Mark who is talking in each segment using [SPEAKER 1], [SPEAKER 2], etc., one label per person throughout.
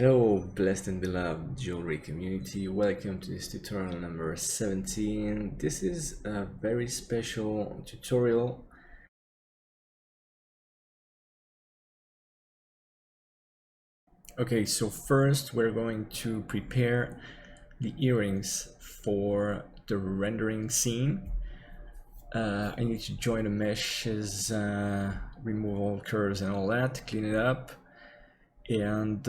[SPEAKER 1] Hello, blessed and beloved jewelry community. Welcome to this tutorial number 17. This is a very special tutorial. Okay, so first we're going to prepare the earrings for the rendering scene. I need to join the meshes, remove all curves and all that, clean it up. And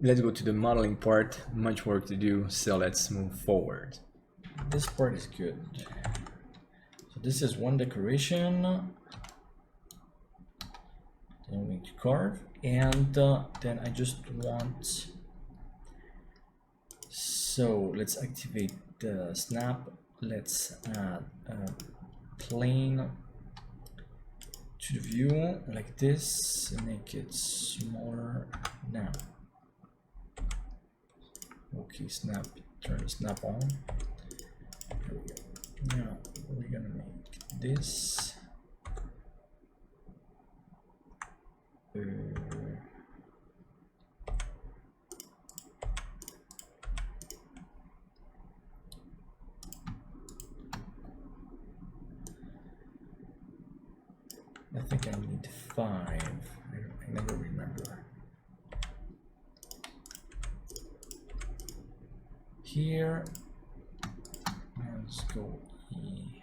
[SPEAKER 1] let's go to the modeling part. Much work to do, so let's move forward. This part is good. So this is one decoration. Then we need to carve, and then I just want. So let's activate the snap. Let's add a plane to the view like this. Make it smaller now. Okay, snap, turn the snap on. Here we go. Now we're gonna make this. I think I need 5. I never remember. Here, let's go E.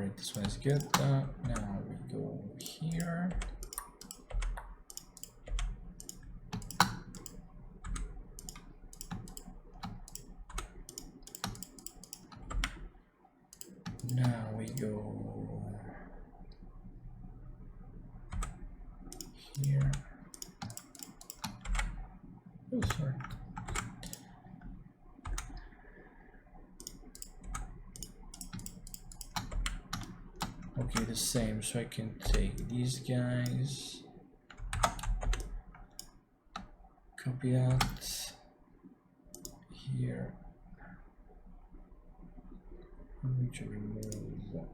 [SPEAKER 1] right, this one is good. Now we go here. Now we go here. Oh, sorry. Okay, the same, so I can take these guys, copy out here. I'm going to remove one.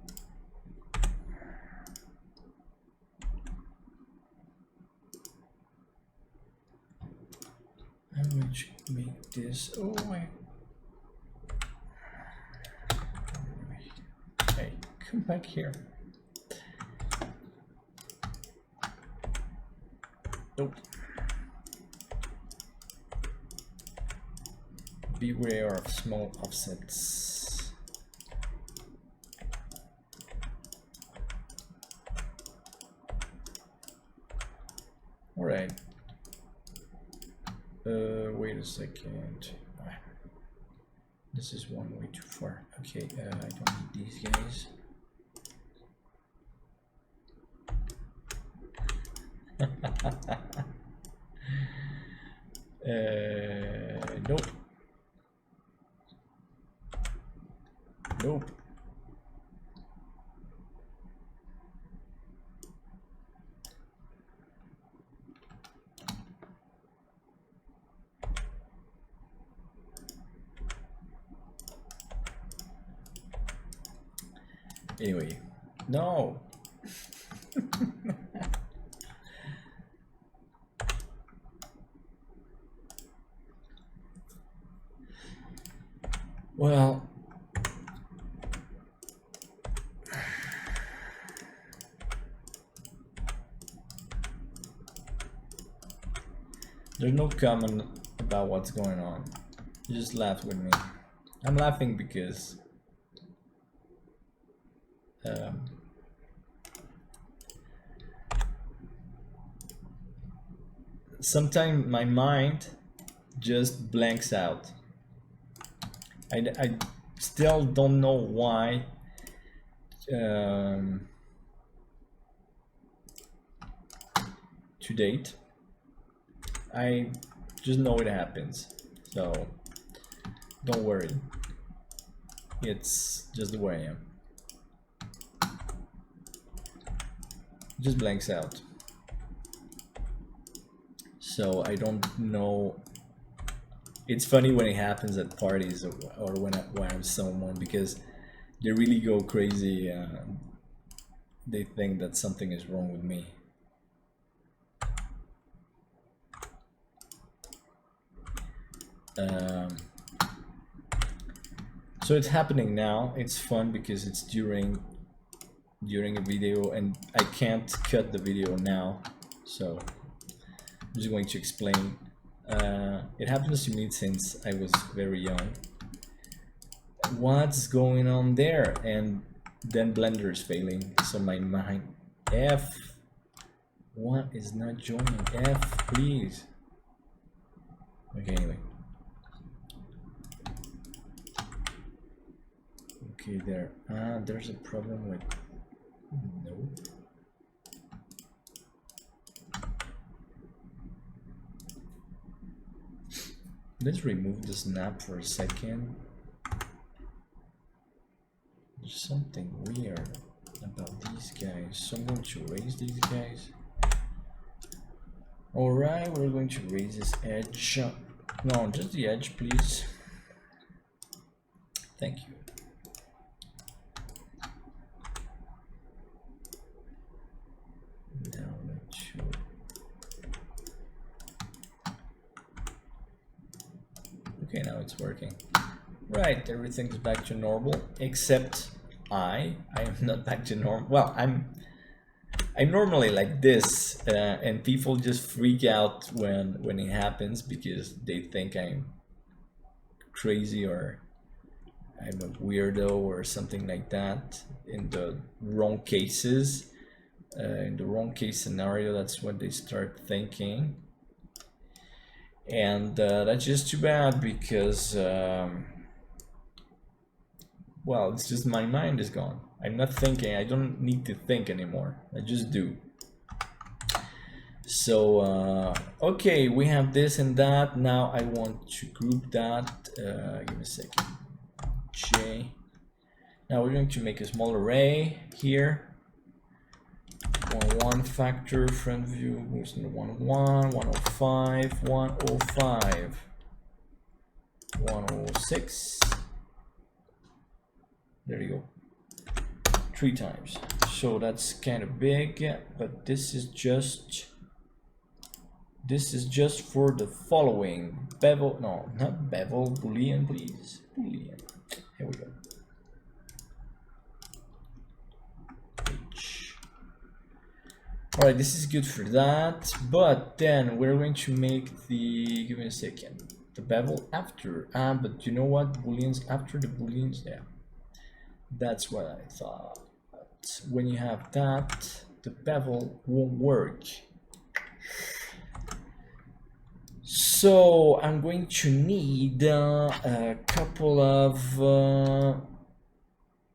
[SPEAKER 1] I'm going to make this. Oh my. Hey, come back here. Nope. Beware of small offsets. All right. Wait a second. This is one way too far. Okay, I don't need these guys. Nope. Nope. Anyway, no. Well, there's no comment about what's going on. You just laugh with me. I'm laughing because sometimes my mind just blanks out. I still don't know why. To date, I just know it happens, so don't worry. It's just the way I am. It just blanks out. So I don't know. It's funny when it happens at parties or when I'm someone, because they really go crazy. They think that something is wrong with me. So it's happening now. It's fun because it's during a video and I can't cut the video now, so I'm just going to explain. It happens to me since I was very young. What's going on there? And then Blender is failing, so my mind, F, what is not joining? F, please. Okay, anyway. Okay, there. There's a problem with. No. Let's remove the snap for a second. There's something weird about these guys. So I'm going to raise these guys. Alright, we're going to raise this edge. No, just the edge, please. Thank you. Now let's show. Okay, now it's working. Right, everything's back to normal, except I am not back to normal. Well, I'm normally like this, and people just freak out when it happens because they think I'm crazy or I'm a weirdo or something like that in the wrong cases. In the wrong case scenario, that's what they start thinking. And that's just too bad because, well, it's just my mind is gone. I'm not thinking, I don't need to think anymore. I just do. So, okay, we have this and that. Now I want to group that. Give me a second. J. Now we're going to make a small array here. 1 factor, front view moves into 1 1, 105, 105, 106. There you go. 3 times. So that's kind of big, but this is just for the following. Bevel, no, not bevel, boolean, please. Boolean. Here we go. All right, this is good for that, but then we're going to make the, give me a second, the bevel after. But you know what? Booleans after the booleans, yeah. That's what I thought. But when you have that, the bevel won't work. So I'm going to need a couple of.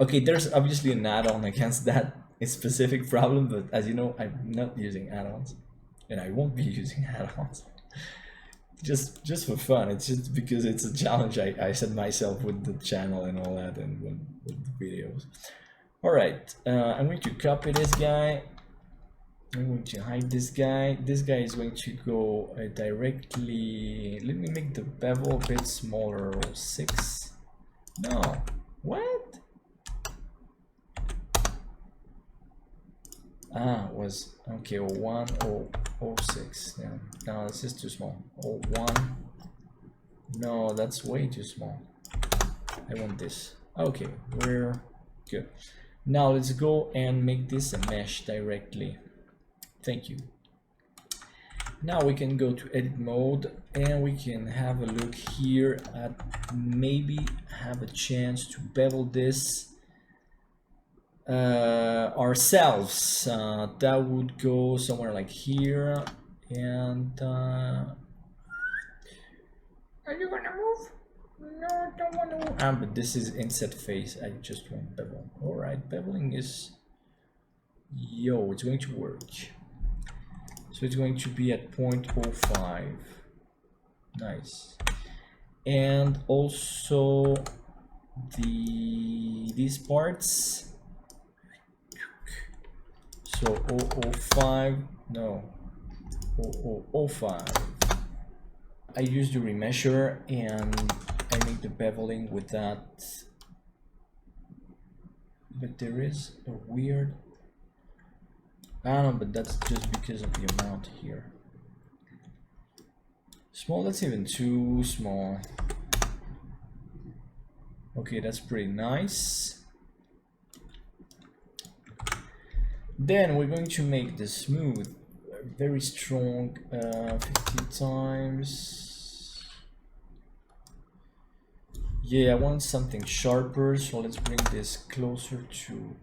[SPEAKER 1] Okay, there's obviously an add-on against that specific problem, but as you know, I'm not using add-ons, and I won't be using add-ons. just for fun. It's just because it's a challenge I set myself with the channel and all that, and with the videos. All right, I'm going to copy this guy. I'm going to hide this guy. This guy is going to go directly. Let me make the bevel a bit smaller. 6. No, what? Was okay. 0106. Yeah, no, this is too small. 01. No, that's way too small. I want this. Okay, we're good. Now let's go and make this a mesh directly. Thank you. Now we can go to edit mode and we can have a look here at maybe have a chance to bevel this ourselves. That would go somewhere like here, and are you gonna move? No, don't want to move. But this is inset face. I just want bevel. All right, beveling is, yo, it's going to work. So it's going to be at 0.05. Nice. And also these parts. So 005, no, 0005. I use the remeasure and I make the beveling with that. But there is a weird, but that's just because of the amount here. Small, that's even too small. Okay, that's pretty nice. Then we're going to make the smooth very strong, 50 times. Yeah, I want something sharper, so let's bring this closer to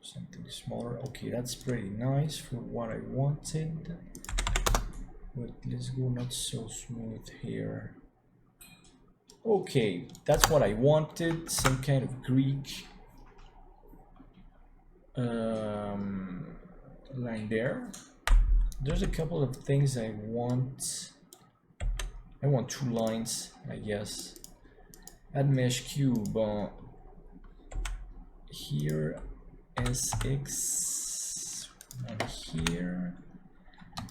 [SPEAKER 1] something smaller. Okay, that's pretty nice for what I wanted. But let's go not so smooth here. Okay, that's what I wanted, some kind of Greek line there. There's a couple of things I want. I want 2 lines, I guess. Add mesh cube here, SX, and here.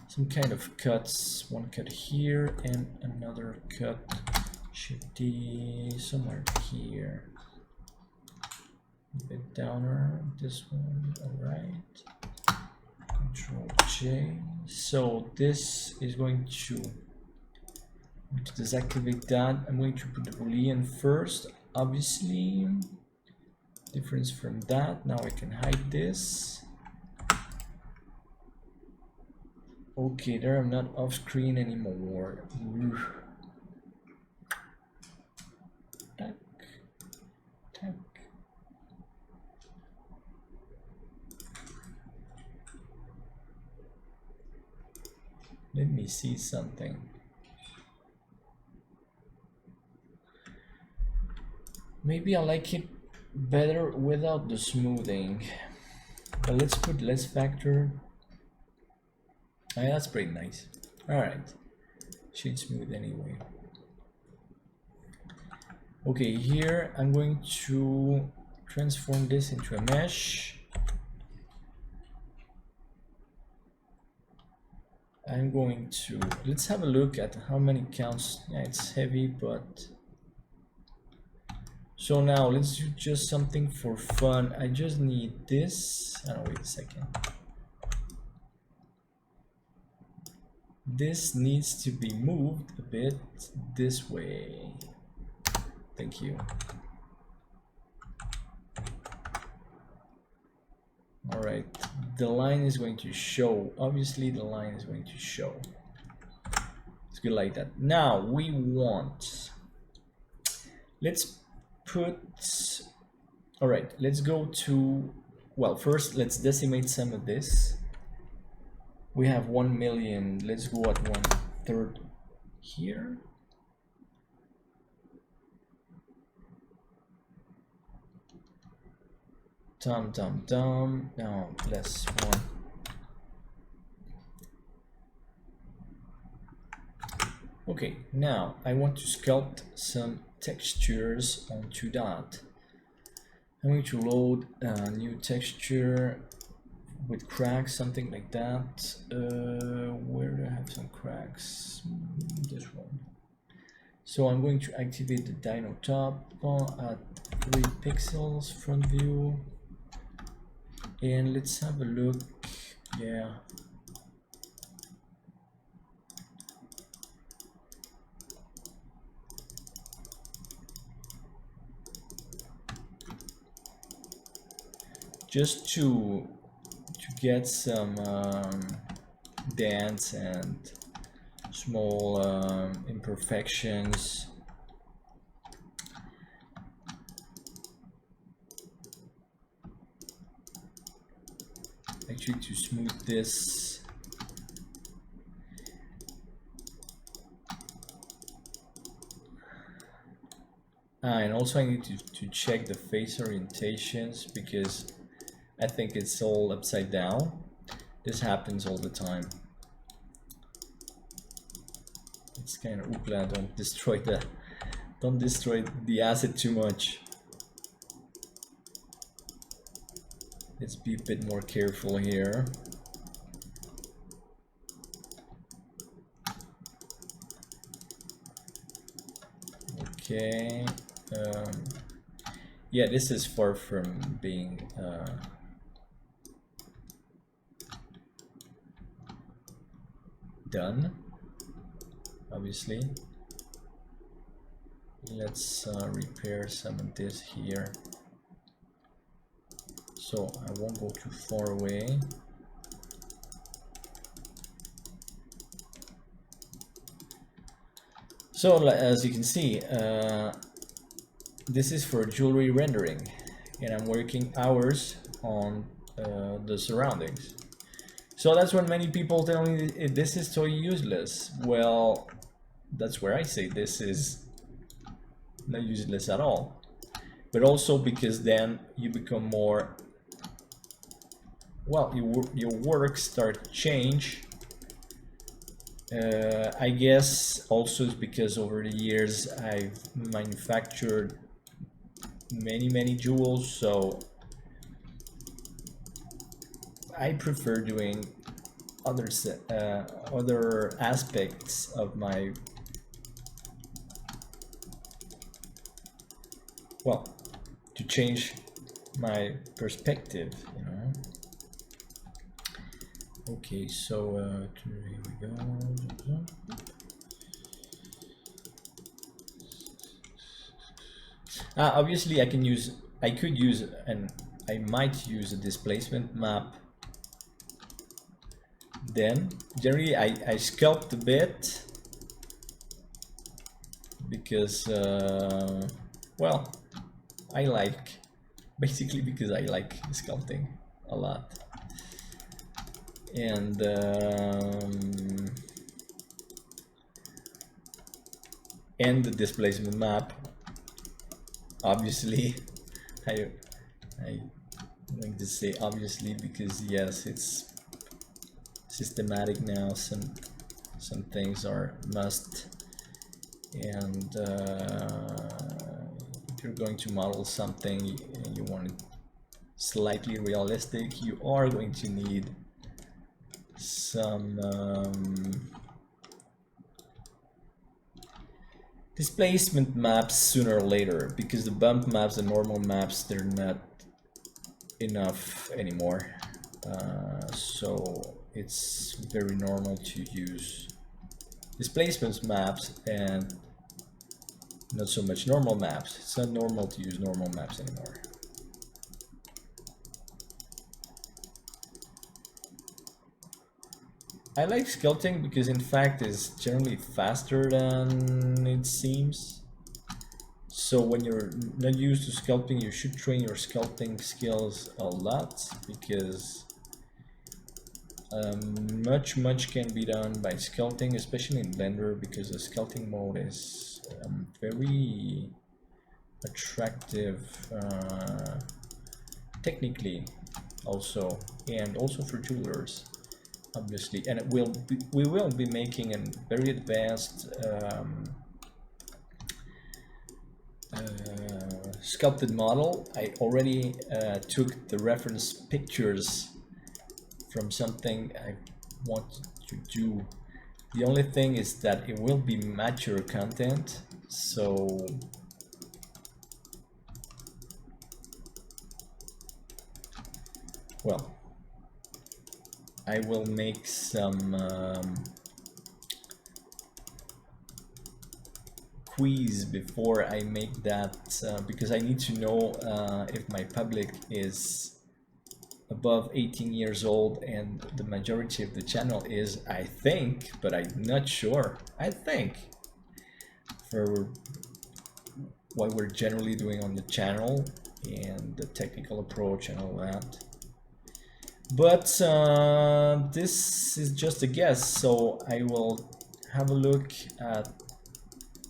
[SPEAKER 1] Some kind of cuts, 1 cut here and another cut should be somewhere here. A bit downer, this one, all right. Control J. So this is going to deactivate that. I'm going to put the boolean first, obviously. Difference from that. Now I can hide this. Okay, there I'm not off screen anymore. heck? Let me see something. Maybe I like it better without the smoothing. But let's put less factor. That's pretty nice. Alright. Should smooth anyway. Okay, here I'm going to transform this into a mesh. I'm going to, let's have a look at how many counts. Yeah, it's heavy, but so now let's do just something for fun. I just need this. Oh, wait a second. This needs to be moved a bit this way. Thank you. All right, the line is going to show. Obviously, the line is going to show. It's good like that. Now we want. Let's put. All right, let's go to. Well, first let's decimate some of this. We have 1 million. Let's go at 1/3 here. Now plus 1. Okay, now I want to sculpt some textures onto that. I'm going to load a new texture with cracks, something like that. Where do I have some cracks? This one. So I'm going to activate the Dino top at 3 pixels front view. And let's have a look. Yeah. Just to get some dents and small imperfections. Actually, to smooth this. And also I need to check the face orientations because I think it's all upside down. This happens all the time. It's kind of oopla, don't destroy the asset too much. Let's be a bit more careful here. Okay. Yeah, this is far from being done, obviously. Let's repair some of this here. So I won't go too far away. So as you can see, this is for jewelry rendering, and I'm working hours on the surroundings. So that's when many people tell me this is so useless. Well, that's where I say this is not useless at all. But also because then you become more, well, your work start to change. I guess also is because over the years I've manufactured many jewels, so I prefer doing other aspects of my, well, to change my perspective, you know. Okay, so here we go. Obviously I could use and I might use a displacement map. Then generally I sculpt a bit because well, I like, basically because I like sculpting a lot. And the displacement map, obviously. I like to say obviously because yes, it's systematic now. Some things are must, and if you're going to model something and you want it slightly realistic, you are going to need some displacement maps sooner or later, because the bump maps, the normal maps, they're not enough anymore. So it's very normal to use displacement maps and not so much normal maps. It's not normal to use normal maps anymore. I like sculpting because in fact it's generally faster than it seems. So when you're not used to sculpting, you should train your sculpting skills a lot, because much can be done by sculpting, especially in Blender, because the sculpting mode is very attractive technically also, and also for jewelers, obviously. And we will be making a very advanced sculpted model. I already took the reference pictures from something I wanted to do. The only thing is that it will be mature content, so well, I will make some quiz before I make that, because I need to know if my public is above 18 years old, and the majority of the channel is, I think, but I'm not sure. I think for what we're generally doing on the channel and the technical approach and all that. But this is just a guess, so I will have a look at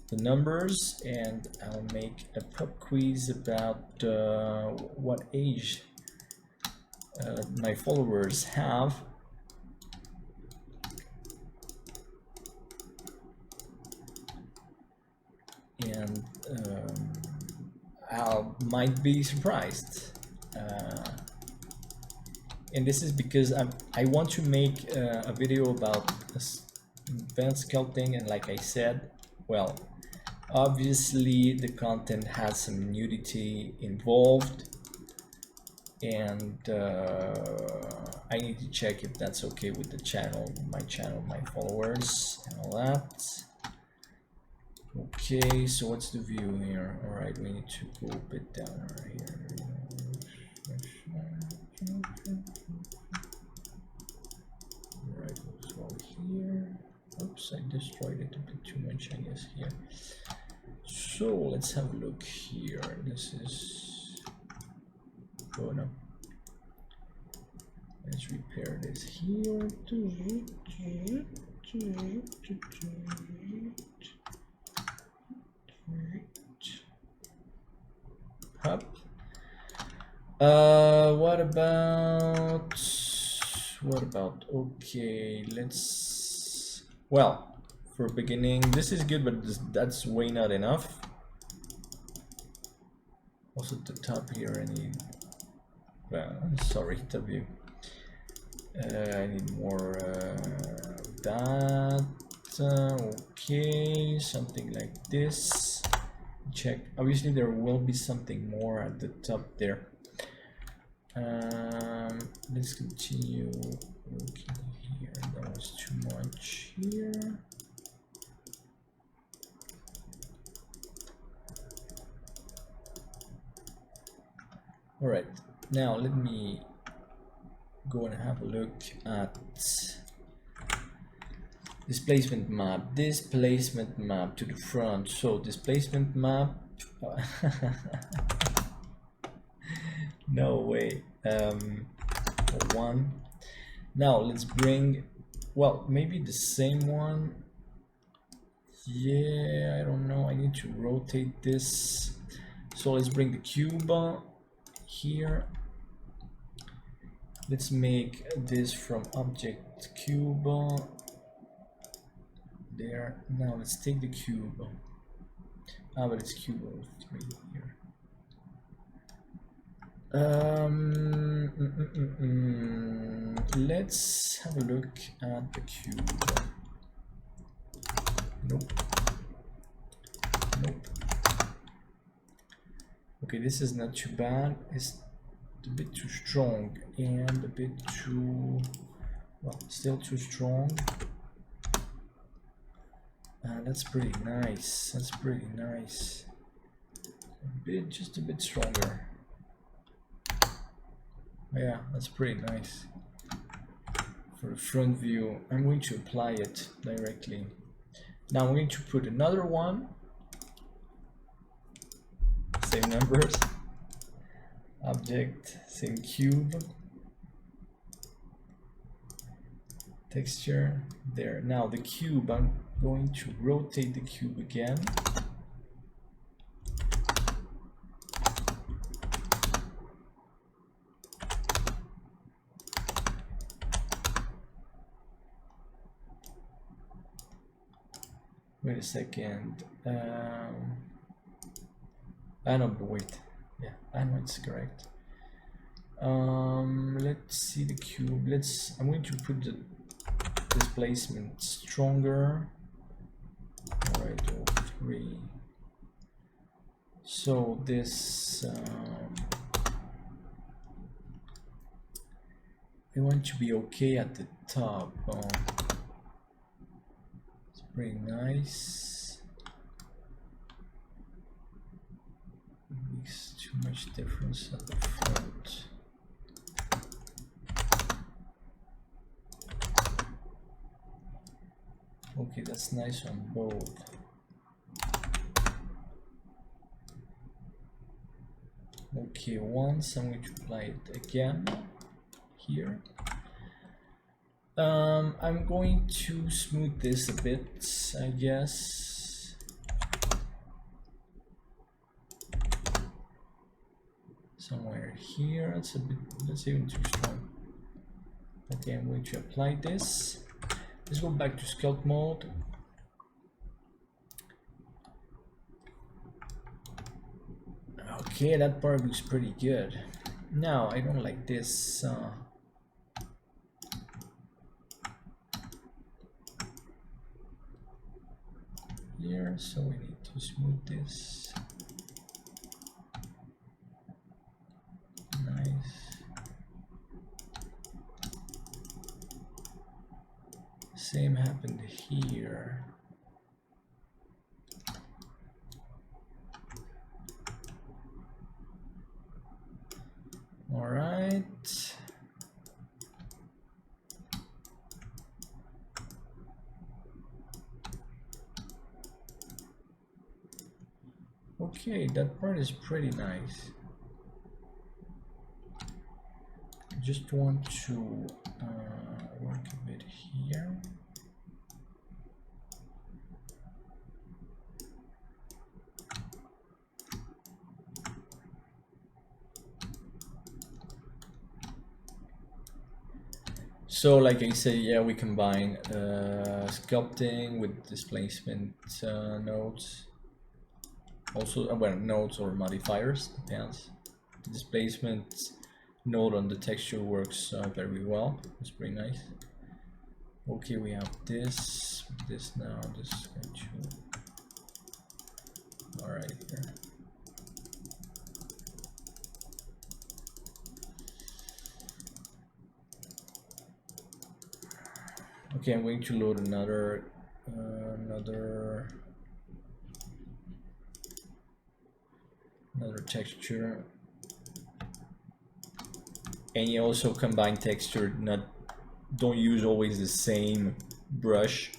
[SPEAKER 1] the numbers and I'll make a pub quiz about what age my followers have. And I might be surprised. And this is because I want to make a video about advanced sculpting, and like I said, well, obviously the content has some nudity involved, and I need to check if that's okay with the channel, my followers, and all that. Okay, so what's the view here? All right, we need to go a bit down right here. All right, let's go here. Oops, I destroyed it a bit too much, I guess, here. So let's have a look here. This is, oh no, let's repair this here. Up. What about, okay, let's, well, for beginning, this is good, but that's way not enough. Also at the top here, I need, well, sorry, top view. I need more that. Okay, something like this. Check. Obviously, there will be something more at the top there. Let's continue looking here. That was too much here. All right, now let me go and have a look at displacement map. Displacement map to the front. So displacement map. No way. One. Now let's bring, well, maybe the same one. Yeah, I don't know. I need to rotate this. So let's bring the cube here. Let's make this from object cube. There. Now let's take the cube. Ah, but it's cube of 3 here. Let's have a look at the cube. Nope. Nope. Okay, this is not too bad. It's a bit too strong and a bit too, well, still too strong. That's pretty nice. That's pretty nice. Just a bit stronger. Yeah, that's pretty nice. For the front view, I'm going to apply it directly. Now I'm going to put another one. Same numbers. Object, same cube. Texture, there. Now the cube, I'm going to rotate the cube again. Wait a second. I know, but wait. Yeah, I know it's correct. Let's see the cube. I'm going to put the displacement stronger. Alright, 3. So this I want to be okay at the top. It's pretty nice. Makes too much difference at the front. Okay, that's nice on both. Okay, once I'm going to apply it again here. I'm going to smooth this a bit, I guess. Somewhere here. That's even too strong. Okay, I'm going to apply this. Let's go back to Sculpt Mode. Okay, that part looks pretty good. Now, I don't like this. Here, so we need to smooth this. Nice. Same happened here. All right. Okay, that part is pretty nice. Just want to work a bit here. So like I said, yeah, we combine sculpting with displacement nodes. Also, well, nodes or modifiers, depends. The displacement node on the texture works very well. It's pretty nice. Okay, we have this now. This is going to. All right, here. Okay, I'm going to load another texture, and you also combine texture. Don't use always the same brush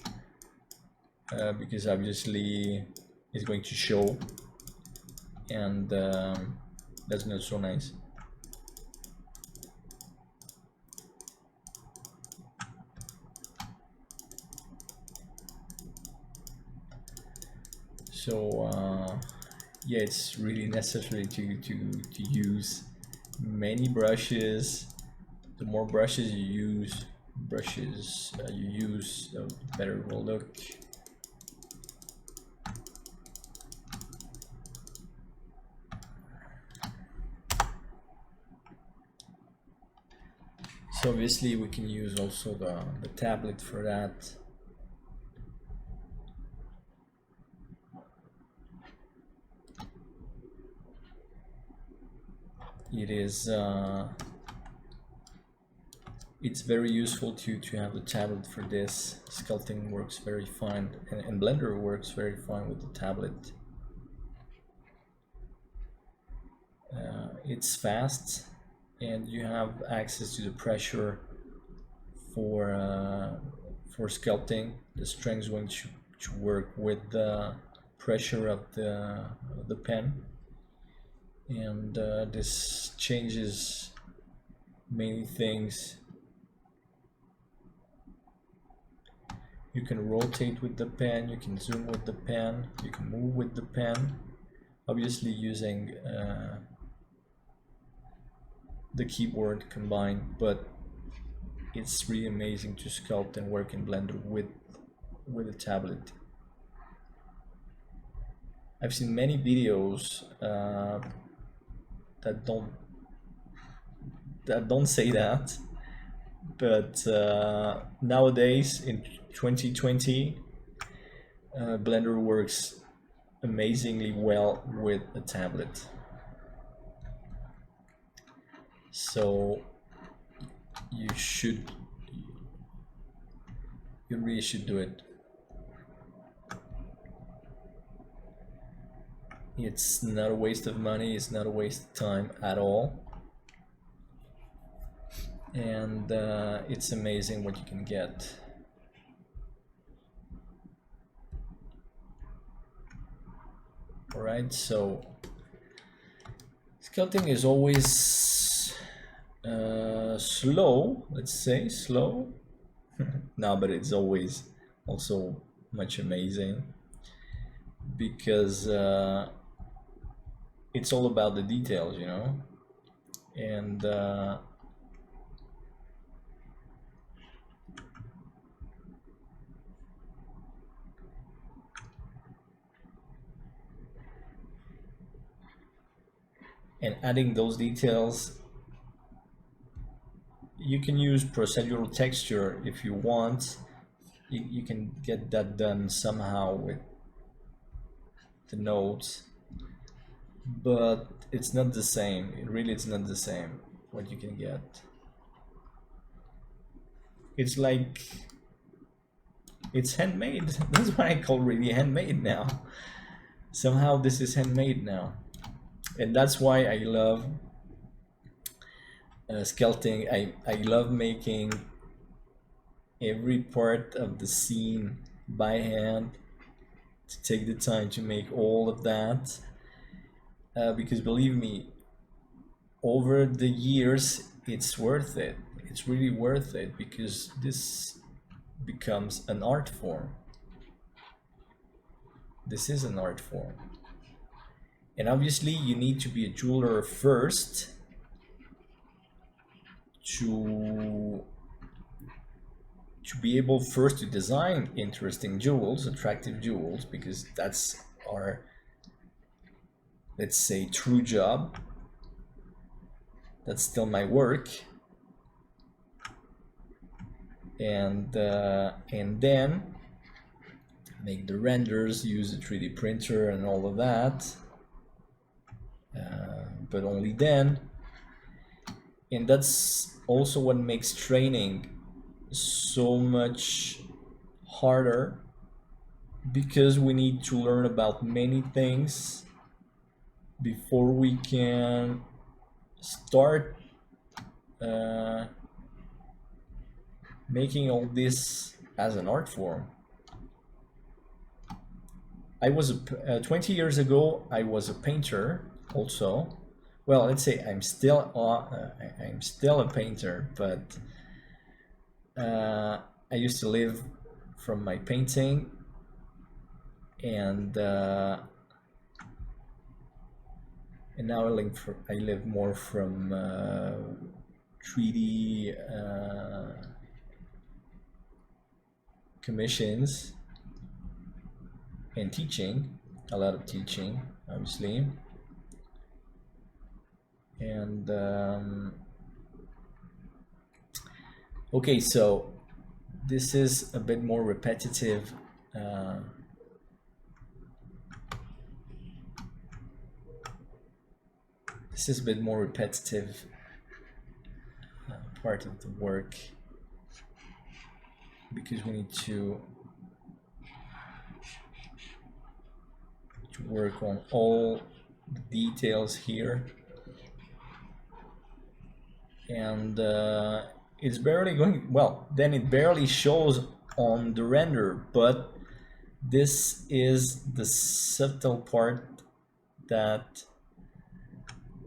[SPEAKER 1] because obviously it's going to show, and that's not so nice. So yeah, it's really necessary to use many brushes. The more brushes you use, the better it will look. So obviously we can use also the tablet for that. It is it's very useful to have the tablet for this. Sculpting works very fine, and Blender works very fine with the tablet. It's fast, and you have access to the pressure for sculpting. The string is going to work with the pressure of the pen, and this changes many things. You can rotate with the pen, you can zoom with the pen, you can move with the pen, obviously using the keyboard combined, but it's really amazing to sculpt and work in Blender with a tablet. I've seen many videos that don't say that, but nowadays in 2020 Blender works amazingly well with a tablet. So you really should do it. It's not a waste of money, it's not a waste of time at all. And it's amazing what you can get. Alright, so sculpting is always slow, let's say slow. No, but it's always also much amazing, because it's all about the details, you know, and adding those details. You can use procedural texture if you want. You can get that done somehow with the nodes, but it's not the same. It's not the same what you can get. It's like it's handmade. That's what I call really handmade now. Somehow this is handmade now. And that's why I love sculpting. I love making every part of the scene by hand, to take the time to make all of that, because believe me, over the years it's worth it. It's really worth it, because this becomes an art form. This is an art form. And obviously you need to be a jeweler first to be able first to design interesting jewels, attractive jewels, because that's our, let's say, true job. That's still my work. And then make the renders, use a 3D printer and all of that. But only then. And that's also what makes training so much harder, because we need to learn about many things before we can start making all this as an art form. I was 20 years ago I was a painter also. Well, let's say I'm still a painter, but I used to live from my painting, and now I live more from 3D commissions and teaching, a lot of teaching, obviously. And okay, so this is a bit more repetitive. This is a bit more repetitive part of the work, because we need to work on all the details here, and it's barely going well. Then it barely shows on the render, but this is the subtle part that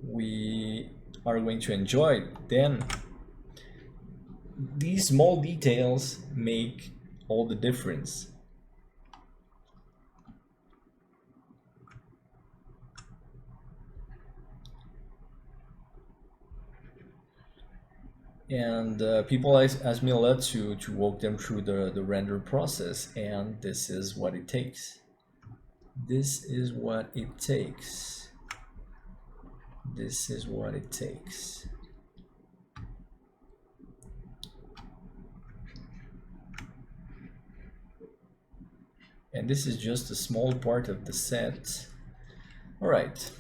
[SPEAKER 1] we are going to enjoy. Then these small details make all the difference. And people ask me a lot to walk them through the render process, and this is what it takes. This is what it takes. This is what it takes. And this is just a small part of the set. All right,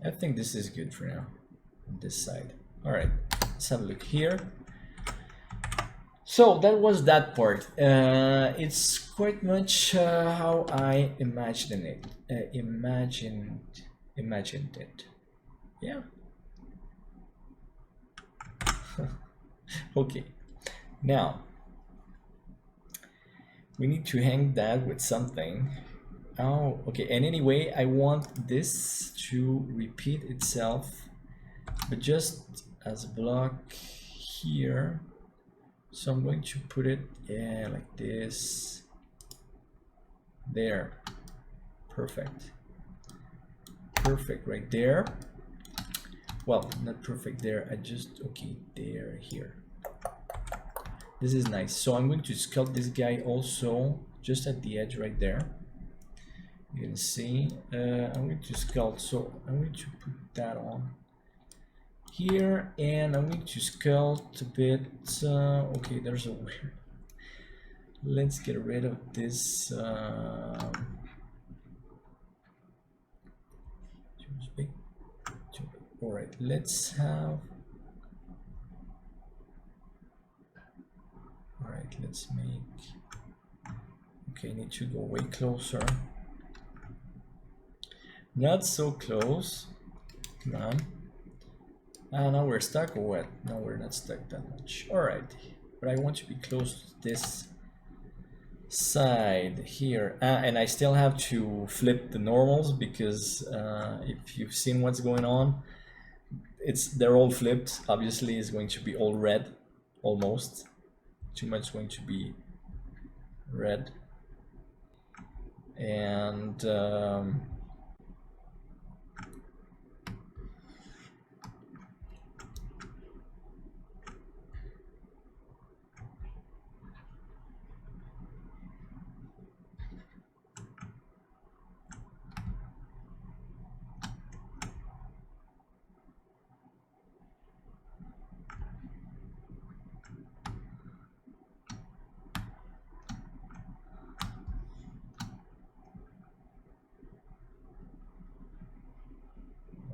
[SPEAKER 1] I think this is good for now on this side. All right, let's have a look here. So that was that part. It's quite much how I imagined it. Imagined it. Yeah. Okay. Now we need to hang that with something. Oh, okay. And anyway, I want this to repeat itself, but just as a block here. So I'm going to put it, yeah, like this. There. Perfect. Perfect right there. Well, not perfect there. I just, okay, there, here. This is nice. So I'm going to sculpt this guy also just at the edge right there. You can see I'm going to sculpt, so I'm going to put that on here, and I'm going to sculpt a bit. Okay, there's a weird. Let's get rid of this. Too big. All right, let's have. All right, let's make. Okay, need to go way closer. Not so close. Come on. Now we're stuck or what? No, we're not stuck that much. All right, but I want to be close to this side here. And I still have to flip the normals, because if you've seen what's going on, they're all flipped. Obviously, it's going to be all red, almost. Too much going to be red. And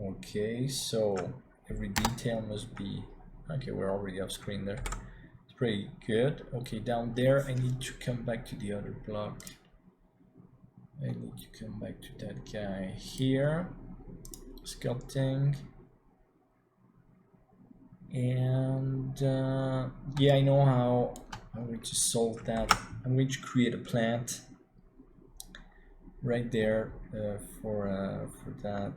[SPEAKER 1] okay, so every detail must be okay. We're already off screen there. It's pretty good. Okay, down there I need to come back to the other block. I need to come back to that guy here. Sculpting. And yeah, I know how I'm going to solve that. I'm going to create a plant right there for that.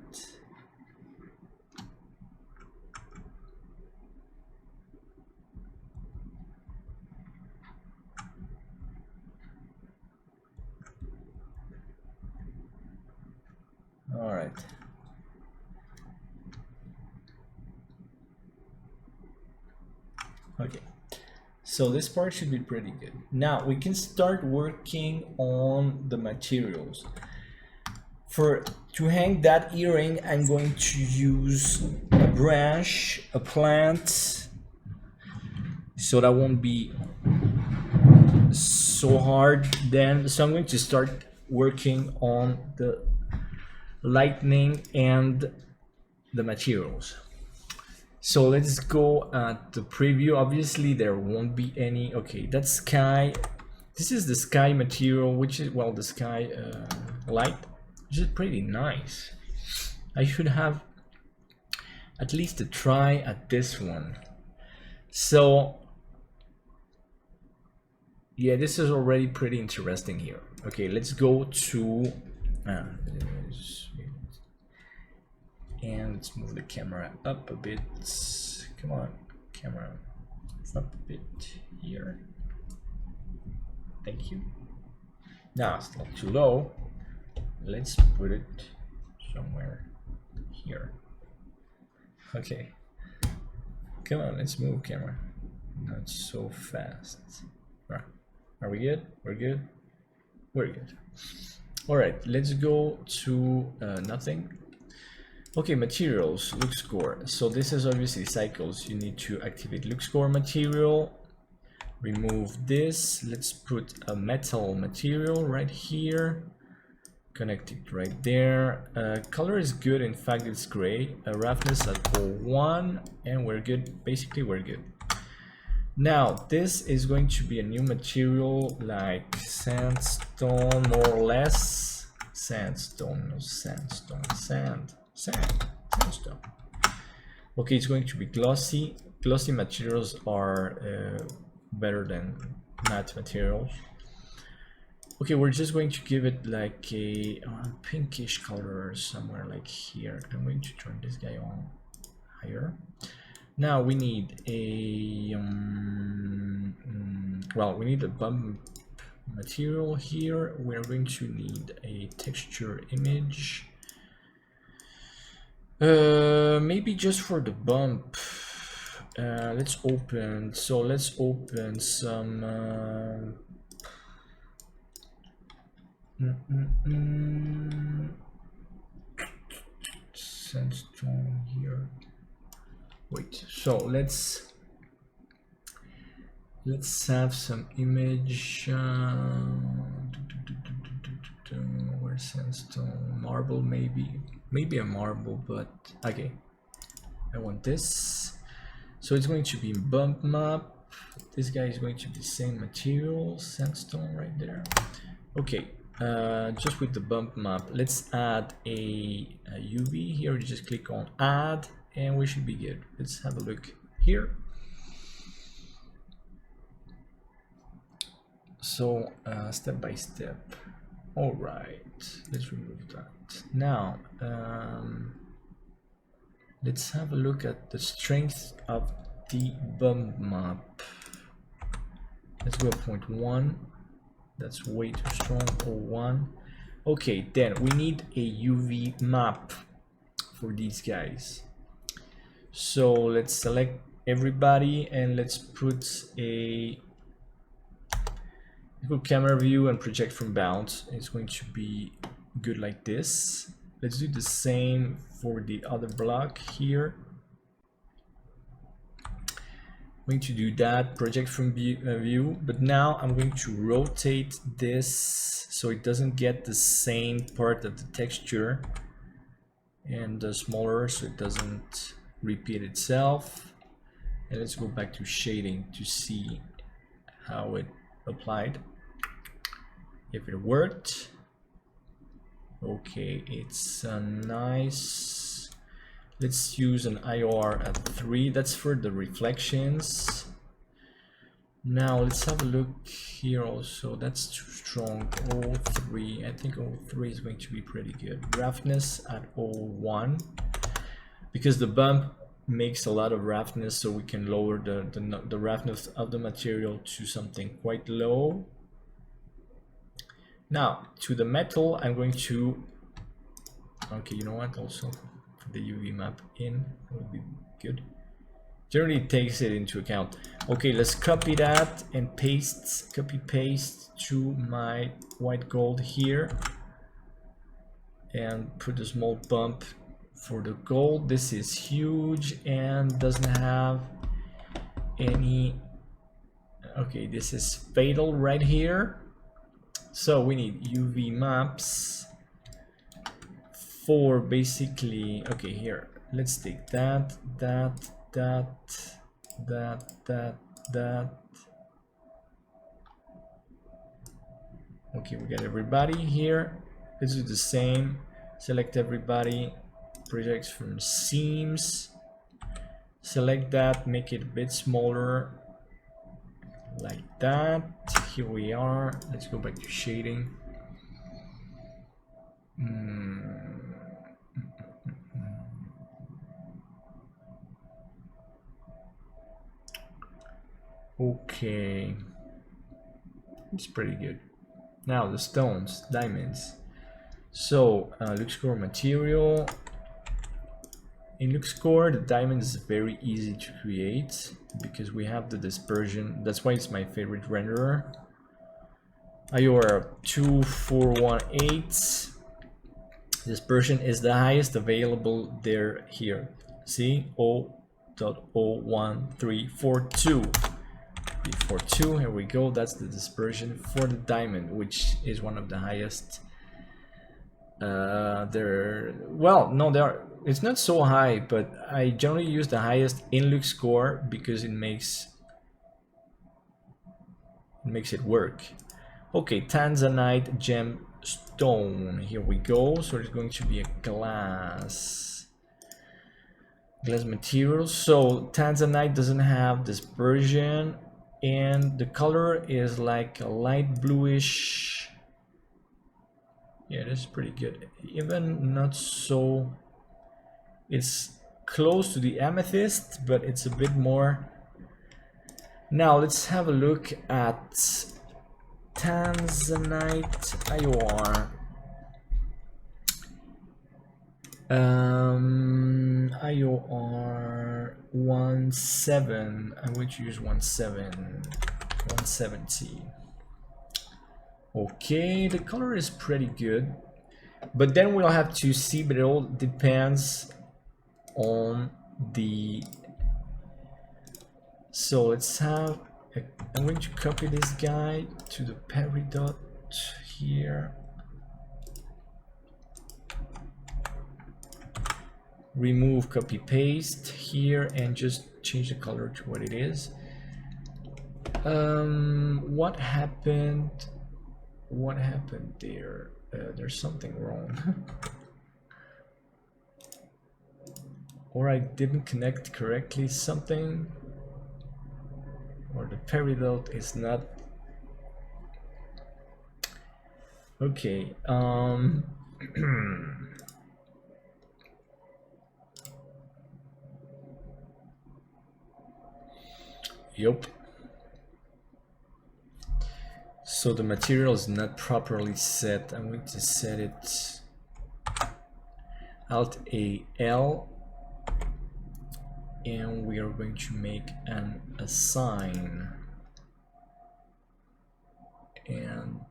[SPEAKER 1] Okay, so this part should be pretty good. Now we can start working on the materials. To hang that earring, I'm going to use a branch, a plant, so that won't be so hard then. So I'm going to start working on the lightning and the materials. So let's go at the preview. Obviously there won't be any. Okay, that's sky. This is the sky material, which is, well, the sky light, which is pretty nice. I should have at least a try at this one. So yeah, this is already pretty interesting here. Okay, let's go to and let's move the camera up a bit. Come on, camera, up a bit here. Thank you. Now it's not too low. Let's put it somewhere here. Okay. Come on, let's move, camera. Not so fast. Are we good? We're good? We're good. All right, let's go to nothing. Okay, materials, LuxCore. So this is obviously cycles. You need to activate LuxCore material. Remove this. Let's put a metal material right here. Connect it right there. Color is good. In fact, it's gray. Roughness at 0.1, and we're good. Basically, we're good. Now, this is going to be a new material like sandstone, more or less. Sandstone, no sandstone, sandstone. Okay, it's going to be glossy. Glossy materials are better than matte materials. Okay, we're just going to give it like a pinkish color somewhere like here. I'm going to turn this guy on higher. Now we need a well, we need a bump material here. We're going to need a texture image. Maybe just for the bump. Let's open. So let's open some. Sandstone here. Wait. So let's have some image. Where's sandstone? Marble, maybe a marble, but okay. I want this. So it's going to be bump map. This guy is going to be same material, sandstone right there. Okay, just with the bump map, let's add a UV here. You just click on add and we should be good. Let's have a look here. So step by step. All right, let's remove that. Now let's have a look at the strength of the bump map. Let's go 0.1. That's way too strong. 0.1. Okay, then we need a UV map for these guys. So let's select everybody and let's put a go camera view and project from bound. It's going to be good like this. Let's do the same for the other block here. I'm going to do that, project from view, but now I'm going to rotate this so it doesn't get the same part of the texture, and smaller so it doesn't repeat itself. And let's go back to shading to see how it applied, if it worked. Okay, it's nice. Let's use an IOR at 3. That's for the reflections. Now let's have a look here also. That's too strong. 0.3. I think 0.3 is going to be pretty good. Roughness at 0.1, because the bump makes a lot of roughness, so we can lower the roughness of the material to something quite low. Now to the metal, I'm going to, okay, you know what, also the UV map in would be good. generally takes it into account. Okay, let's copy that and paste, copy paste to my white gold here, and put a small bump for the gold. This is huge and doesn't have any. Okay, this is fatal right here. So we need UV maps for basically, okay, here, let's take that. Okay, we got everybody here. Let's do the same. Select everybody, projects from seams. Select that, make it a bit smaller, like that. Here we are. Let's go back to shading. Okay, it's pretty good. Now the stones, diamonds. So LuxCore material. In LuxCore, the diamond is very easy to create because we have the dispersion. That's why it's my favorite renderer. IOR 2418. Dispersion is the highest available there here. See, 0.01342. 342. Here we go. That's the dispersion for the diamond, which is one of the highest. Well, no, it's not so high, but I generally use the highest in LuxCore because it makes it work. Okay, Tanzanite Gem Stone. Here we go. So it's going to be a glass material. So Tanzanite doesn't have dispersion, and the color is like a light bluish. Yeah, this is pretty good. Even not so. It's close to the amethyst, but it's a bit more. Now let's have a look at Tanzanite IOR. IOR 17. I'm going to use 170. Okay, the color is pretty good, but then we'll have to see, but it all depends on the. So let's have I'm going to copy this guy to the peridot here, remove copy paste here, and just change the color to what it is. What happened there? There's something wrong. Or I didn't connect correctly something, or the peridot is not. Okay, yup. So the material is not properly set. I'm going to set it Alt AL, and we are going to make an assign, and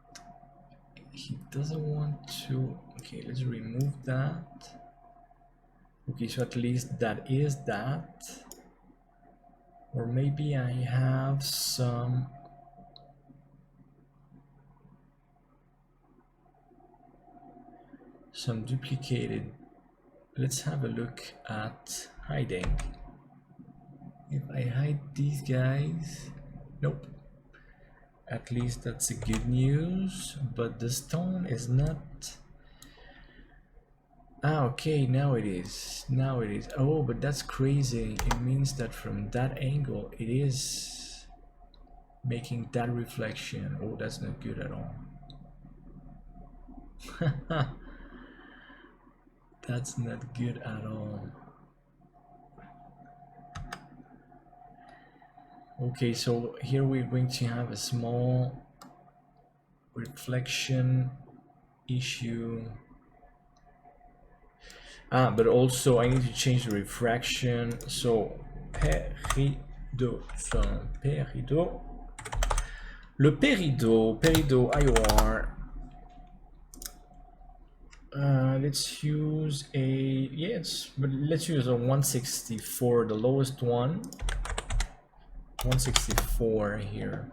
[SPEAKER 1] he doesn't want to. Okay, let's remove that. Okay, so at least that is that, or maybe I have some. Duplicated. Let's have a look at hiding. If I hide these guys, nope. At least that's a good news, but the stone is not. Ah, okay, now it is. Now it is. Oh, but that's crazy. It means that from that angle, it is making that reflection. Oh, that's not good at all. That's not good at all. Okay, so here we're going to have a small reflection issue. But also I need to change the refraction. So péridot. So, péridot. Le péridot, IOR. Let's use a, but let's use a 164, the lowest one. 164 here.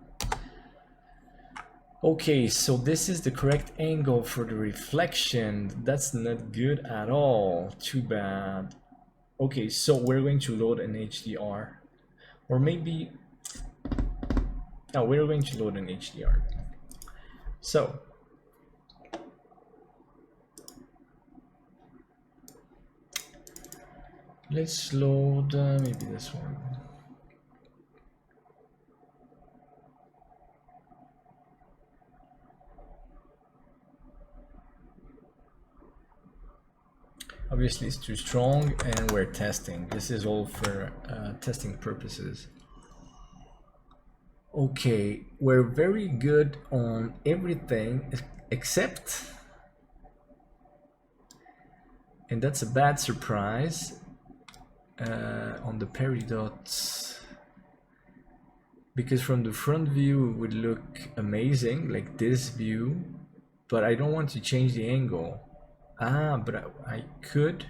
[SPEAKER 1] Okay, so this is the correct angle for the reflection. That's not good at all. Too bad. Okay, so we're going to load an HDR. Or maybe... No, we're going to load an HDR. So... let's load maybe this one. Obviously it's too strong and we're testing. This is all for testing purposes. Okay, we're very good on everything except, and that's a bad surprise, on the peridots, because from the front view it would look amazing, like this view, but I don't want to change the angle. But I could.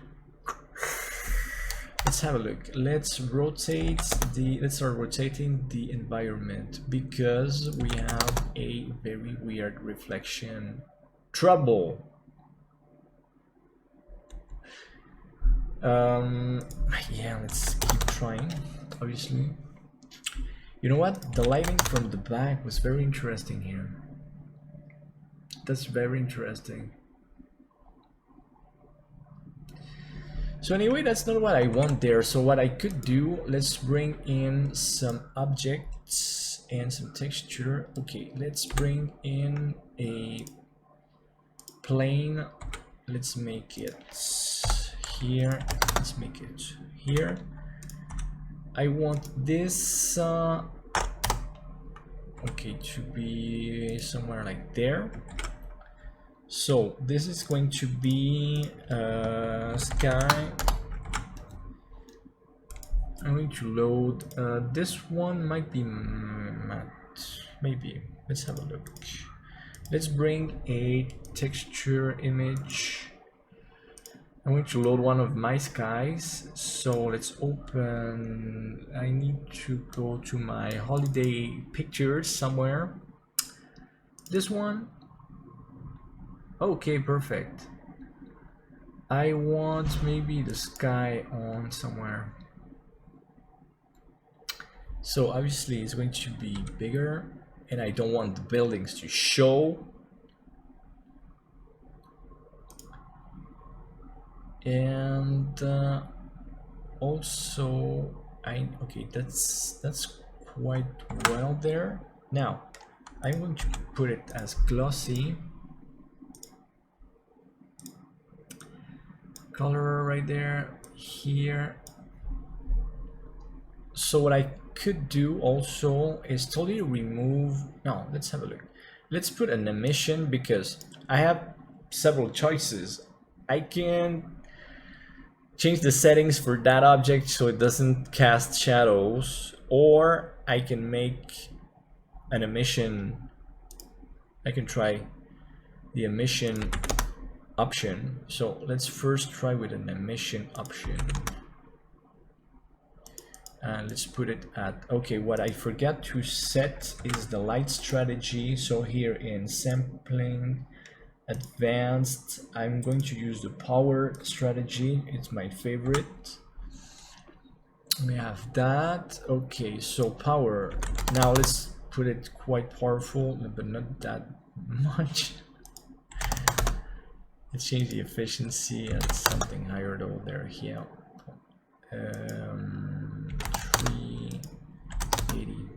[SPEAKER 1] Let's have a look. Let's start rotating the environment, because we have a very weird reflection trouble. Yeah, let's keep trying, obviously. You know what? The lighting from the back was very interesting here. That's very interesting. So anyway, that's not what I want there. So what I could do, let's bring in some objects and some texture. Okay, let's bring in a plane. Let's make it here. Let's make it here. I want this okay, to be somewhere like there. So this is going to be sky. I'm going to load this one. Might be matte, maybe. Let's have a look. Let's bring a texture image. I'm going to load one of my skies. So let's open. I need to go to my holiday pictures somewhere. This one. Okay, perfect. I want maybe the sky on somewhere. So obviously it's going to be bigger, and I don't want the buildings to show. And also okay, that's quite well there. Now I'm going to put it as glossy. Color right there, here. So what I could do also is totally remove, no, let's have a look. Let's put an emission, because I have several choices. I can change the settings for that object so it doesn't cast shadows, or I can make an emission. I can try the emission option. So let's first try with an emission option, and let's put it at, okay, what I forgot to set is the light strategy. So here in sampling advanced, I'm going to use the power strategy. It's my favorite. We have that. Okay, so power. Now let's put it quite powerful, but not that much. Let's change the efficiency at something higher though there. Yeah, 380.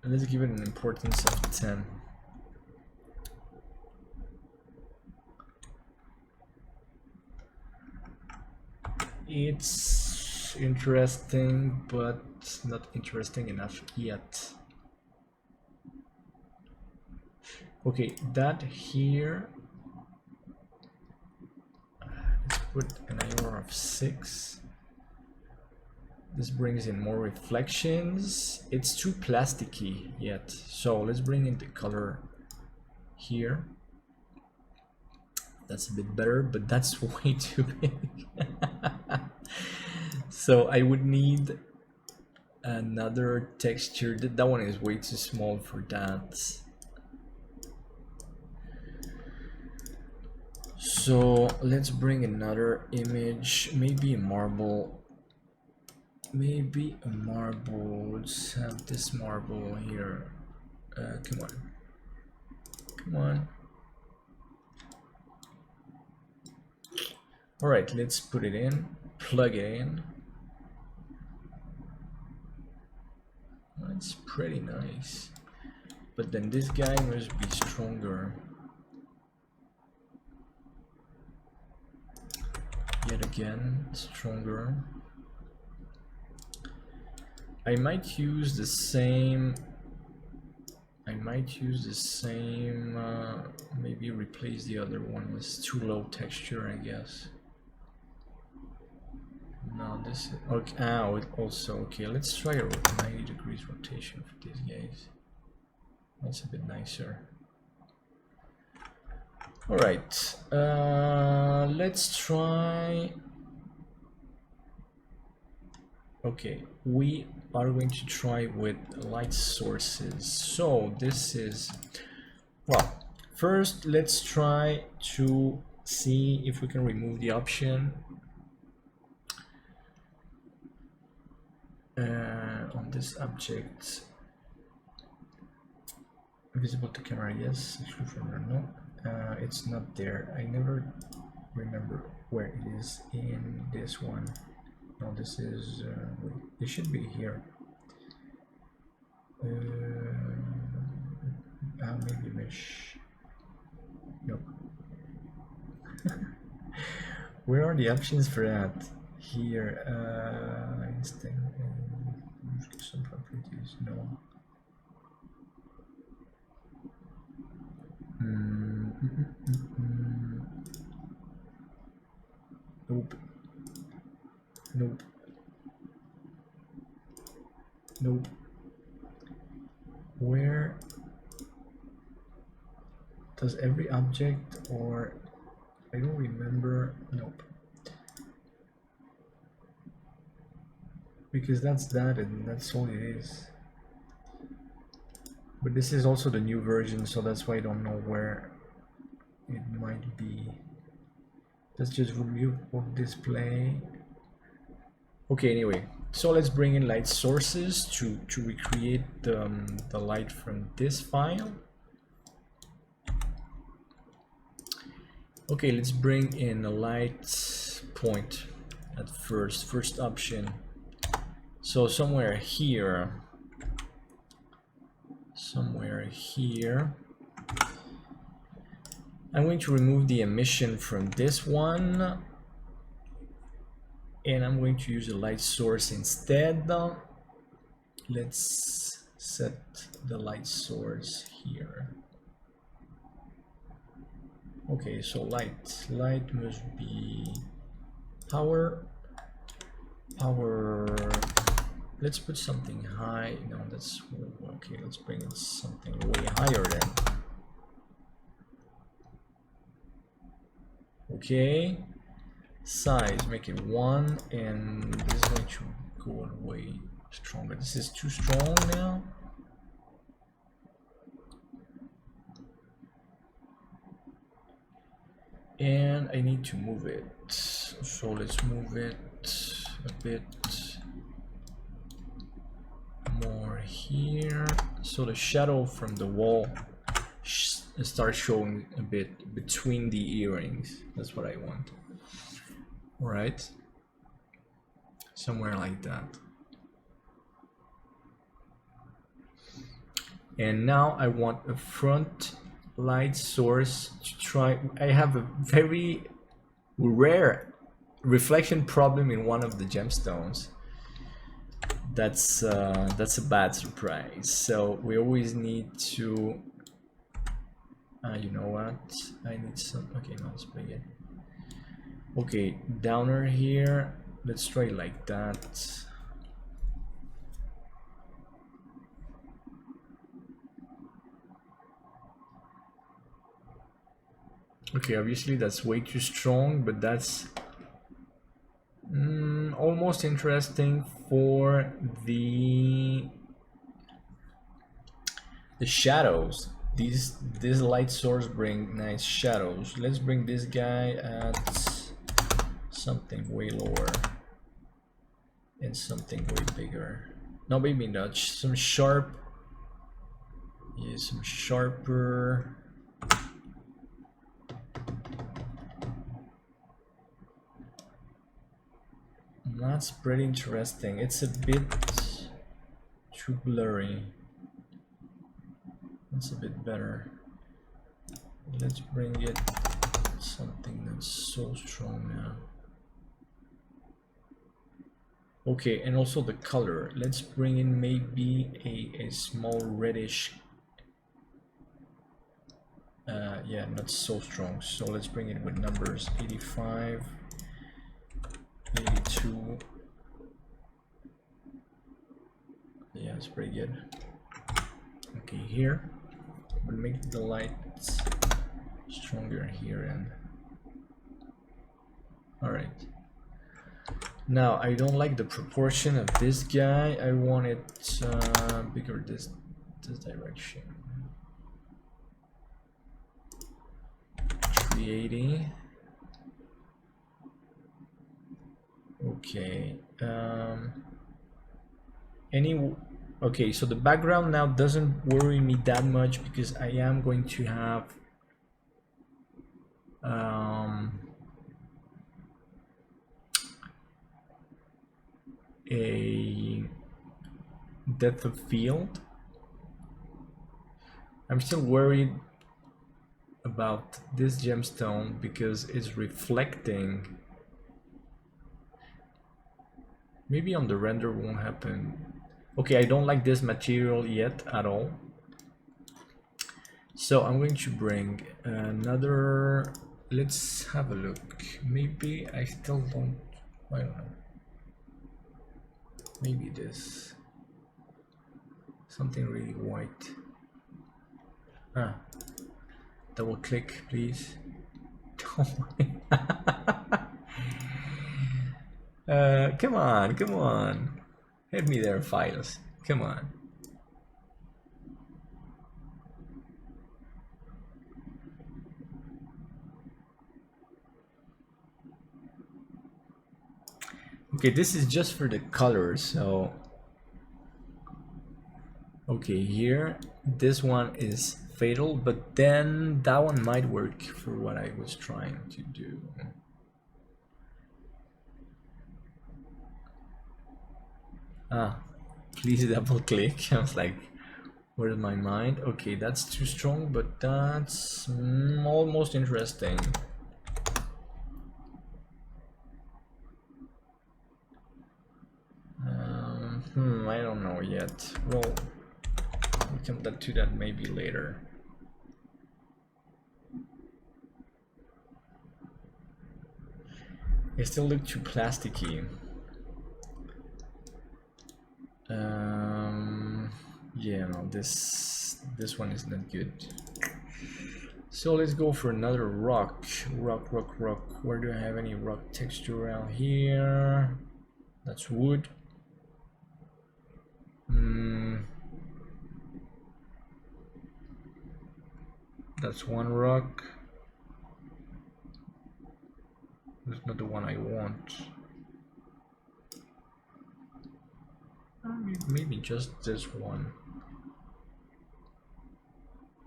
[SPEAKER 1] Let's give it an importance of 10. It's interesting, but not interesting enough yet. Okay, that here, let's put an IR of 6. This brings in more reflections. It's too plasticky yet, so let's bring in the color here. That's a bit better, but that's way too big. So I would need another texture. That one is way too small for that. So let's bring another image, maybe a marble. Maybe a marble. Let's have this marble here. Come on. Come on. All right, let's put it in, plug it in. That's pretty nice. But then this guy must be stronger. Yet again, stronger. I might use the same. Maybe replace the other one with too low texture, I guess. No, this is okay. Oh, it also okay. Let's try a 90 degrees rotation for these guys. That's a bit nicer. All right, let's try. Okay, we are going to try with light sources. So this is, well, first let's try to see if we can remove the option on this object. Visible to camera, yes. Exclusion, no. It's not there. I never remember where it is in this one. No, this is wait, it should be here. Maybe mesh. Nope. Where are the options for that? Here, instant some properties. No. Nope. Nope. Nope. Where does every object, or I don't remember. Nope. Because that's that and that's all it is. But this is also the new version, so that's why I don't know where it might be. Let's just remove display. Okay, anyway, so let's bring in light sources to recreate the light from this file. Okay, let's bring in a light point at first option. So somewhere here, I'm going to remove the emission from this one, and I'm going to use a light source instead. Let's set the light source here. Okay, so light must be power. Let's put something high. No, that's okay. Let's bring in something way higher then. Okay, size, make it 1, and this is going to go way stronger. This is too strong now. And I need to move it, so let's move it a bit more here, so the shadow from the wall starts showing a bit between the earrings. That's what I want. All right, somewhere like that. And now I want a front light source to try. I have a very rare reflection problem in one of the gemstones. That's a bad surprise. So we always need to You know what? I need some. Okay, no, let's bring it. Okay, downer here. Let's try it like that. Okay, obviously that's way too strong, but that's almost interesting for the shadows. This light source bring nice shadows. Let's bring this guy at something way lower and something way bigger. No, maybe not. Some sharp. Yeah, some sharper. That's pretty interesting. It's a bit too blurry. That's a bit better. Let's bring it something that's so strong now. Okay, and also the color. Let's bring in maybe a small reddish. Yeah, not so strong. So let's bring it with numbers. 85, 82. Yeah, it's pretty good. Okay, here we'll make the lights stronger here and all right. Now I don't like the proportion of this guy. I want it bigger this direction. 380. Okay. Okay, so the background now doesn't worry me that much because I am going to have a depth of field. I'm still worried about this gemstone because it's reflecting. Maybe on the render won't happen. Okay, I don't like this material yet at all. So I'm going to bring another. Let's have a look. Maybe I still don't. I don't know. Maybe this. Something really white. Ah. Double click, please. Come on, come on. Help me there, files. Come on. Okay, this is just for the colors, so okay, here this one is fatal, but then that one might work for what I was trying to do. Ah, please double click. I was like, where's my mind? Okay, that's too strong, but that's almost interesting. I don't know yet. Well, we can do that maybe later. They still look too plasticky. Yeah, no, this one is not good. So let's go for another rock. Rock. Where do I have any rock texture around here? That's wood. That's one rock. That's not the one I want. Maybe just this one.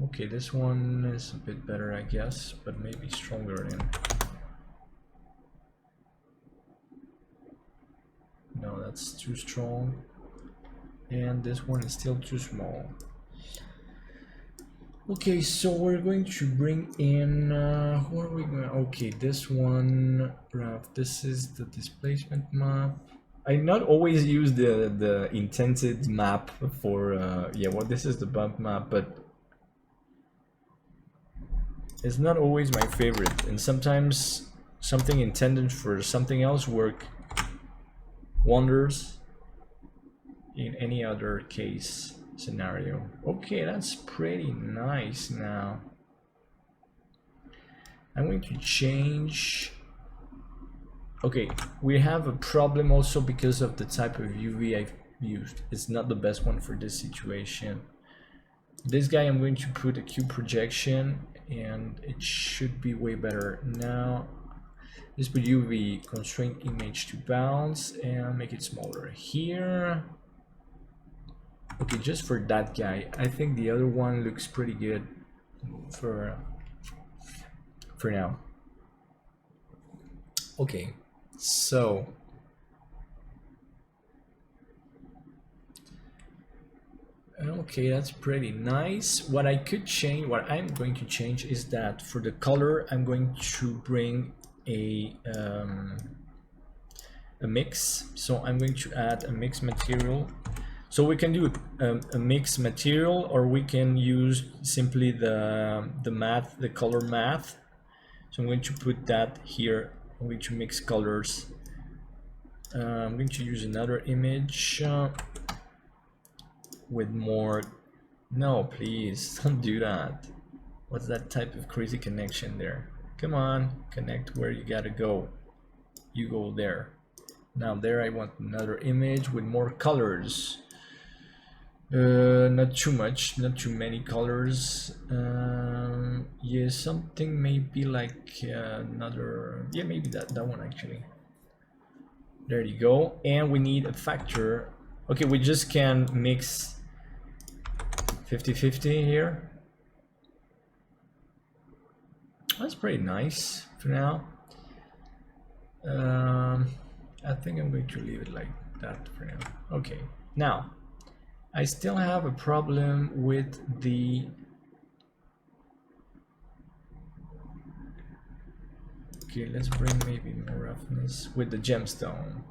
[SPEAKER 1] Okay, this one is a bit better, I guess, but maybe stronger in. No, that's too strong. And this one is still too small. Okay, so we're going to bring in who are we going? Okay, this one, this is the displacement map. I not always use the intended map for yeah, well, this is the bump map, but is not always my favorite, and sometimes something intended for something else work wonders in any other case scenario. Okay, that's pretty nice. Now I'm going to change. Okay, we have a problem also because of the type of UV I've used. It's not the best one for this situation. This guy I'm going to put a cube projection and it should be way better. Now let's put UV constraint image to bounce and make it smaller here. Okay, just for that guy. I think the other one looks pretty good for now. Okay, so okay, that's pretty nice. What I could change, what I'm going to change is that for the color, I'm going to bring a mix. So I'm going to add a mix material. So we can do a mix material, or we can use simply the math, the color math. So I'm going to put that here. I'm going to mix colors. I'm going to use another image with more. No, please don't do that. What's that type of crazy connection there? Come on, connect where you gotta go. You go there. Now there I want another image with more colors. Not too much, not too many colors. Yeah, something maybe like another, yeah, maybe that one actually. There you go. And we need a factor. Okay, we just can mix 50-50 here. That's pretty nice for now. I think I'm going to leave it like that for now. Okay, now I still have a problem with the okay, let's bring maybe more roughness with the gemstone.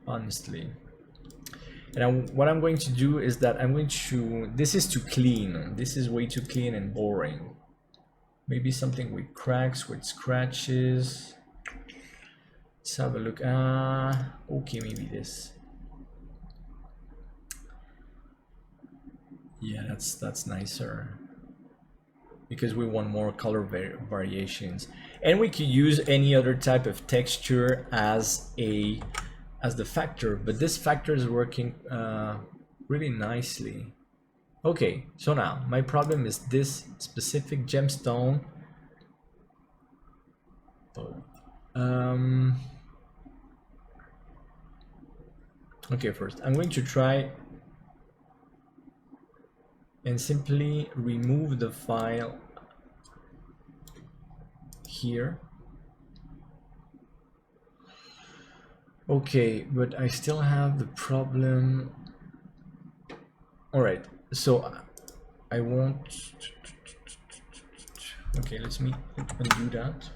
[SPEAKER 1] Honestly, and what I'm going to do is that I'm going to, this is too clean, this is way too clean and boring. Maybe something with cracks, with scratches. Let's have a look. Okay, maybe this. Yeah, that's nicer, because we want more color variations, and we could use any other type of texture as the factor, but this factor is working really nicely. Okay, so now my problem is this specific gemstone. Okay, first I'm going to try and simply remove the file here. Okay, but I still have the problem. All right, so I won't. Okay, let's undo that.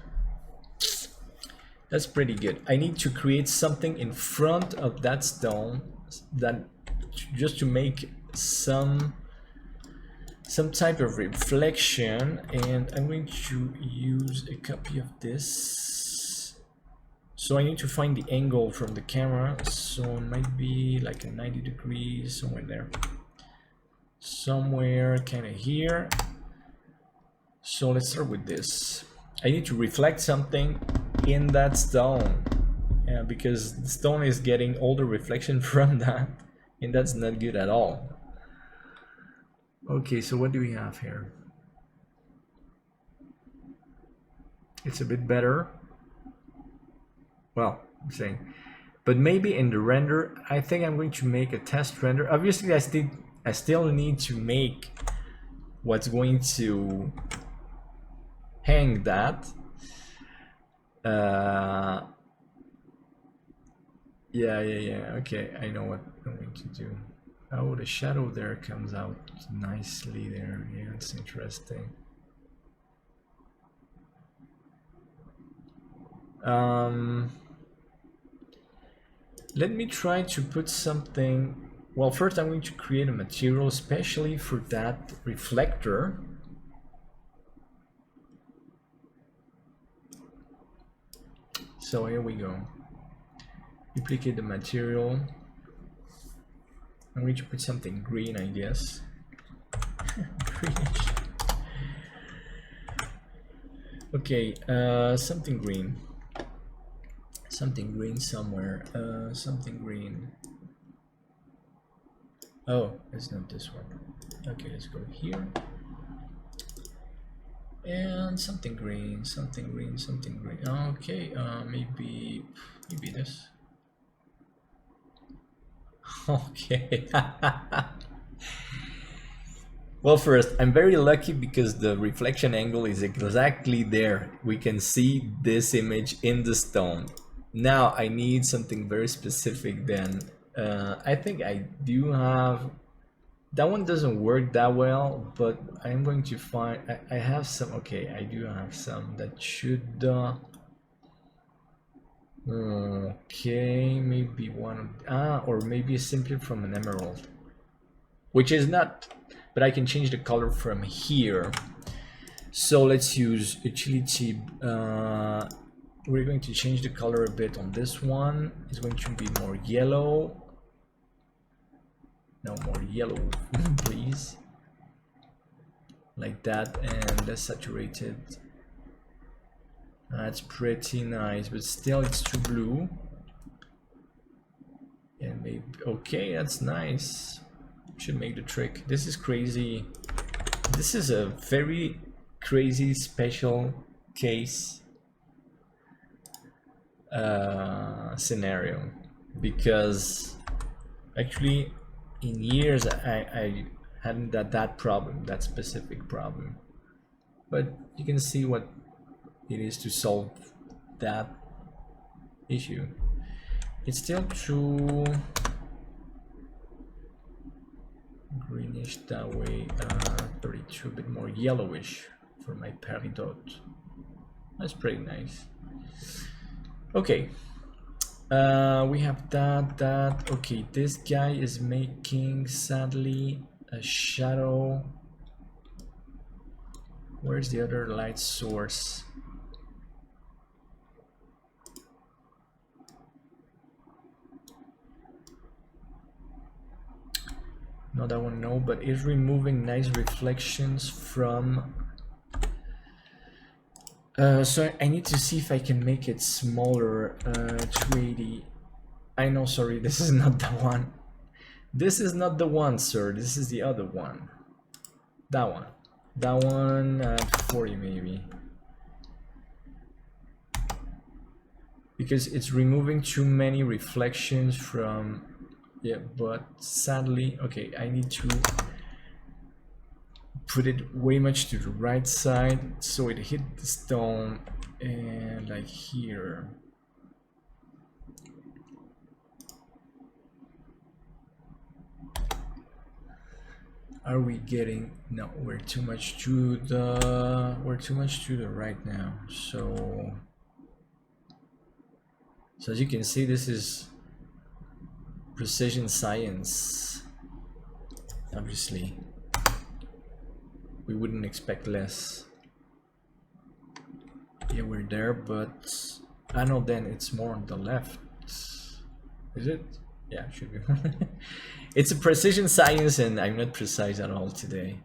[SPEAKER 1] That's pretty good. I need to create something in front of that stone, that just to make some type of reflection, and I'm going to use a copy of this. So I need to find the angle from the camera, so it might be like a 90 degrees, somewhere there. Somewhere kind of here. So let's start with this. I need to reflect something in that stone, because the stone is getting all the reflection from that, and that's not good at all. Okay, so what do we have here? It's a bit better. Well, I'm saying, but maybe in the render, I think I'm going to make a test render. Obviously, I still need to make what's going to hang that. Yeah. Okay, I know what I'm going to do. Oh, the shadow there comes out nicely there. Yeah, it's interesting. Let me try to put something Well, first I'm going to create a material especially for that reflector. So here we go. Duplicate the material. I'm going to put something green, I guess. Greenish. Okay, something green. Something green somewhere. Something green. Oh, it's not this one. Okay, let's go here. And something green, something green, something green. Okay, maybe this. Okay. Well, first, I'm very lucky because the reflection angle is exactly there. We can see this image in the stone. Now I need something very specific then. I think I do have, that one doesn't work that well, but I'm going to find, I have some, okay, I do have some that should, okay, maybe one of, or maybe simply from an emerald, which is not, but I can change the color from here. So let's use utility, we're going to change the color a bit on this one. It's going to be more yellow. No more yellow, please. Like that, and less saturated. That's pretty nice, but still it's too blue. And maybe, okay, that's nice. Should make the trick. This is crazy. This is a very crazy special case scenario, because actually in years I hadn't that problem, that specific problem, but you can see what it is to solve that issue. It's still too greenish that way. 32, a bit more yellowish for my peridot. That's pretty nice. Okay, we have that. Okay, this guy is making, sadly, a shadow. Where's the other light source? No, that one no, but it's removing nice reflections from. So I need to see if I can make it smaller. 280. I know, sorry, this is not the one. This is not the one, sir. This is the other one. That one. That one at 40 maybe. Because it's removing too many reflections from. Yeah, but sadly, okay, I need to put it way much to the right side so it hit the stone, and like here. Are we getting, no, we're too much to the right now. So as you can see, this is precision science. Obviously we wouldn't expect less. Yeah, we're there, but I know then it's more on the left. Is it? Yeah, it should be. It's a precision science and I'm not precise at all today.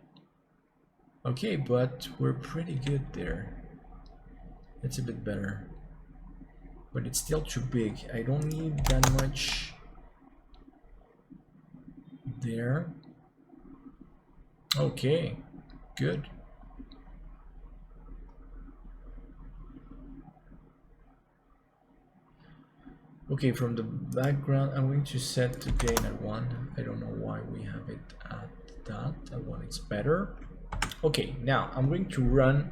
[SPEAKER 1] Okay, but we're pretty good there. It's a bit better, but it's still too big. I don't need that much there. Okay, good. Okay, from the background, I'm going to set the gain at 1. I don't know why we have it at that. At 1 it's better. Okay, now I'm going to run.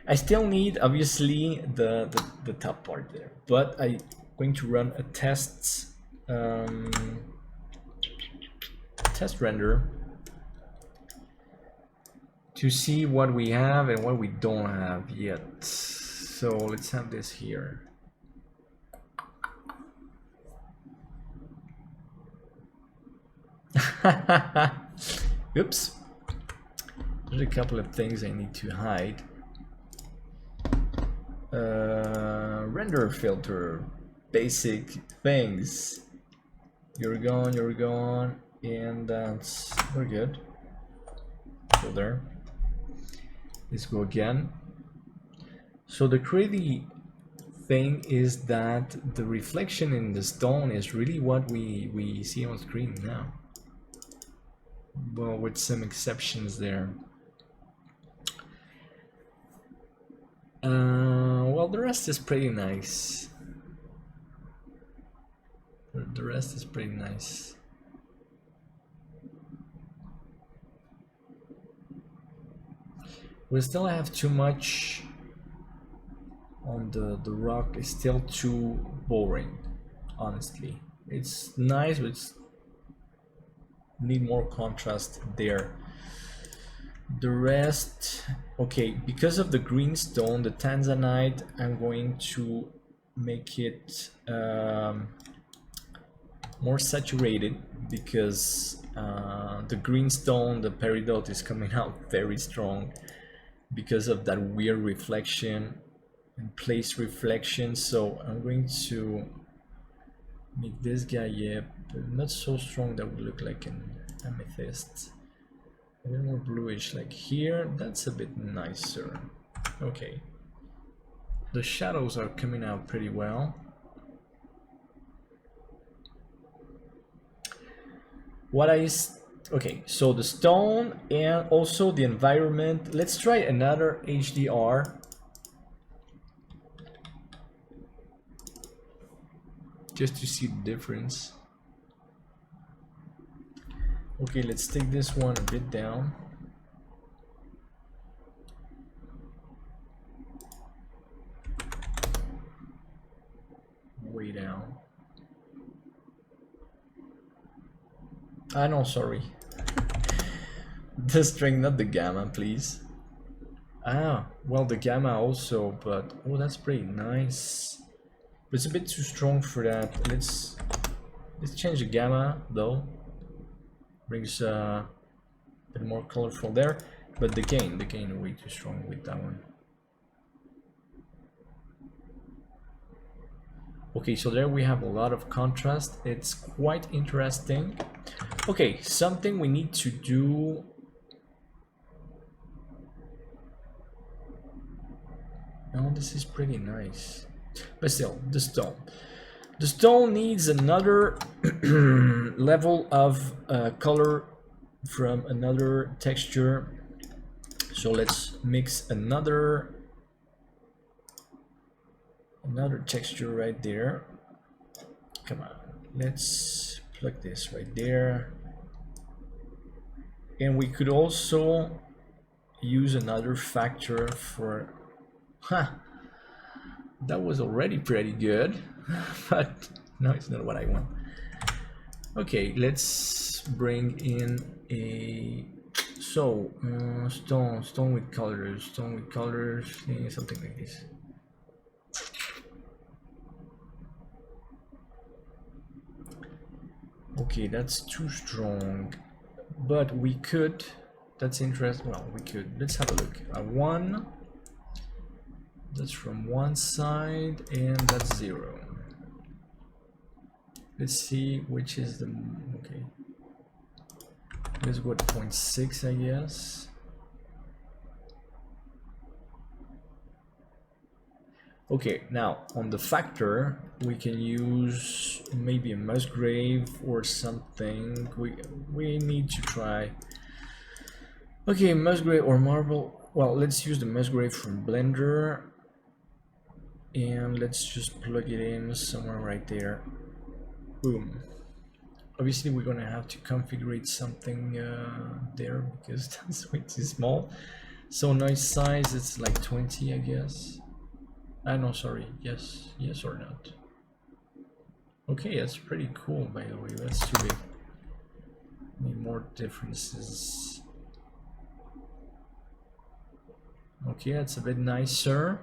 [SPEAKER 1] I still need, obviously, the top part there, but I'm going to run a test render to see what we have and what we don't have yet. So let's have this here. Oops. There's a couple of things I need to hide. Render filter, basic things. You're gone, and that's, we're good. So there. Let's go again. So the crazy thing is that the reflection in the stone is really what we see on screen now. Well, with some exceptions there. Well, the rest is pretty nice. The rest is pretty nice. We still have too much on the rock. Is still too boring, honestly. It's nice, but it's need more contrast there. The rest, okay, because of the green stone, the Tanzanite, I'm going to make it more saturated, because the green stone, the peridot, is coming out very strong because of that weird reflection and place reflection. So I'm going to make this guy, but not so strong that would look like an amethyst. A bit more bluish, like here. That's a bit nicer. Okay. The shadows are coming out pretty well. Okay, so the stone and also the environment. Let's try another HDR. Just to see the difference. Okay, let's take this one a bit down. Way down. No, sorry. The string, not the gamma, please. Well, the gamma also, but oh, that's pretty nice. But it's a bit too strong for that. Let's change the gamma though. Brings a bit more colorful there, but the gain way too strong with that one. Okay, so there we have a lot of contrast. It's quite interesting. Okay, something we need to do. Oh, this is pretty nice, but still, the stone. The stone needs another level of color from another texture. So let's mix another texture right there. Come on, let's plug this right there. And we could also use another factor for, that was already pretty good. But no, it's not what I want. Okay, let's bring in a stone with colors, something like this. Okay, that's too strong, but we could. That's interesting. Well, we could. Let's have a look. One. That's from one side, and that's 0. Let's see which is the, okay. Let's go at 0.6, I guess. Okay, now on the factor, we can use maybe a Musgrave or something. We need to try. Okay, Musgrave or marble. Well, let's use the Musgrave from Blender, and let's just plug it in somewhere right there. Boom. Obviously we're gonna have to configure something there, because that's way too small. So noise size, it's like 20, I guess. No, sorry, yes or not. Okay, that's pretty cool, by the way. That's too big. Need more differences. Okay, that's a bit nicer.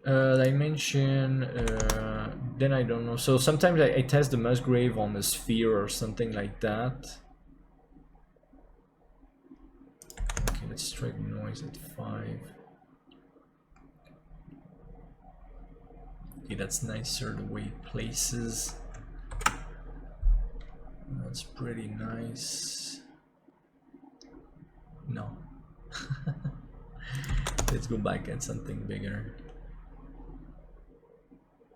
[SPEAKER 1] Dimension, then I don't know. So sometimes I test the Musgrave on a sphere or something like that. Okay, let's try the noise at 5. Okay, that's nicer the way it places. That's pretty nice. No. Let's go back at something bigger.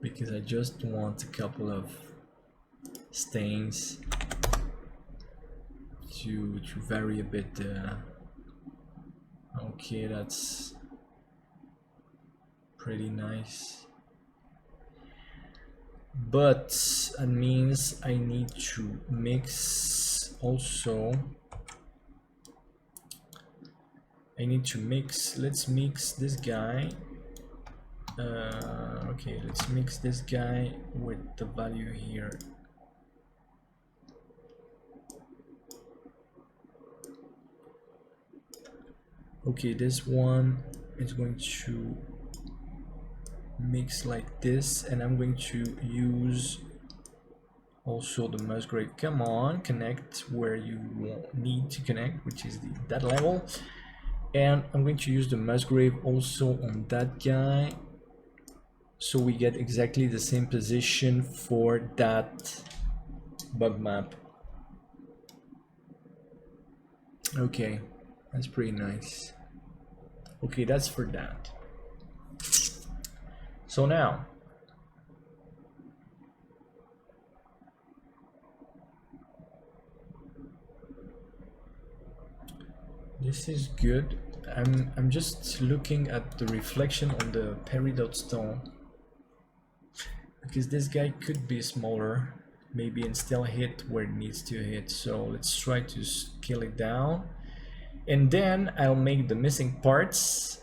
[SPEAKER 1] Because I just want a couple of stains to vary a bit. Okay, that's pretty nice. But that means I need to mix also. I need to mix. Let's mix this guy. Okay, let's mix this guy with the value here. Okay, this one is going to mix like this, and I'm going to use also the Musgrave. Come on, connect where you need to connect, which is that level. And I'm going to use the Musgrave also on that guy, so we get exactly the same position for that bug map. Okay, that's pretty nice. Okay, that's for that. So now this is good. I'm just looking at the reflection on the peridot stone, because this guy could be smaller maybe and still hit where it needs to hit. So let's try to scale it down, and then I'll make the missing parts.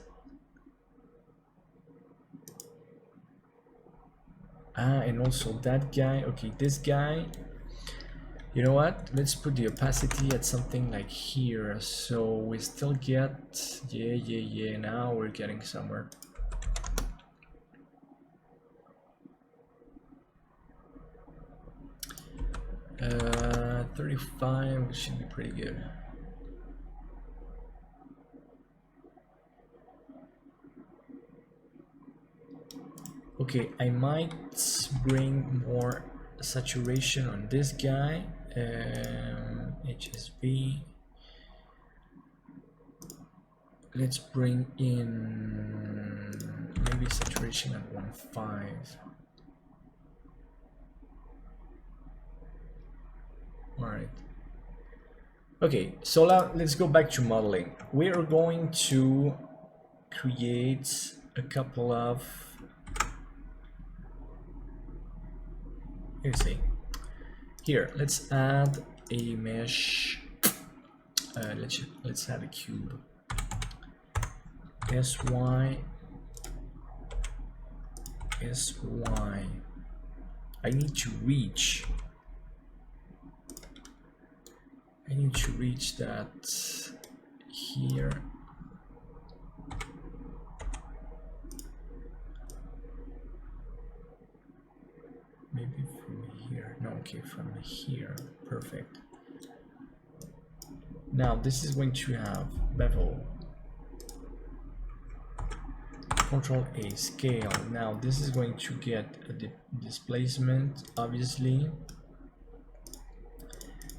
[SPEAKER 1] And also that guy. Okay, this guy, you know what, let's put the opacity at something like here, so we still get, yeah, now we're getting somewhere. Uh, 35 should be pretty good. Okay, I might bring more saturation on this guy. HSV. Let's bring in maybe saturation at 1.5. All right. Okay, so now let's go back to modeling. We are going to create a couple of, let's see. Here, let's add a mesh. Let's add a cube. SY. I need to reach. that here. Maybe from here. No, okay, from here. Perfect. Now this is going to have bevel. Control A, scale. Now this is going to get a displacement, obviously.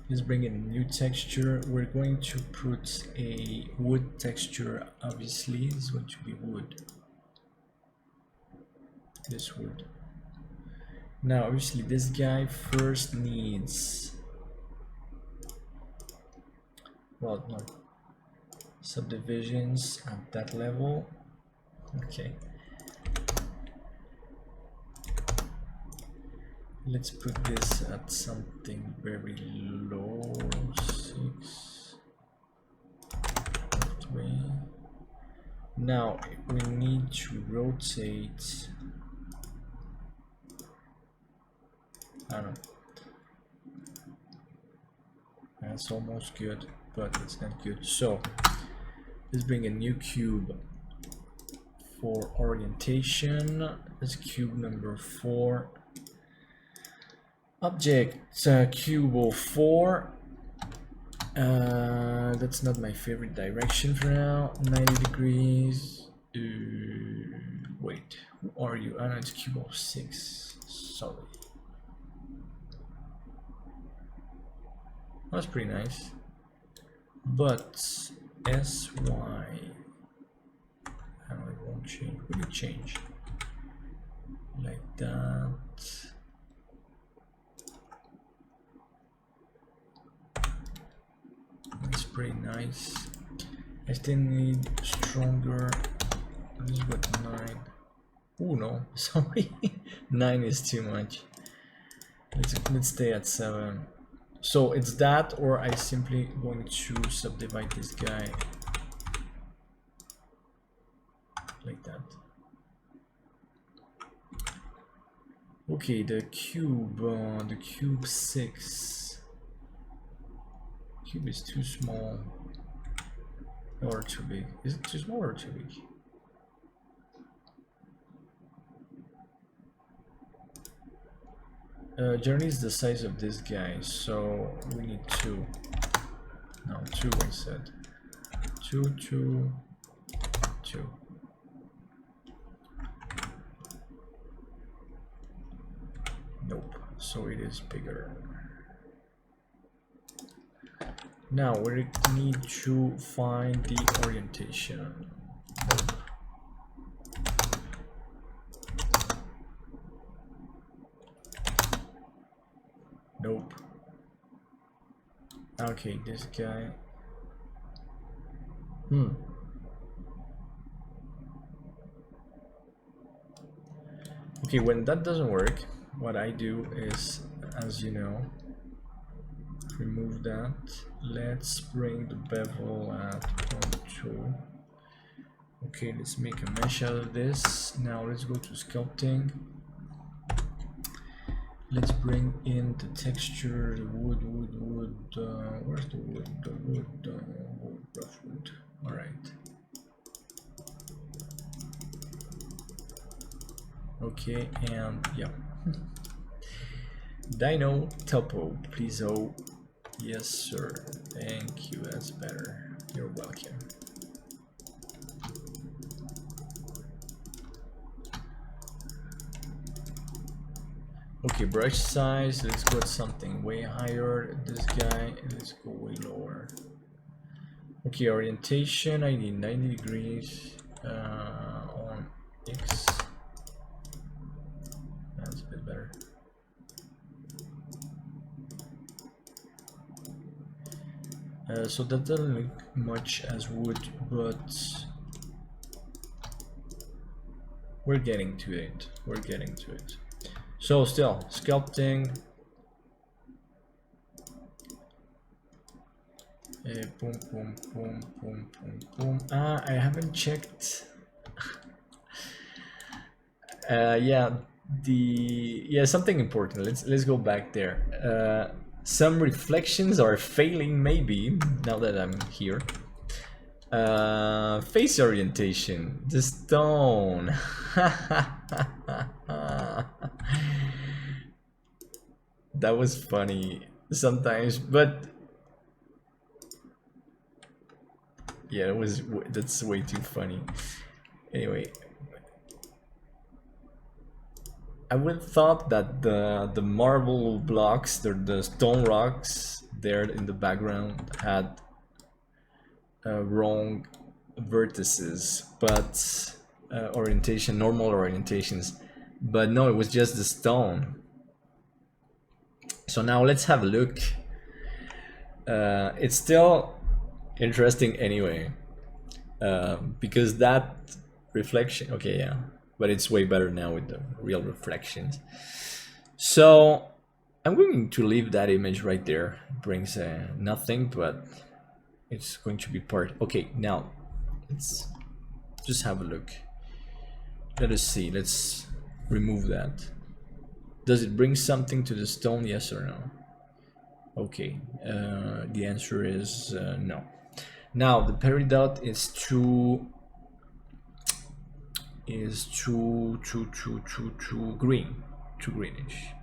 [SPEAKER 1] Let's bring in a new texture. We're going to put a wood texture, obviously. This is going to be wood. This wood. Now, obviously, this guy first needs, well, no, subdivisions at that level. Okay. Let's put this at something very low, 6, 3. Now we need to rotate. I don't know. That's almost good, but it's not good. So let's bring a new cube for orientation. That's cube number 4. Object cube 04. That's not my favorite direction for now. 90 degrees. Wait, who are you? Oh, no, it's cube 06. Sorry. That's pretty nice. But SY. It won't change. Will it change? Like that. It's pretty nice. I still need stronger. This is what 9. Oh no, sorry. 9 is too much. Let's stay at 7. So it's that, or I simply going to subdivide this guy like that. Okay, the cube 6. Cube is too small or too big. Is it too small or too big? Journey is the size of this guy, so we need 2. No, 2 I said. 2, 2, 2. Nope, so it is bigger. Now we need to find the orientation. Nope. Okay, this guy. Okay, when that doesn't work, what I do is, as you know, remove that. Let's bring the bevel at 0.2. Okay, let's make a mesh out of this. Now let's go to sculpting. Let's bring in the texture, the wood. Where's the wood? The wood, rough wood. All right. Okay, and yeah. Dino topo, please. Oh, yes, sir. Thank you. That's better. You're welcome. Okay, brush size, let's go with something way higher. This guy, let's go way lower. Okay, orientation, I need 90 degrees on X. That's a bit better. So that doesn't look much as wood, but we're getting to it. We're getting to it. So still sculpting. Boom, boom, boom, boom, boom, boom. I haven't checked. Yeah, something important. Let's go back there. Some reflections are failing, maybe, now that I'm here. Face orientation, the stone. That was funny sometimes, but yeah, that's way too funny. Anyway, I would have thought that the marble blocks, the stone rocks there in the background had wrong vertices, but normal orientations, but no, it was just the stone. So now let's have a look. It's still interesting anyway, because that reflection, okay, yeah, but it's way better now with the real reflections. So I'm going to leave that image right there. It brings nothing, but it's going to be part. Okay, now let's just have a look. Let us see. Let's remove that. Does it bring something to the stone? Yes or no? Okay, the answer is no. Now the peridot is too green, too greenish.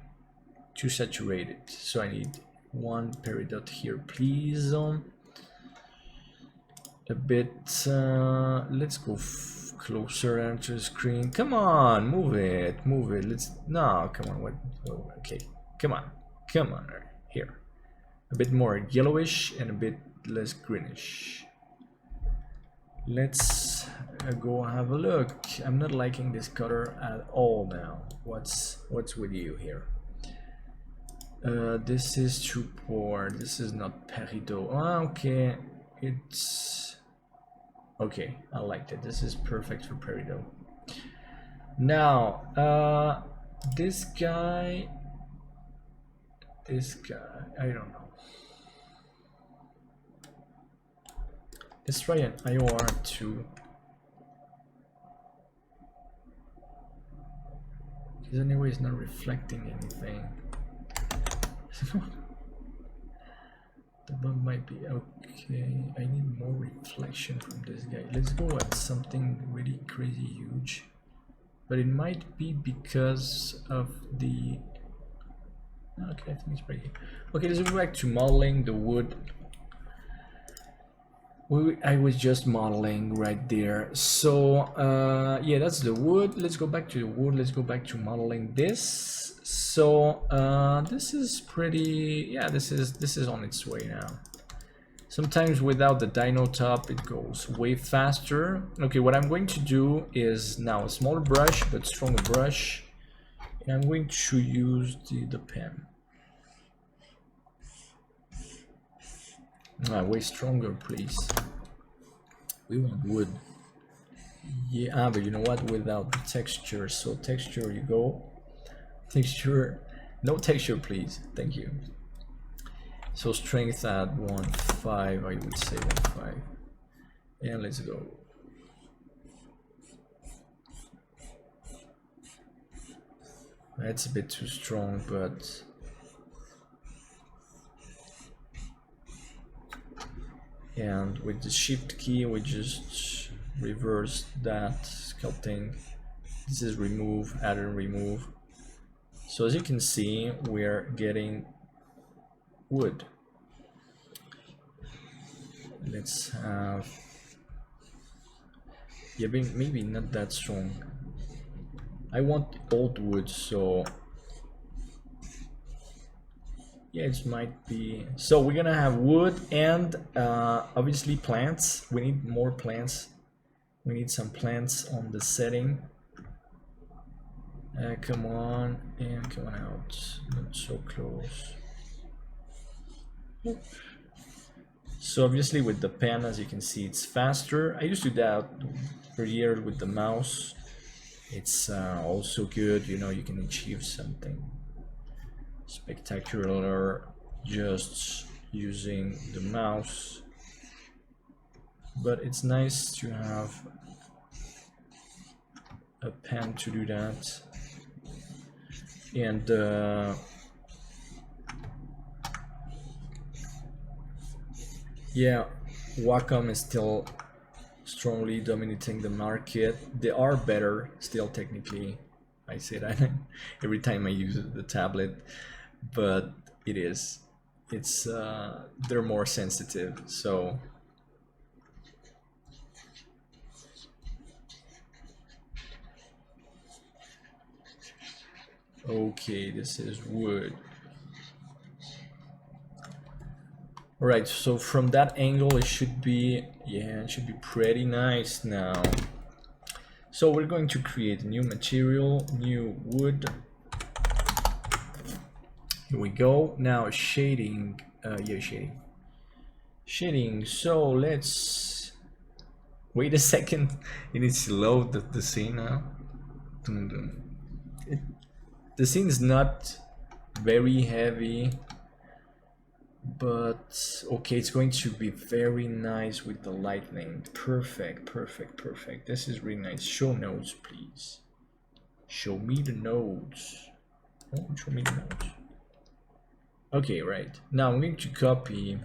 [SPEAKER 1] too saturated. So I need one peridot here, please. A bit. Let's go closer to the screen. Come on, move it, move it. Let's. No, come on. What? Oh, okay, come on, come on. Here, a bit more yellowish and a bit less greenish. Let's go have a look. I'm not liking this color at all now. What's with you here? This is too poor. This is not peridot. Ah, okay, it's okay. I liked it. This is perfect for peridot. Now, this guy, I don't know. Let's try an IOR 2. Because anyway, it's not reflecting anything. The bug might be okay. I need more reflection from this guy. Let's go at something really crazy huge. But it might be because of the... Okay, I think it's right here. Okay, let's go back to modeling the wood. I was just modeling right there. So yeah, that's the wood. Let's go back to the wood. Let's go back to modeling this. So this is pretty, yeah, this is on its way now. Sometimes without the dino top it goes way faster. Okay, what I'm going to do is now a smaller brush but stronger brush, and I'm going to use the pen. Way stronger, please. We want wood. Yeah, but you know what? Without the texture. So texture, you go. Texture, no texture, please. Thank you. So strength at 1.5, I would say 1.5. And let's go. That's a bit too strong, but and with the shift key we just reverse that sculpting. This is remove, add and remove. So as you can see, we're getting wood. Let's have, yeah, maybe not that strong. I want old wood, so yeah, it might be. So we're gonna have wood and obviously plants. We need more plants. We need some plants on the setting. Come on, and come on out. Not so close. So obviously with the pen, as you can see, it's faster. I used to do that for years with the mouse. It's also good, you know, you can achieve something spectacular just using the mouse, but it's nice to have a pen to do that. And yeah, Wacom is still strongly dominating the market. They are better still technically. I say that every time I use the tablet, but it's they're more sensitive. So okay, this is wood. All right, so from that angle it should be, yeah, it should be pretty nice now. So we're going to create a new material, new wood. Here we go. Now shading, yeah, shading. So let's wait a second. It needs to load the scene now. The scene is not very heavy, but okay, it's going to be very nice with the lightning. Perfect. This is really nice. Show nodes, please. Show me the nodes. Oh, show me the nodes. Okay, right. Now I'm going to copy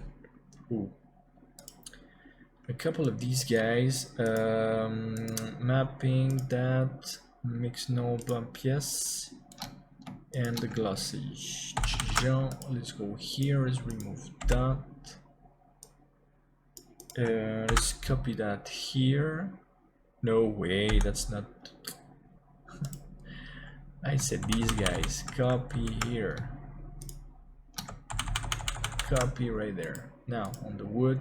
[SPEAKER 1] a couple of these guys. Mapping that mix no bump, yes. and the glossy. Let's go here. Let's remove that. Let's copy that here. No way, that's not. I said these guys. Copy here. Copy right there. Now on the wood.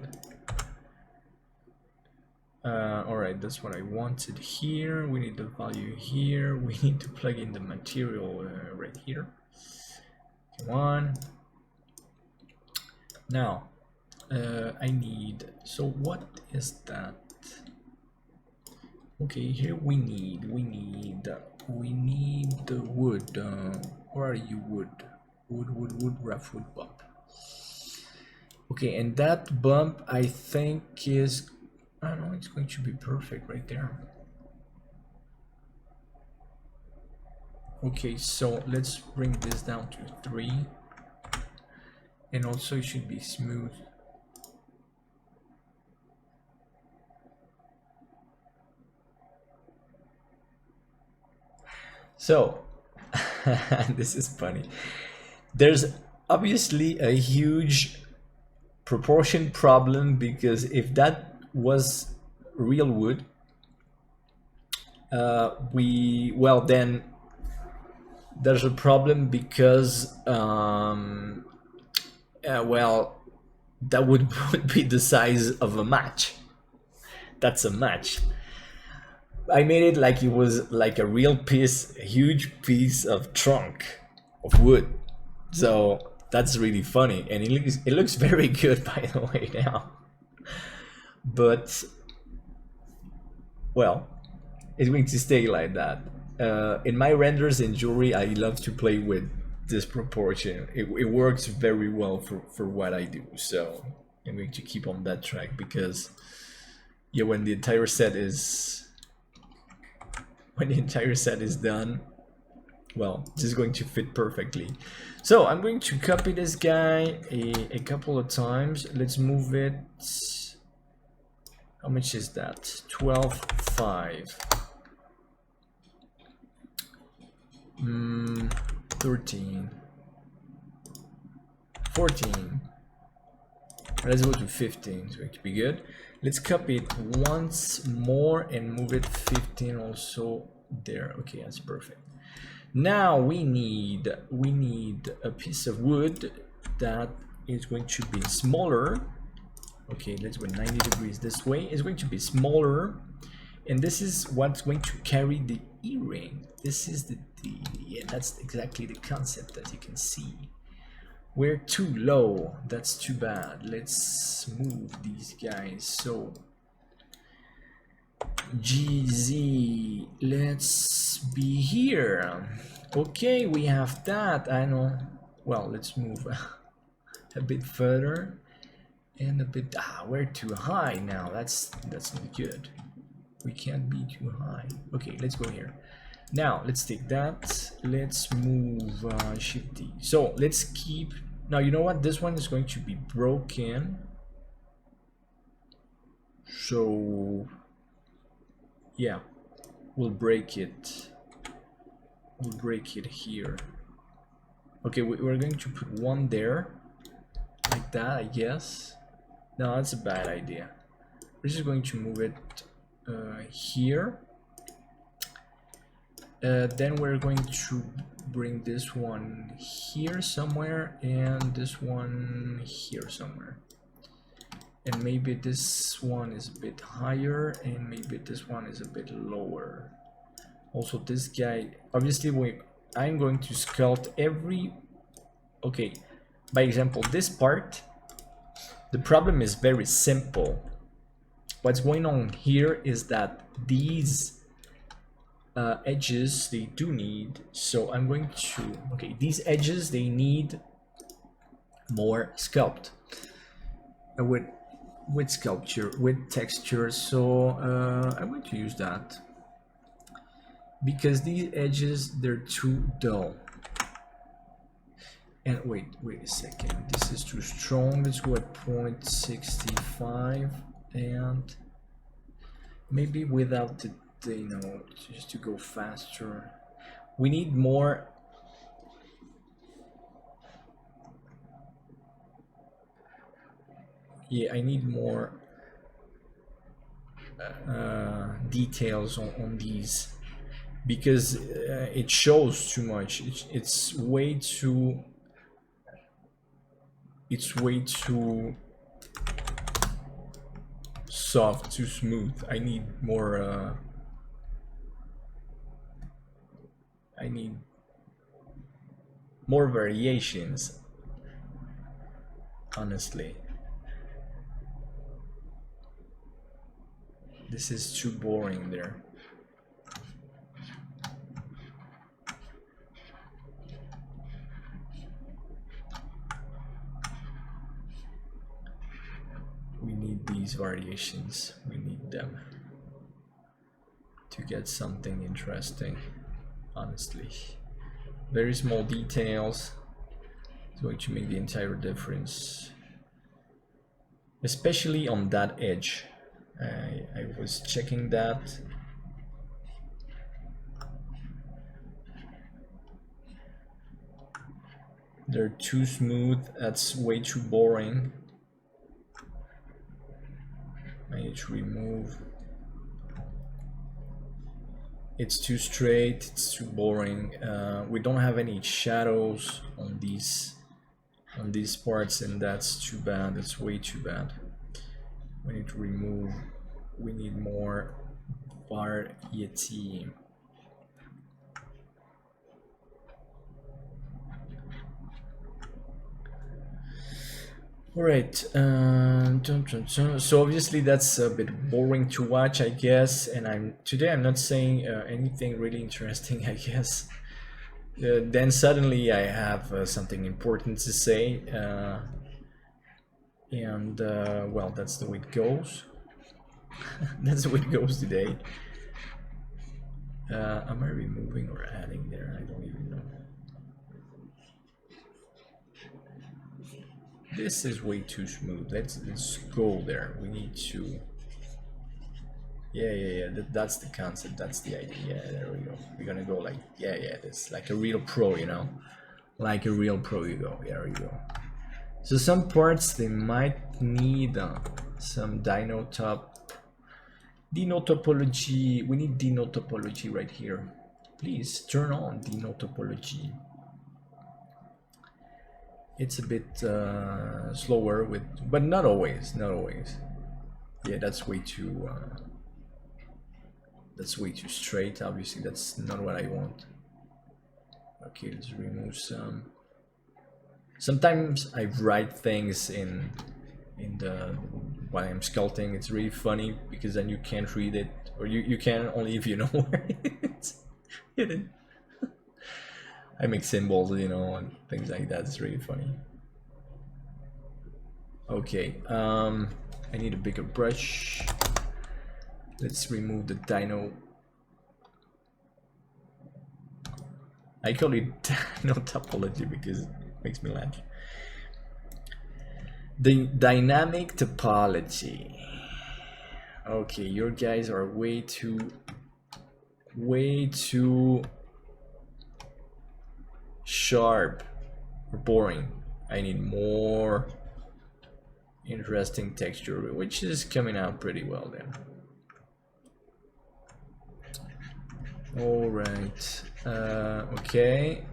[SPEAKER 1] Alright, that's what I wanted here. We need the value here. We need to plug in the material right here. Come on. Now, I need. So what is that? Okay, here we need the wood. Where are you? Wood, rough wood bump. Okay, and that bump I think is, I don't know, it's going to be perfect right there. Okay, so let's bring this down to 3, and also it should be smooth. So this is funny. There's obviously a huge proportion problem, because if that was real wood, well, then there's a problem, because well, that would be the size of a match. That's a match. I made it like it was like a real piece, a huge piece of trunk of wood. So that's really funny, and it looks very good, by the way, now. But well, it's going to stay like that. In my renders in jewelry, I love to play with this proportion. It works very well for what I do. So I'm going to keep on that track, because yeah, when the entire set is done, well, this is going to fit perfectly. So I'm going to copy this guy a couple of times. Let's move it. How much is that? 12.5. 13. 14. Let's go to 15. It's going to be good. Let's copy it once more and move it 15 also there. Okay, that's perfect. Now we need a piece of wood that is going to be smaller. Okay, let's go 90 degrees this way. It's going to be smaller, and this is what's going to carry the earring. This is yeah, that's exactly the concept, as you can see. We're too low, that's too bad. Let's move these guys. So GZ, let's be here. Okay, we have that. I know. Well, let's move a bit further and a bit. We're too high now. That's not good. We can't be too high. Okay, let's go here. Now let's take that. Let's move Shift D. So let's keep. Now you know what? This one is going to be broken. So yeah, we'll break it. We'll break it here. Okay, we're going to put one there, like that, I guess. No, that's a bad idea. We're just going to move it here. Then we're going to bring this one here somewhere, and this one here somewhere. And maybe this one is a bit higher, and maybe this one is a bit lower. Also, this guy, obviously, I'm going to sculpt every. Okay, by example, this part, the problem is very simple. What's going on here is that these edges, they do need, so I'm going to, okay, these edges, they need more sculpt with sculpture, with texture. So I'm going to use that, because these edges, they're too dull. And wait a second, this is too strong. Let's go at 0.65, and maybe without the, you know, just to go faster, we need more yeah, I need more details on these, because it shows too much. It's way too soft, too smooth. I need more I need more variations, honestly. This is too boring there. We need these variations. We need them to get something interesting, honestly. Very small details is going to make the entire difference, especially on that edge. I was checking that. They're too smooth. That's way too boring. I need to remove. It's too straight. It's too boring. We don't have any shadows on these parts, and that's too bad. That's way too bad. We need to remove. We need more variety. All right. So obviously that's a bit boring to watch, I guess. And today I'm not saying anything really interesting, I guess. Then suddenly I have something important to say. Well, that's the way it goes. That's the way it goes today. Am I removing or adding there? I don't even know. This is way too smooth. Let's go there. We need to. Yeah. That's the concept. That's the idea. Yeah, there we go. We're gonna go like, yeah. This like a real pro, you know, like a real pro. You go. There we go. So some parts they might need some dino topology. We need dino topology right here. Please turn on dino topology. It's a bit slower but not always. Yeah, that's way too straight. Obviously, that's not what I want. Okay, let's remove some. Sometimes I write things in the while I'm sculpting. It's really funny because then you can't read it, or you can only if you know where it's hidden. I make symbols, you know, and things like that. It's really funny. Okay, I need a bigger brush. Let's remove the dino. I call it dino topology because it makes me laugh. The dynamic topology. Okay, your guys are way too sharp or boring. I need more interesting texture, which is coming out pretty well then. All right. Okay.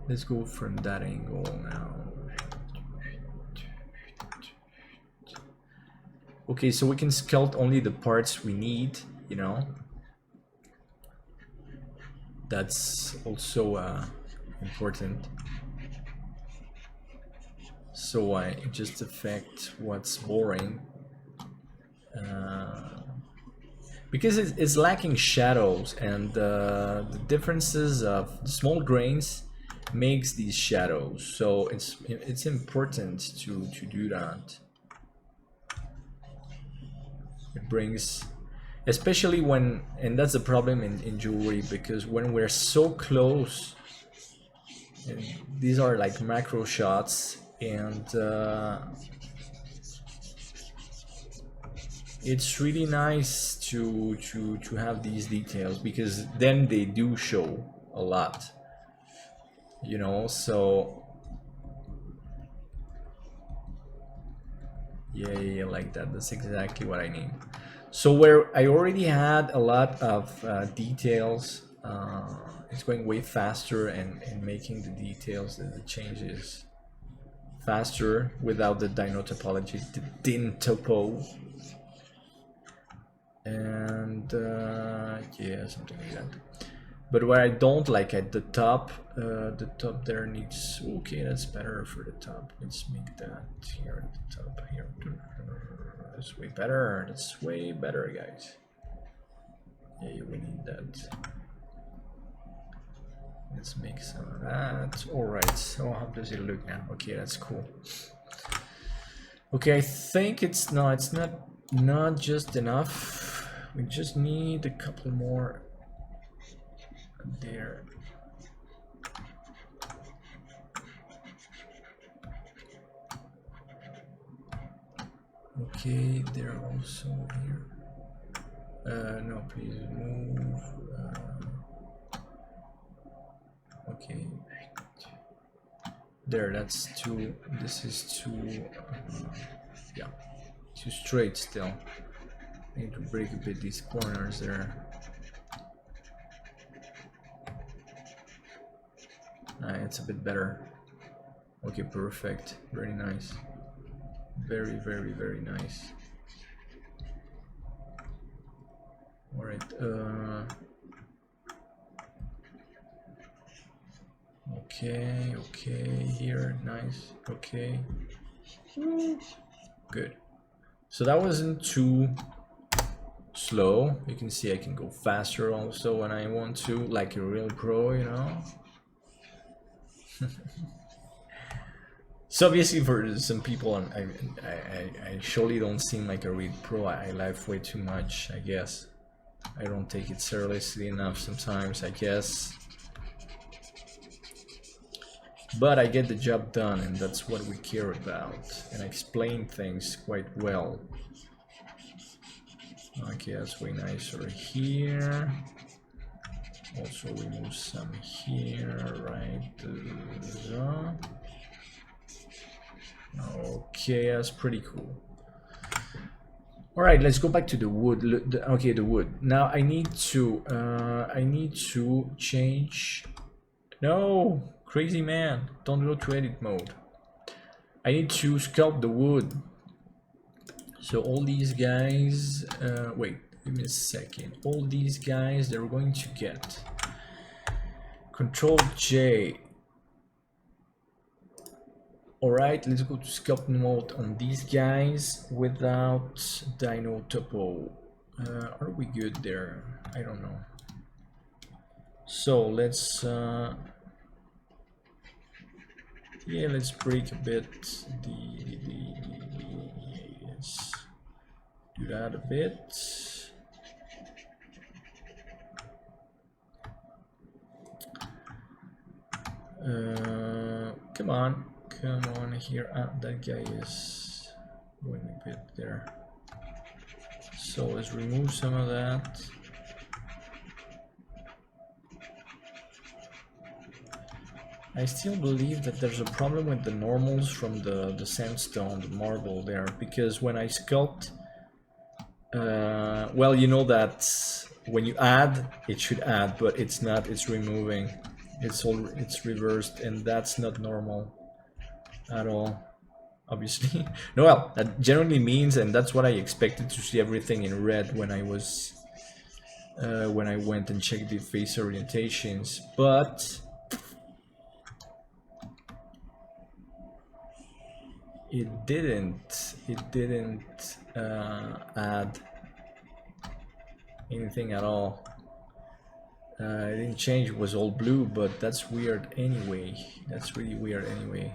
[SPEAKER 1] Let's go from that angle now. Okay, so we can sculpt only the parts we need, you know. That's also important. So I just affect what's boring. Because it's lacking shadows, and the differences of the small grains makes these shadows. So it's important to do that. It brings, especially when, and that's the problem in jewelry, because when we're so close, and these are like macro shots, and it's really nice to have these details, because then they do show a lot, you know. So yeah, like that. That's exactly what I need. So where I already had a lot of details, it's going way faster and making the details and the changes faster without the dino topology, the din topo. And yeah, something like that. But where I don't like at the top there needs, okay, that's better for the top. Let's make that here at the top here. That's way better. That's way better, guys. Yeah, we need that. Let's make some of that. All right. So how does it look now? Okay, that's cool. Okay, I think it's not just enough. We just need a couple more there. Okay, they're also here. No, please move. Okay, there. That's too. This is too. Yeah, too straight still. I need to break a bit these corners there. It's a bit better. Okay, perfect. Very nice. Very, very, very nice. All right. Okay. Okay. Here, nice. Okay. Good. So that wasn't too slow. You can see I can go faster also when I want to, like a real pro, you know. So obviously for some people, I surely don't seem like a real pro. I laugh way too much, I guess. I don't take it seriously enough sometimes, I guess. But I get the job done, and that's what we care about. And I explain things quite well. Okay, that's way nicer here. Also remove some here, right? Okay, that's pretty cool. All right, let's go back to the wood. Okay, the wood. Now I need to change. No, crazy man, don't go to edit mode. I need to sculpt the wood. So all these guys, wait, give me a second. All these guys, they're going to get Control J. All right, let's go to Sculpt Mode on these guys without Dino Topo. Are we good there? I don't know. So let's yeah, let's break a bit yes, do that a bit. Come on here. That guy is going a bit there. So let's remove some of that. I still believe that there's a problem with the normals from the sandstone, the marble there, because when I sculpt, well, you know that when you add, it should add, but it's not. It's removing. It's reversed, and that's not normal at all. Obviously, no. Well, that generally means, and that's what I expected to see everything in red when I was when I went and checked the face orientations, but it didn't add anything at all. It didn't change. It was all blue, but that's weird anyway. That's really weird anyway.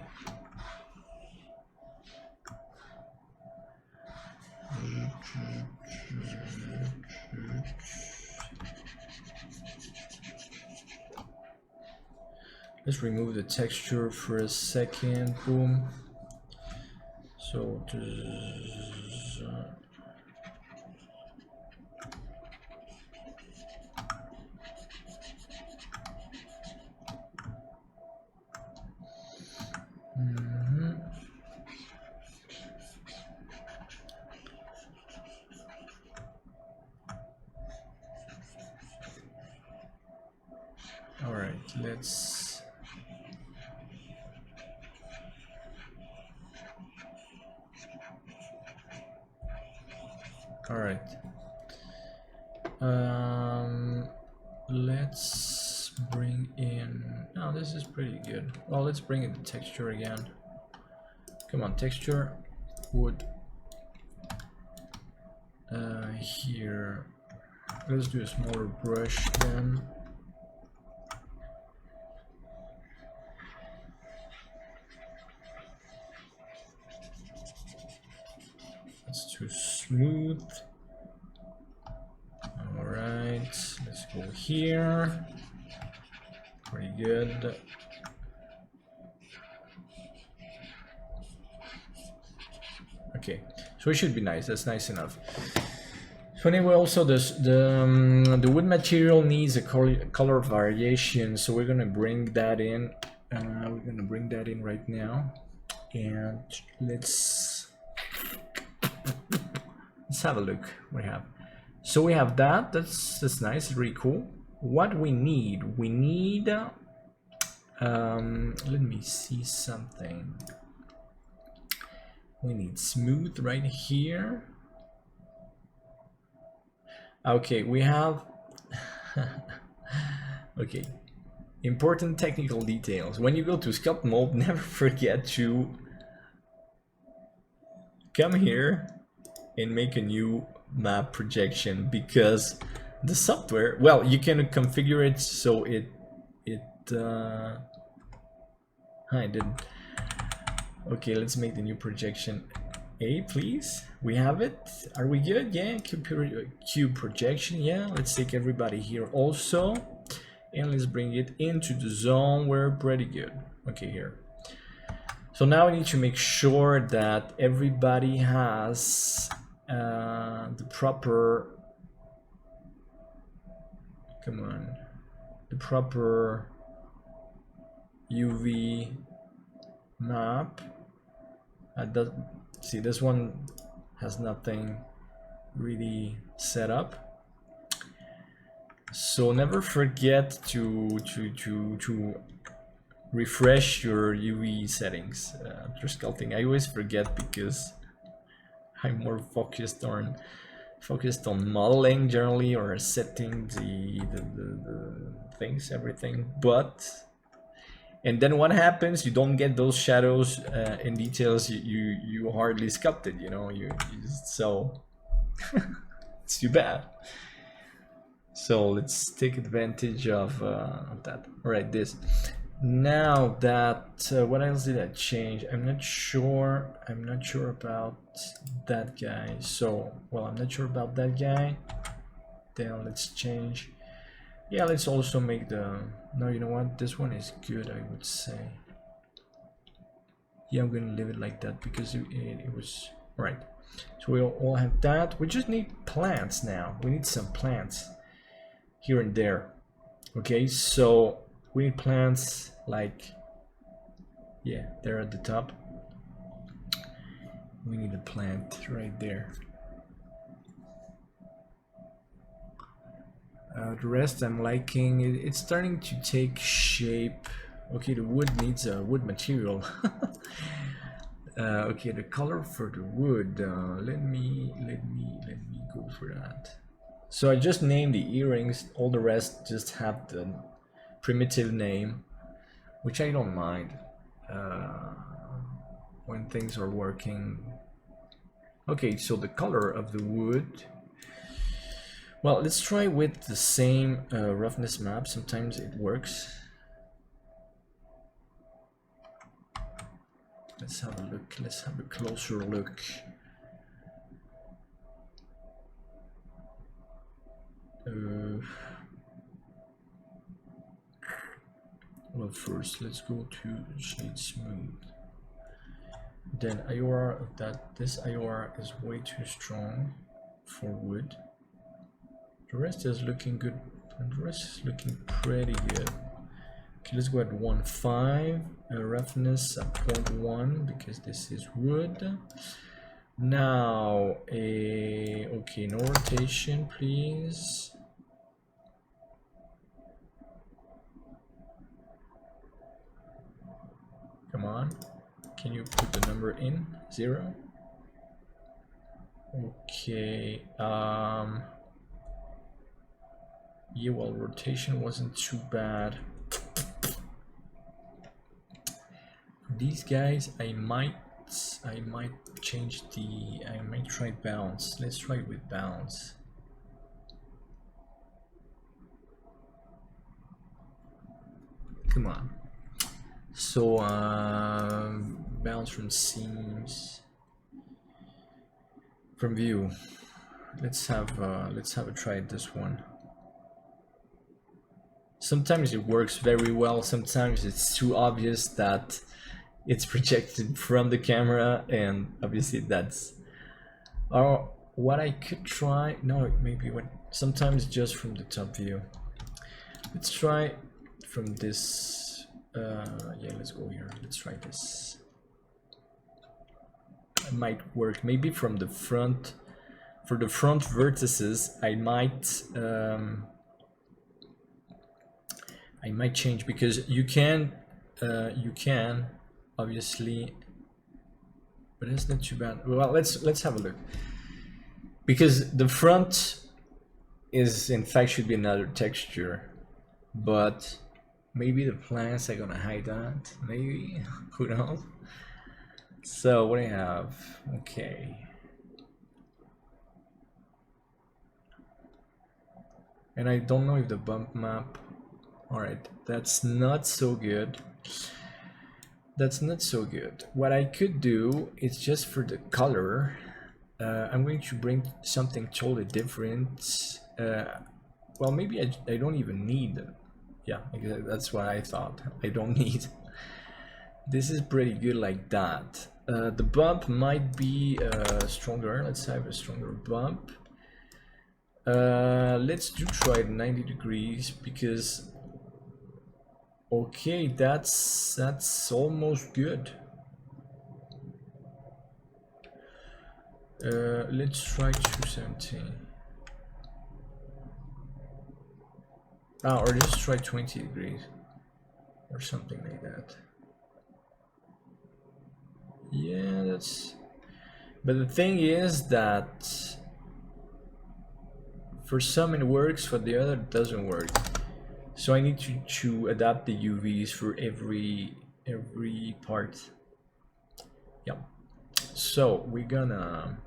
[SPEAKER 1] Let's remove the texture for a second. Boom. So All right, let's. All right. Let's bring in. Oh, this is pretty good. Well, let's bring in the texture again. Come on, texture, wood. Here, let's do a smaller brush then. That's too smooth. All right, let's go here. Pretty good. Okay, so it should be nice. That's nice enough. So anyway, also the wood material needs a color variation, so we're gonna bring that in. We're gonna bring that in right now, and let's have a look. What we have. So we have that. That's nice. It's really cool. What we need. Let me see something. We need smooth right here. Okay, we have okay, important technical details. When you go to Sculpt Mode, never forget to come here and make a new map projection, because the software, well, you can configure it so I didn't. Okay, let's make the new projection A, please. We have it. Are we good? Yeah, cube projection. Yeah, let's take everybody here also, and let's bring it into the zone. We're pretty good. Okay, here. So now I need to make sure that everybody has the proper. Come on, the proper UV map. See, this one has nothing really set up, so never forget to refresh your UV settings after sculpting. I always forget because I'm more focused on modeling generally, or setting the things, everything, and then what happens? You don't get those shadows and details. You hardly sculpted. You know, you so it's too bad. So let's take advantage of that. All right, this. Now that what else did I change? I'm not sure about that guy. So, well, I'm not sure about that guy. Then let's change. Yeah, let's also make the. No, you know what? This one is good, I would say. Yeah, I'm gonna leave it like that because it was right. So we all have that. We just need plants now. We need some plants here and there. Okay, so we need plants like, yeah, they're at the top. We need a plant right there. The rest I'm liking. It's starting to take shape. Okay, the wood needs a wood material. Okay, the color for the wood. Let me go for that. So I just named the earrings. All the rest just have the primitive name, which I don't mind when things are working. Okay, so the color of the wood. Well, let's try with the same roughness map. Sometimes it works. Let's have a look. Let's have a closer look. Well, first let's go to shade smooth. Then IOR this IOR is way too strong for wood. The rest is looking good, and the rest is looking pretty good. Okay, let's go at 1.5, roughness at 0.1 because this is wood. Now, okay, no rotation, please. on. Can you put the number in? 0? Okay. Yeah, well, rotation wasn't too bad. These guys, I might change the, I might try bounce. Let's try it with bounce. Come on. So bounce from seams, from view. Let's have a try at this one. Sometimes it works very well. Sometimes it's too obvious that it's projected from the camera, and obviously that's. Or what I could try. No, maybe what. Sometimes just from the top view. Let's try from this. Yeah, let's go here. Let's try this. It might work. Maybe from the front. For the front vertices, I might change, because you can obviously, but it's not too bad. Well, let's have a look, because the front is in fact should be another texture, but maybe the plants are gonna hide that. Maybe, who knows? So what do I have? Okay. And I don't know if the bump map. All right, that's not so good. That's not so good. What I could do is just for the color, I'm going to bring something totally different. Well, maybe I don't even need. Yeah, that's what I thought. I don't need. This is pretty good like that. The bump might be stronger. Let's have a stronger bump. Let's try 90 degrees, because okay, that's almost good. Let's try 217. Or just try 20 degrees or something like that. Yeah, that's. But the thing is that for some it works, for the other it doesn't work. So I need to adapt the UVs for every part. Yeah. So we're gonna.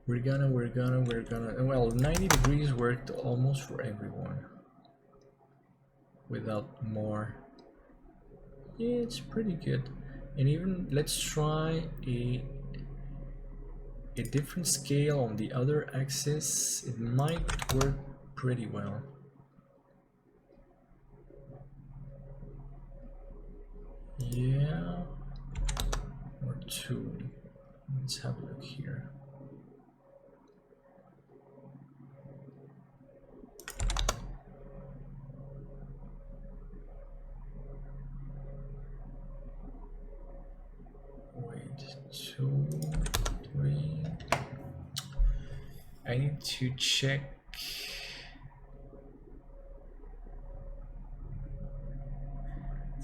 [SPEAKER 1] Well, 90 degrees worked almost for everyone. Without more. Yeah, it's pretty good. And even let's try a different scale on the other axis. It might work pretty well. Yeah, or 2. Let's have a look here. Wait, 2, 3. I need to check.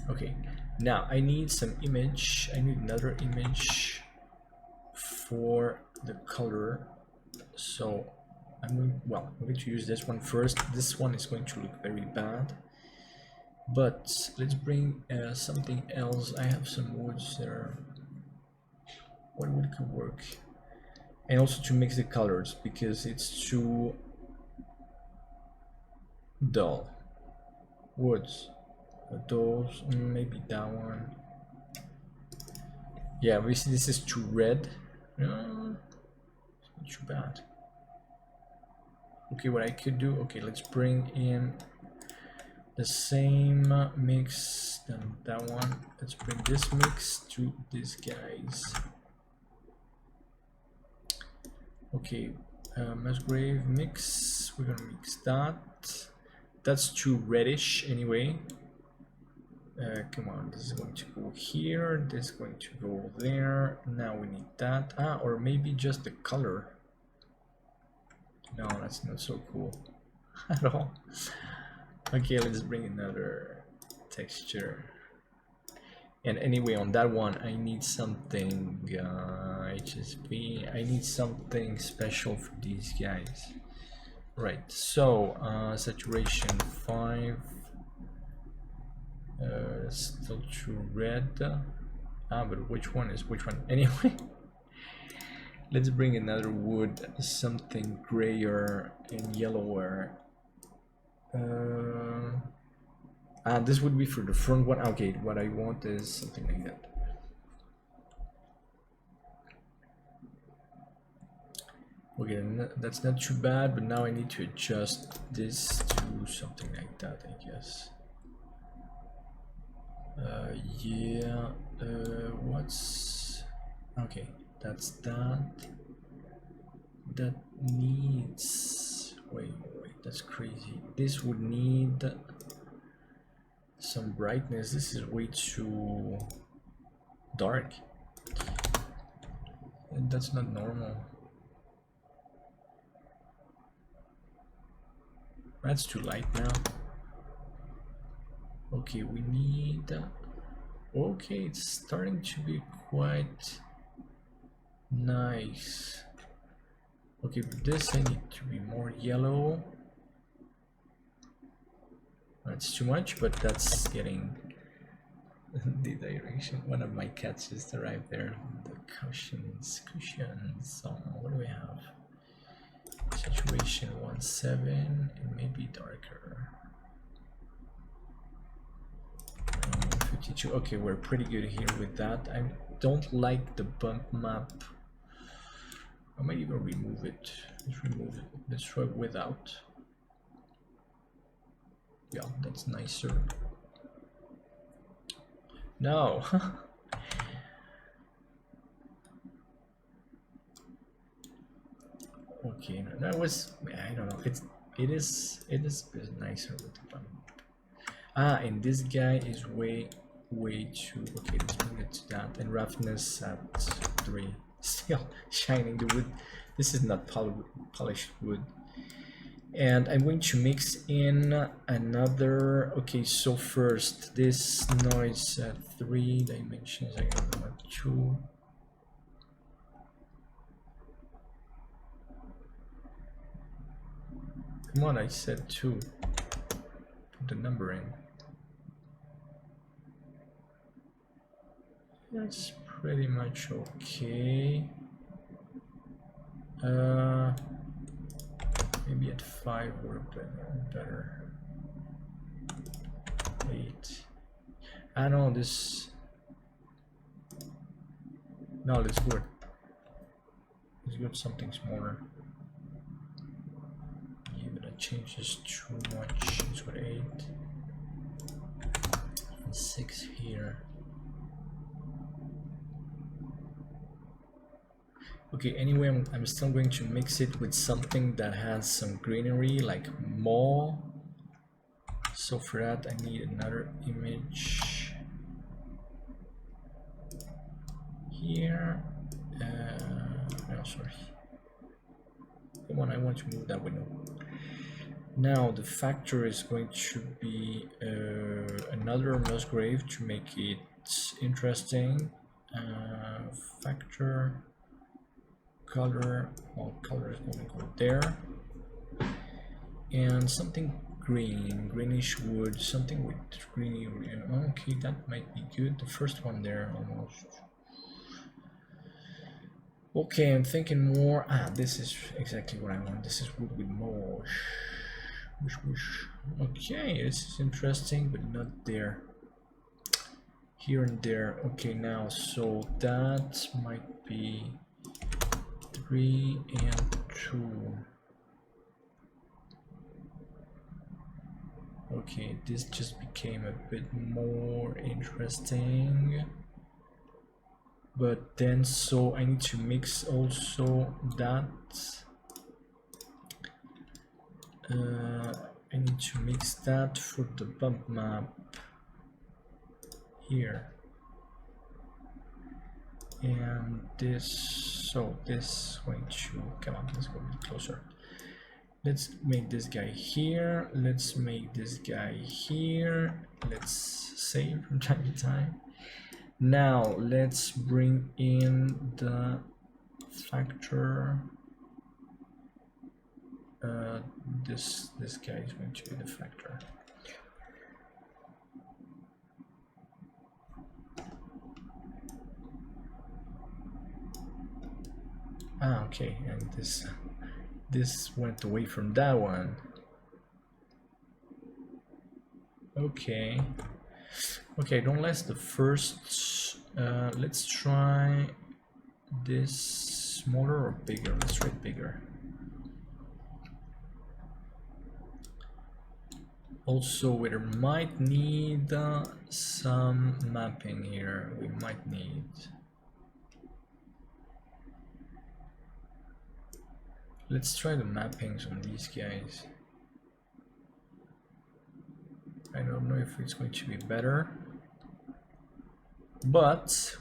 [SPEAKER 1] Okay, now I need some image. I need another image for the color. So I'm going to use this one first. This one is going to look very bad, but let's bring something else. I have some woods there. What wood could work? And also to mix the colors, because it's too dull. Woods, those, maybe that one. Yeah, we see this is too red. It's not too bad. Okay, what I could do, okay, let's bring in the same mix than that one. Let's bring this mix to these guys. Okay, Musgrave mix, we're gonna mix that. That's too reddish anyway. Come on, this is going to go here, this is going to go there. Now we need that. Or maybe just the color. No, that's not so cool at all. Okay, let's bring another texture. And anyway, on that one, I need something HSP. I need something special for these guys. Right. So saturation 5. Still too red. But which one is which one? Anyway, let's bring another wood, something grayer and yellower. This would be for the front one. Okay, what I want is something like that. Okay, that's not too bad, but now I need to adjust this to something like that, I guess. Yeah, what's... Okay, that's that. That needs... Wait, that's crazy. This would need some brightness. This is way too dark. And that's not normal. That's too light now. Okay, we need... Okay, it's starting to be quite nice. Okay, but this I need to be more yellow. That's too much, but that's getting the direction. One of my cats just arrived there. The cushions. So what do we have? Saturation 1.7 and maybe darker. 52. Okay, we're pretty good here with that. I don't like the bump map. I might even remove it. Let's remove it. Let's try without. Yeah, that's nicer. No. Okay, no, that was, I don't know. It is nicer with the bump. And this guy is way too. Okay, let's bring it to that. And roughness at 3. Still shining the wood. This is not polished wood. And I'm going to mix in another. Okay, so first this noise at 3 dimensions. I got 2. Come on, I said 2. Put the number in. That's pretty much okay. Maybe at 5 we're better. 8. I know this. No, let's go. Let's go something smaller. Yeah, but that changes too much. Let's go 8 and 6 here. Okay, anyway, I'm still going to mix it with something that has some greenery, like more. So for that, I need another image here. No, sorry. Come on, I want to move that window. Now the factor is going to be another Musgrave to make it interesting. Factor. Color, well, color is going to go there, and something greenish wood, something with greeny. Okay, that might be good. The first one there almost. Okay, I'm thinking more. This is exactly what I want. This is wood with more. Okay, this is interesting, but not there. Here and there. Okay, now so that might be 3 and 2. Okay, this just became a bit more interesting. But then, so I need to mix also that. I need to mix that for the bump map here. And this, so this going to, come on, let's go a bit closer. Let's make this guy here. Let's make this guy here. Let's save from time to time. Now let's bring in the factor. This guy is going to be the factor. Ah, okay, and this went away from that one. Okay, don't let's the first. Let's try this smaller or bigger. Let's try bigger. Also, we might need some mapping here. We might need. Let's try the mappings on these guys. I don't know if it's going to be better, but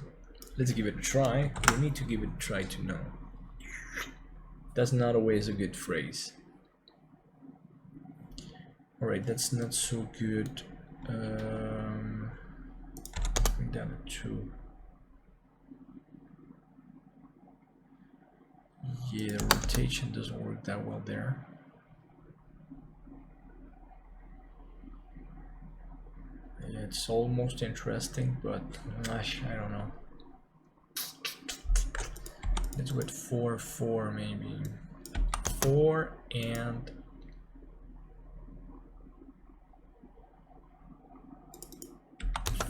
[SPEAKER 1] let's give it a try. We need to give it a try to know. That's not always a good phrase. Alright, that's not so good. Bring down to 2. Yeah, the rotation doesn't work that well there. Yeah, it's almost interesting, but gosh, I don't know. Let's go at 4, 4 maybe. 4 and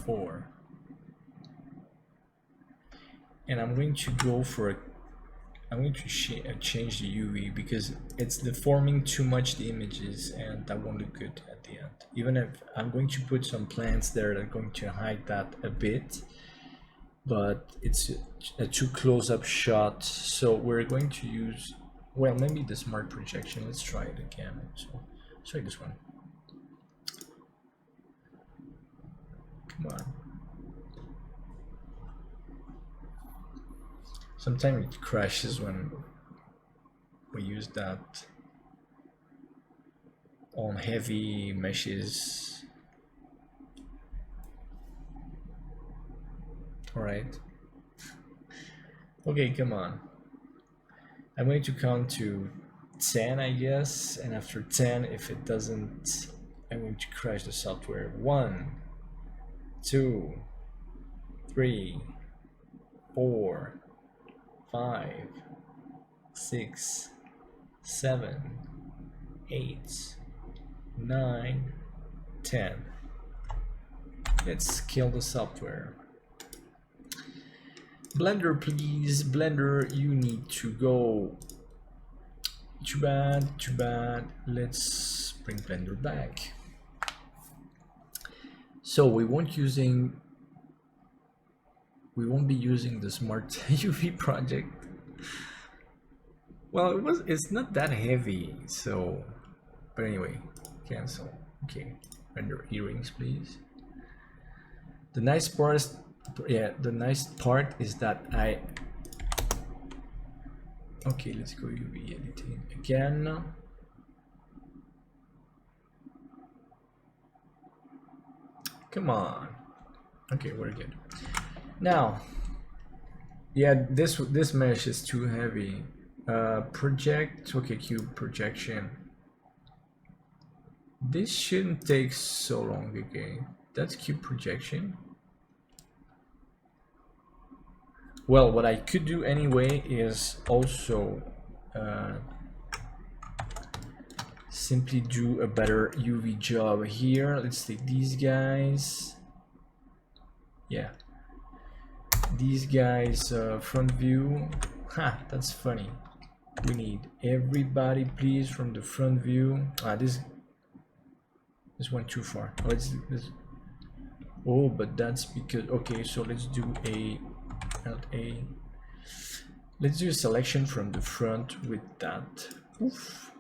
[SPEAKER 1] 4. And I'm going to go for a I'm going to change the UV because it's deforming too much the images, and that won't look good at the end. Even if I'm going to put some plants there that are going to hide that a bit, but it's a too close-up shot, so we're going to use, well, maybe the smart projection. Let's try it again. So let's try this one. Come on. Sometimes it crashes when we use that on heavy meshes. All right. Okay, come on. I'm going to count to 10, I guess, and after 10, if it doesn't, I'm going to crash the software. 1, 2, 3, 4, 5, 6, 7, 8, 9, 10. Let's kill the software. Blender, please. Blender, you need to go. Too bad, too bad. Let's bring Blender back. So we won't be using the smart UV project. Well, it's not that heavy, so, but anyway, cancel. Okay, render earrings, please. The nice part is, the nice part is that okay, let's go UV editing again. Come on. Okay, we're good. Now, yeah, this mesh is too heavy. Project, okay, cube projection. This shouldn't take so long again. That's cube projection. Well, what I could do anyway is also simply do a better UV job here. Let's take these guys. Yeah. These guys, front view. Ha, that's funny. We need everybody, please, from the front view. This went too far. Oh, but that's because, okay, so let's do let's do a selection from the front with that. Oof.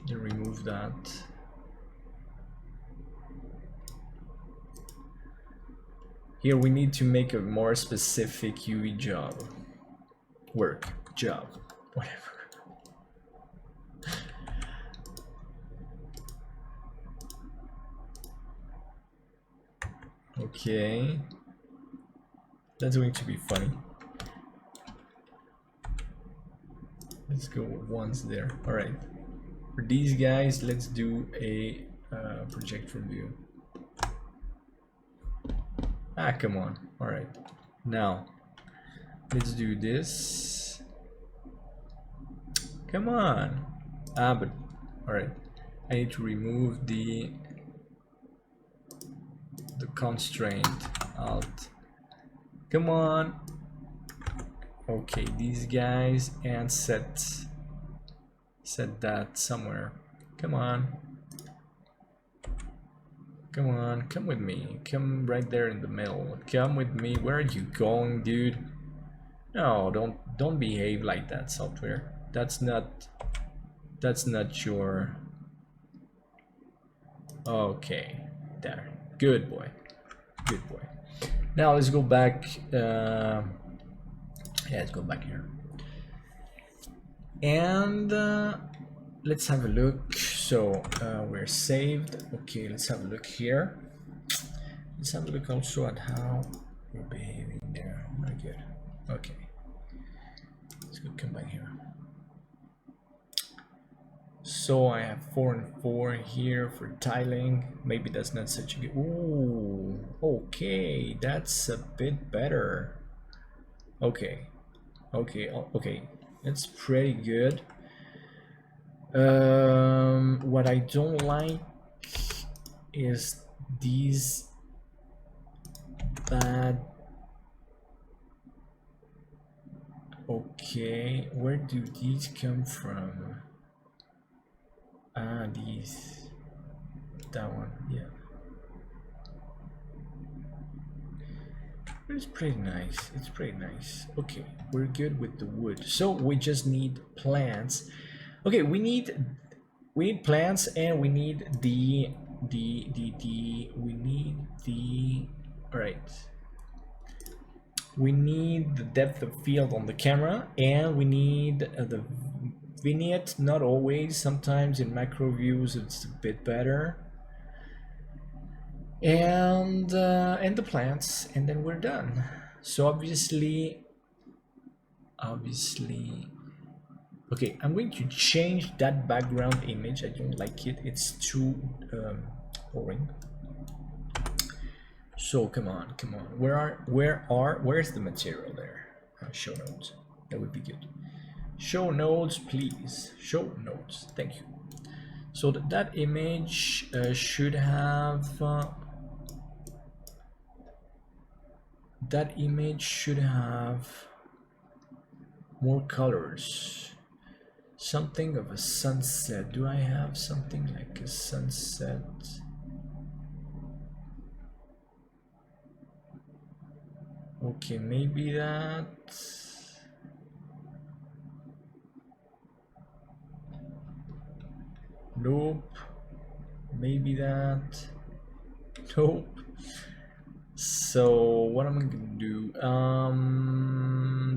[SPEAKER 1] Then remove that. Here we need to make a more specific UV job. Job, whatever. Okay, that's going to be funny. Let's go once there. All right, for these guys, let's do a project from view. Ah, come on. All right, now let's do this. Come on. Ah, but all right, I need to remove the constraint. Alt. Come on. Okay, these guys, and set that somewhere. Come on. Come on, come with me. Come right there in the middle. Come with me. Where are you going, dude? No, don't behave like that, software. That's not your... Okay, there. Good boy. Good boy. Now let's go back. Yeah, let's go back here. And let's have a look. So we're saved. Okay, let's have a look here. Let's have a look also at how we're behaving there. Very good. Okay. Let's go come back here. So I have 4 and 4 here for tiling. Maybe that's not such a good... Ooh, okay, that's a bit better. Okay, okay, okay, that's pretty good. What I don't like is these bad... Okay, where do these come from? Ah, these. That one, yeah. It's pretty nice. It's pretty nice. Okay, we're good with the wood. So we just need plants. Okay, we need plants, and we need the all right. We need the depth of field on the camera, and we need the vignette. Not always, sometimes in macro views it's a bit better, and the plants, and then we're done. So obviously okay, I'm going to change that background image. I don't like it, it's too boring. So come on, where's the material there? Show nodes, that would be good. Show nodes, please. Show nodes. Thank you. So that image should have more colors. Something of a sunset. Do I have something like a sunset? Okay, maybe that. Nope. Maybe that. Nope. So what am I gonna do?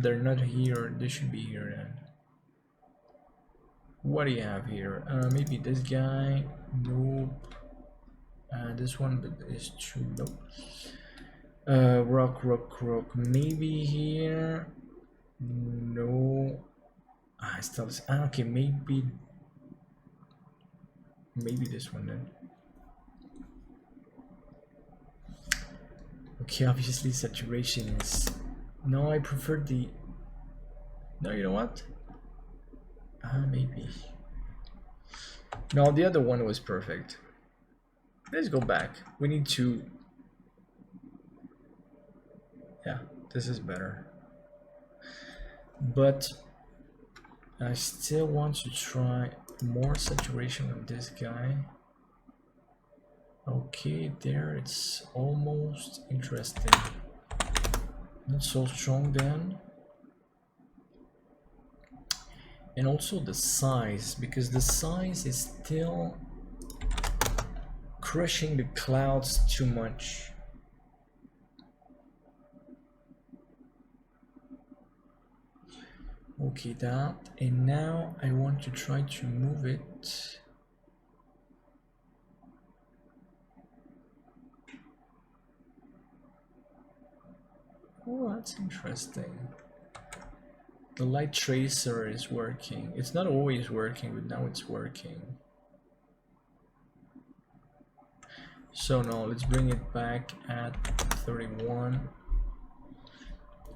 [SPEAKER 1] They're not here. They should be here then. What do you have here? Maybe this guy. Nope. This one, but it's too low. Rock. Maybe here. No. Still. Okay, maybe this one then. Okay, obviously saturation is... No, I prefer the... No, you know what? Maybe. No, the other one was perfect. Let's go back. We need to... Yeah, this is better. But I still want to try more saturation on this guy. Okay, there it's almost interesting. Not so strong then. And also the size, because the size is still crushing the clouds too much. Okay, that, and now I want to try to move it. Oh, that's interesting. The light tracer is working. It's not always working, but now it's working. So now let's bring it back at 31.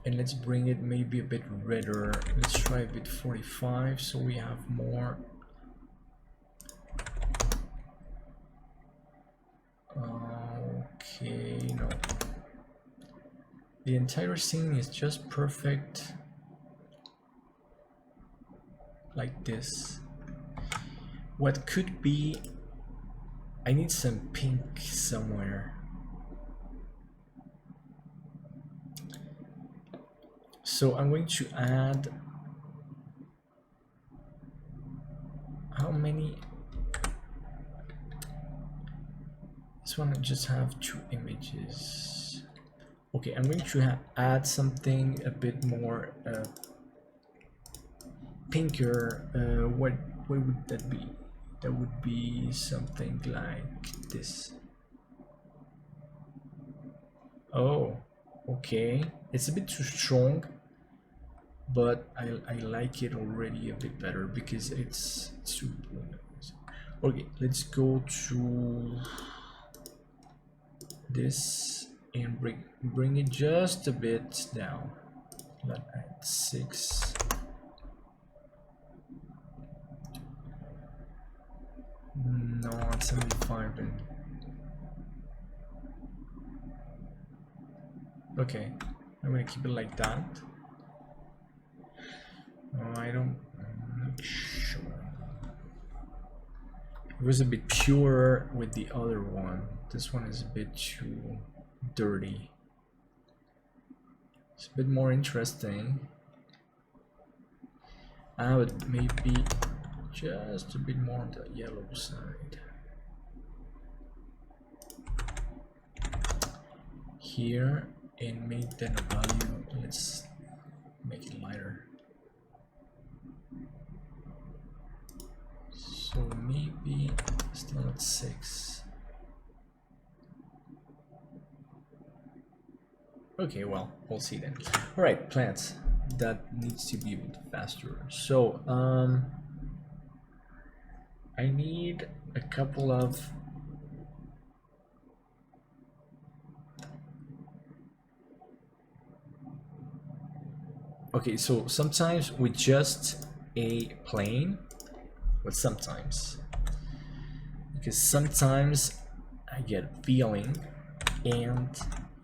[SPEAKER 1] And let's bring it maybe a bit redder. Let's try a bit 45 so we have more. Okay, no. The entire scene is just perfect like this. What could be, I need some pink somewhere. So I'm going to add, how many? This one I just have 2 images. Okay, I'm going to add something a bit more pinker. What would that be? That would be something like this. Oh, okay. It's a bit too strong, but I like it already a bit better because it's too. Okay, let's go to this and bring it just a bit down. Not at 6. No, at 75 then. Okay, I'm gonna keep it like that. I'm not sure. It was a bit purer with the other one. This one is a bit too dirty. It's a bit more interesting. I would maybe just a bit more on the yellow side. Here, and make then a value. Let's make it lighter. So maybe still at 6. Okay, well, we'll see then. All right, plants. That needs to be a bit faster. So I need a couple of okay, so sometimes with just a plane, but sometimes, because sometimes I get a feeling, and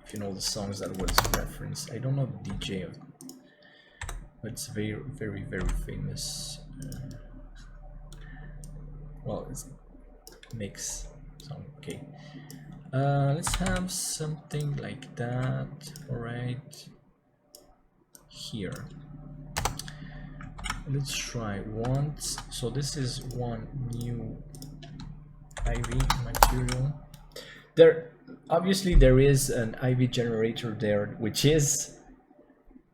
[SPEAKER 1] if you know the songs that was referenced, I don't know the DJ, but it's very, very, very famous. Well, it's a mix song. Okay, let's have something like that. All right, here. Let's try once. So this is one new ivy material. There obviously there is an ivy generator there, which is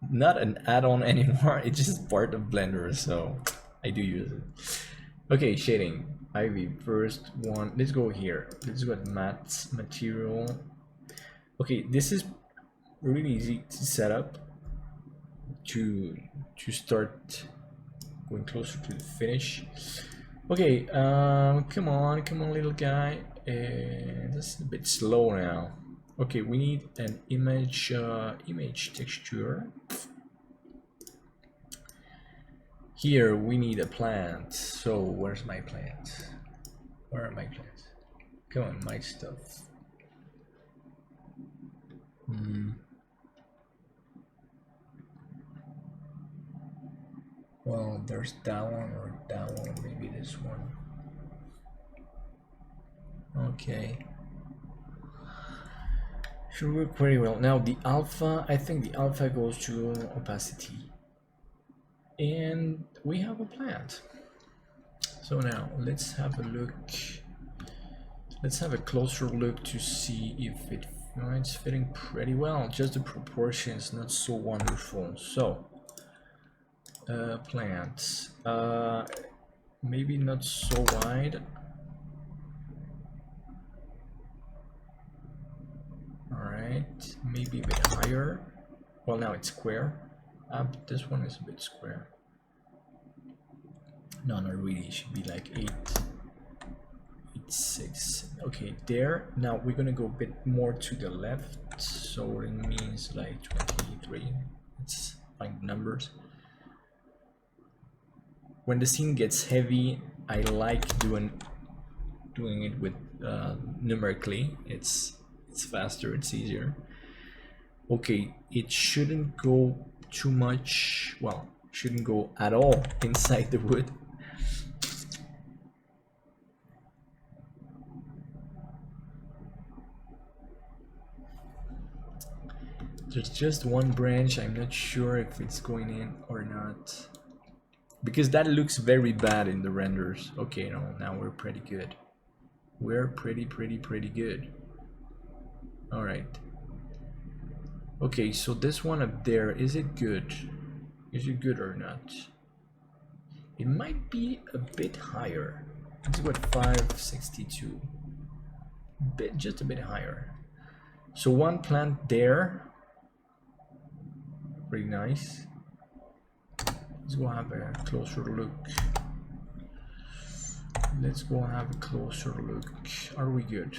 [SPEAKER 1] not an add-on anymore. It's just part of Blender, so I do use it. Okay, shading ivy first one. Let's go here. Let's go at matte material. Okay, this is really easy to set up to start going closer to the finish. Okay, come on little guy. This is a bit slow now. Okay, we need an image texture. Here we need a plant. So where's my plant? Where are my plants? Come on, my stuff. Well, there's that one or that one, maybe this one. Okay. Should work very well. Now the alpha, I think the alpha goes to opacity. And we have a plant. So now let's have a look. Let's have a closer look to see if it's fitting pretty well. Just the proportions not so wonderful. So plants, maybe not so wide. All right, maybe a bit higher. Well, now it's square. But this one is a bit square. No, not really. It should be like 8, 6. Okay, there. Now we're gonna go a bit more to the left, so it means like 23. It's like numbers. When the scene gets heavy, I like doing it with numerically. It's faster. It's easier. Okay, it shouldn't go too much. Well, shouldn't go at all inside the wood. There's just one branch. I'm not sure if it's going in or not, because that looks very bad in the renders. Okay, no, now we're pretty good. We're pretty good. All right. Okay, so this one up there, is it good? Is it good or not? It might be a bit higher. Let's go at 562. Just a bit higher. So one plant there. Pretty nice. Let's go have a closer look. Let's go have a closer look. Are we good?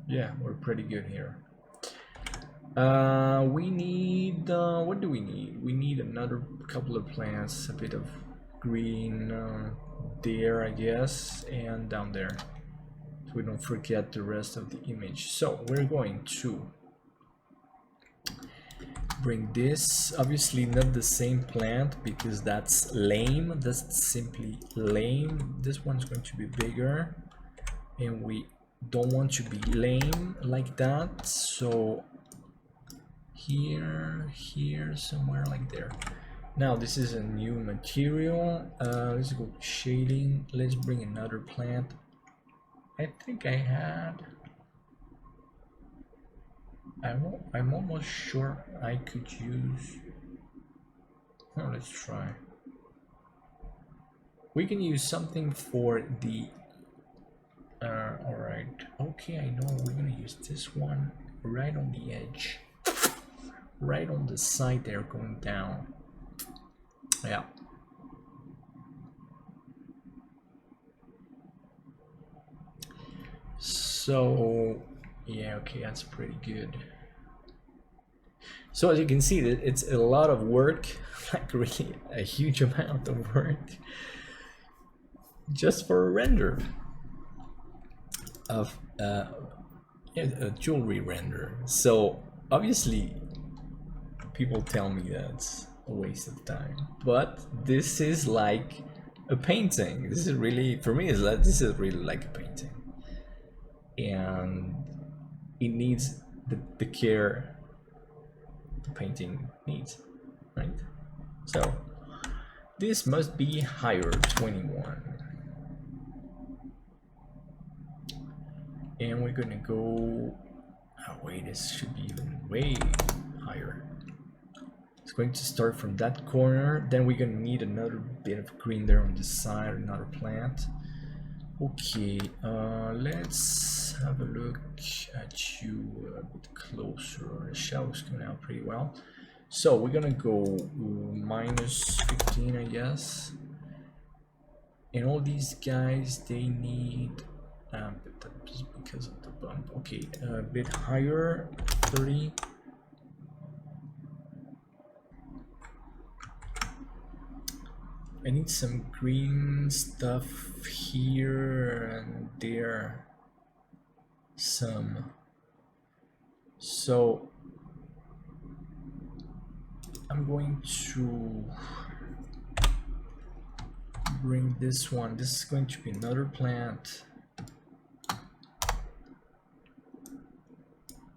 [SPEAKER 1] Yeah, we're pretty good here. We need, what do we need? We need another couple of plants, a bit of green there, I guess, and down there, so we don't forget the rest of the image. So we're going to bring this, obviously not the same plant because that's lame. That's simply lame. This one's going to be bigger, and we don't want to be lame like that. So here, somewhere like there. Now this is a new material. Let's go shading. Let's bring another plant. I think I had. I'm almost sure I could use. Oh, let's try. We can use something for the. All right. Okay, I know. We're gonna use this one right on the edge, right on the side there, going down. Yeah. So yeah, okay, that's pretty good. So as you can see, it's a lot of work, like really a huge amount of work, just for a render of a jewelry render. So obviously, people tell me that's a waste of time, but this is like a painting. This is really, for me, this is really like a painting, and it needs the care the painting needs, right? So this must be higher, 21, and we're gonna go, oh wait, this should be even way higher. It's going to start from that corner, then we're gonna need another bit of green there on the side, another plant. Okay, let's have a look at you a bit closer. The shadow's coming out pretty well. So we're gonna go -15, I guess. And all these guys, they need, just because of the bump. Okay, a bit higher, 30. I need some green stuff here and there, some. So I'm going to bring this one. This is going to be another plant.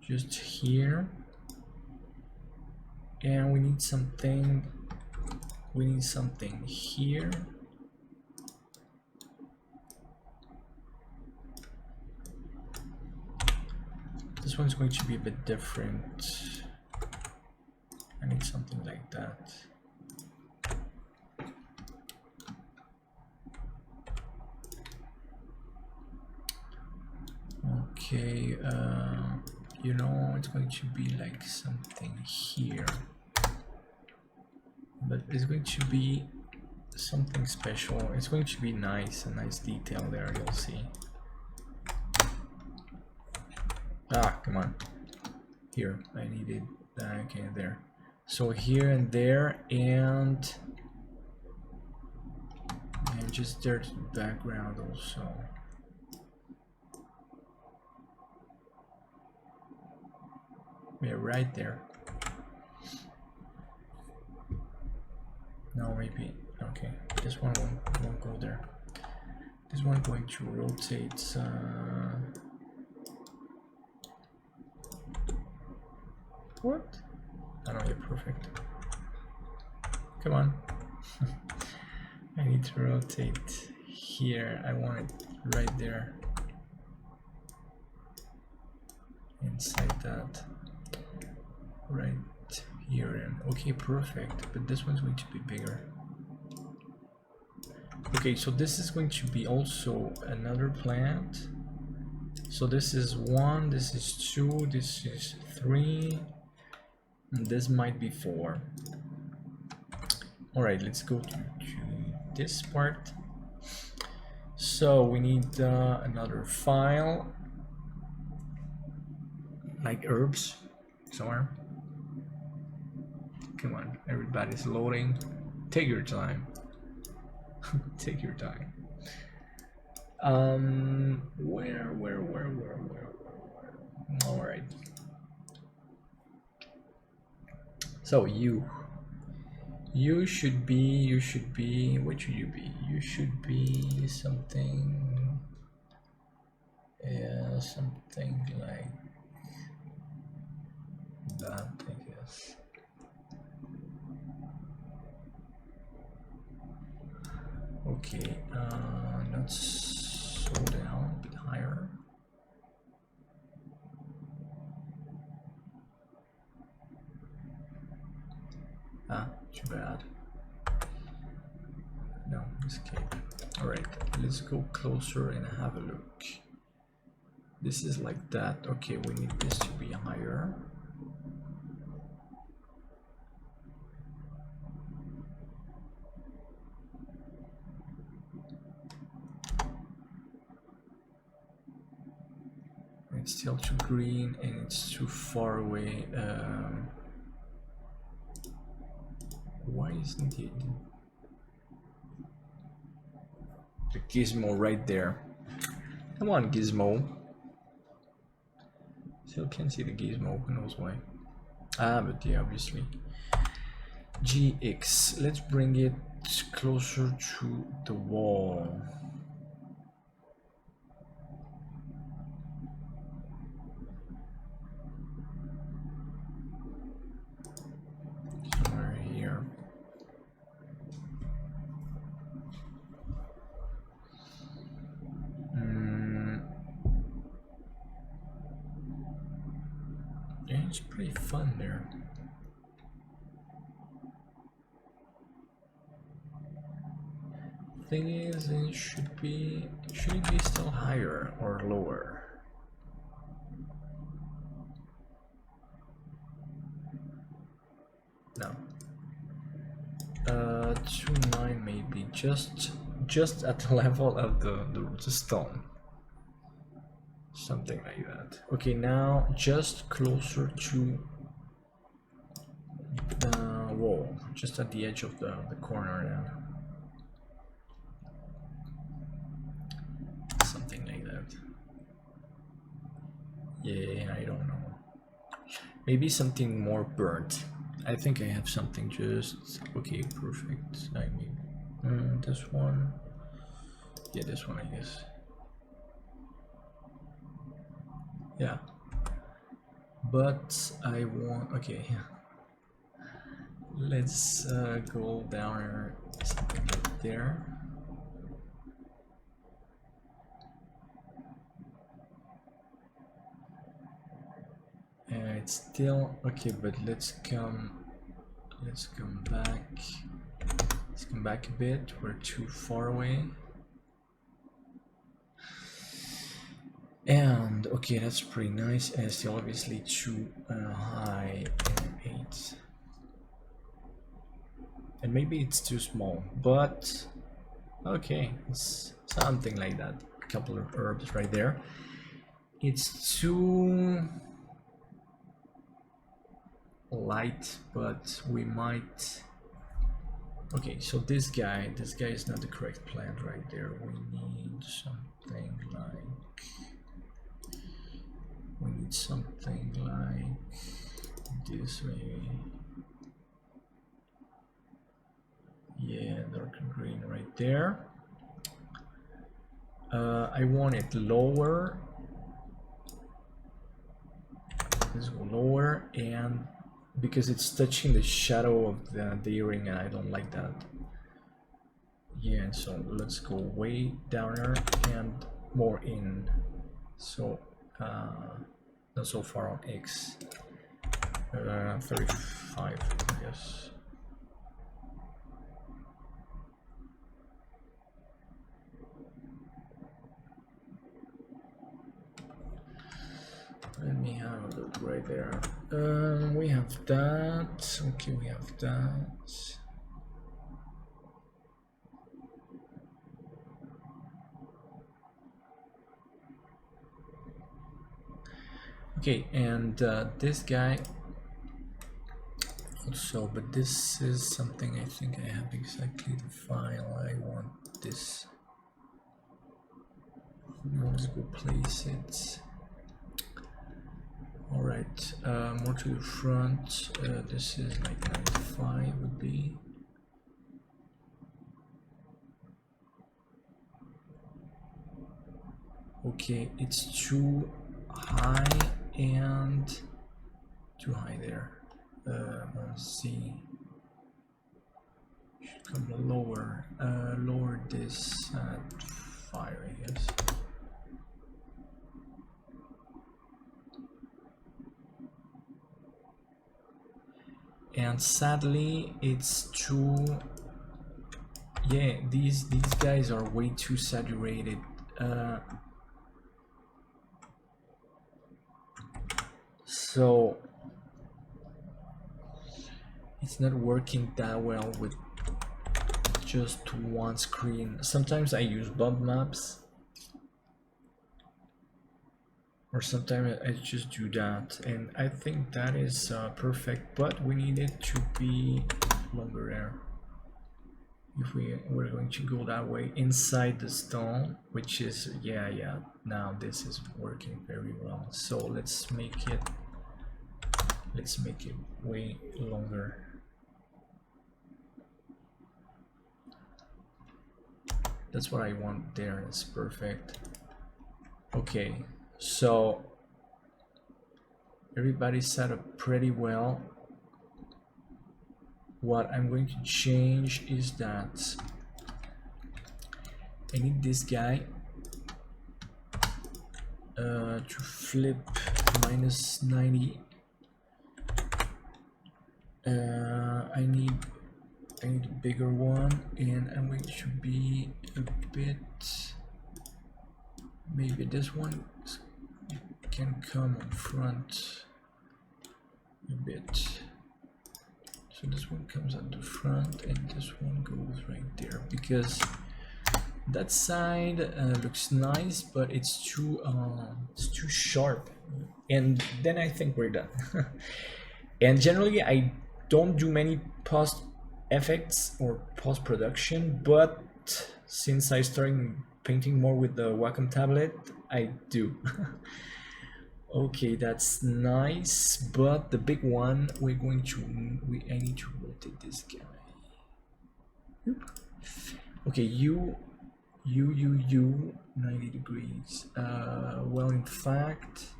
[SPEAKER 1] Just here. And we need something. We need something here. This one's going to be a bit different. I need something like that. Okay, you know, it's going to be like something here, but it's going to be something special. It's going to be nice, a nice detail there, you'll see. Ah, come on. Here, I needed, okay, there. So here and there, and just there to the background also. Yeah, right there. No, maybe, okay, this one won't go there. This one going to rotate, what? Oh no, you're perfect. Come on. I need to rotate here. I want it right there. Inside that. Right here. And okay, perfect. But this one's going to be bigger. Okay, so this is going to be also another plant. So this is 1, this is 2, this is 3. And this might be 4. All right, let's go to this part. So we need another file, like herbs, somewhere. Come on, everybody's loading. Take your time. Take your time. Where? All right. So you should be, what should you be? You should be something, something like that, I guess. Okay, let's slow down a bit higher. Ah, too bad. No, escape. Alright, let's go closer and have a look. This is like that. Okay, we need this to be higher. It's still too green and it's too far away. Why isn't it the gizmo right there? Come on, gizmo. Still can't see the gizmo, who knows why. Ah, but yeah, obviously. GX, let's bring it closer to the wall. Somewhere here. Yeah, it's pretty fun there. Thing is, it should it be still higher or lower? No. 2.9 maybe, just at the level of the stone. Something like that. Okay, now just closer to the wall, just at the edge of the corner now. Something like that. Yeah, I don't know. Maybe something more burnt. I think I have something just... Okay, perfect. I mean, this one. Yeah, this one, I guess. Yeah. But I want... Okay. Let's go down something like there. It's still okay, but let's come back. Let's come back a bit. We're too far away. And okay, that's pretty nice. And still obviously too high and 8. And maybe it's too small, but okay, it's something like that. A couple of herbs right there. It's too light, but we might. Okay, so this guy is not the correct plant right there. We need something like. We need something like this maybe. Yeah, darker green right there. I want it lower. Let's go lower, and because it's touching the shadow of the earring, and I don't like that. Yeah, so let's go way down there and more in. So not so far on X. 35, I guess. Let me have a look right there. We have that. Okay, we have that. Okay, and this guy also, but this is something I think I have exactly the file. I want this. Let's go place it. All right, more to the front. This is like 95 would be. Okay, it's too high and too high there. Let's see. Should come lower. Lower this at 5, I guess. And sadly, it's too. Yeah, these guys are way too saturated. So it's not working that well with just one screen. Sometimes I use bump maps, or sometimes I just do that, and I think that is perfect, but we need it to be longer there. If we're going to go that way inside the stone, which is yeah, now this is working very well. So let's make it way longer. That's what I want there. It's perfect. Okay, so everybody's set up pretty well. What I'm going to change is that I need this guy to flip -90. I need a bigger one, and I'm going to be a bit. Maybe this one can come in front a bit. So this one comes at the front, and this one goes right there, because that side looks nice, but it's too sharp. And then I think we're done. And generally, I don't do many post effects or post production, but since I started painting more with the Wacom tablet, I do. Okay, that's nice, but the big one, I need to rotate this guy. Okay, you 90 degrees. Well, in fact,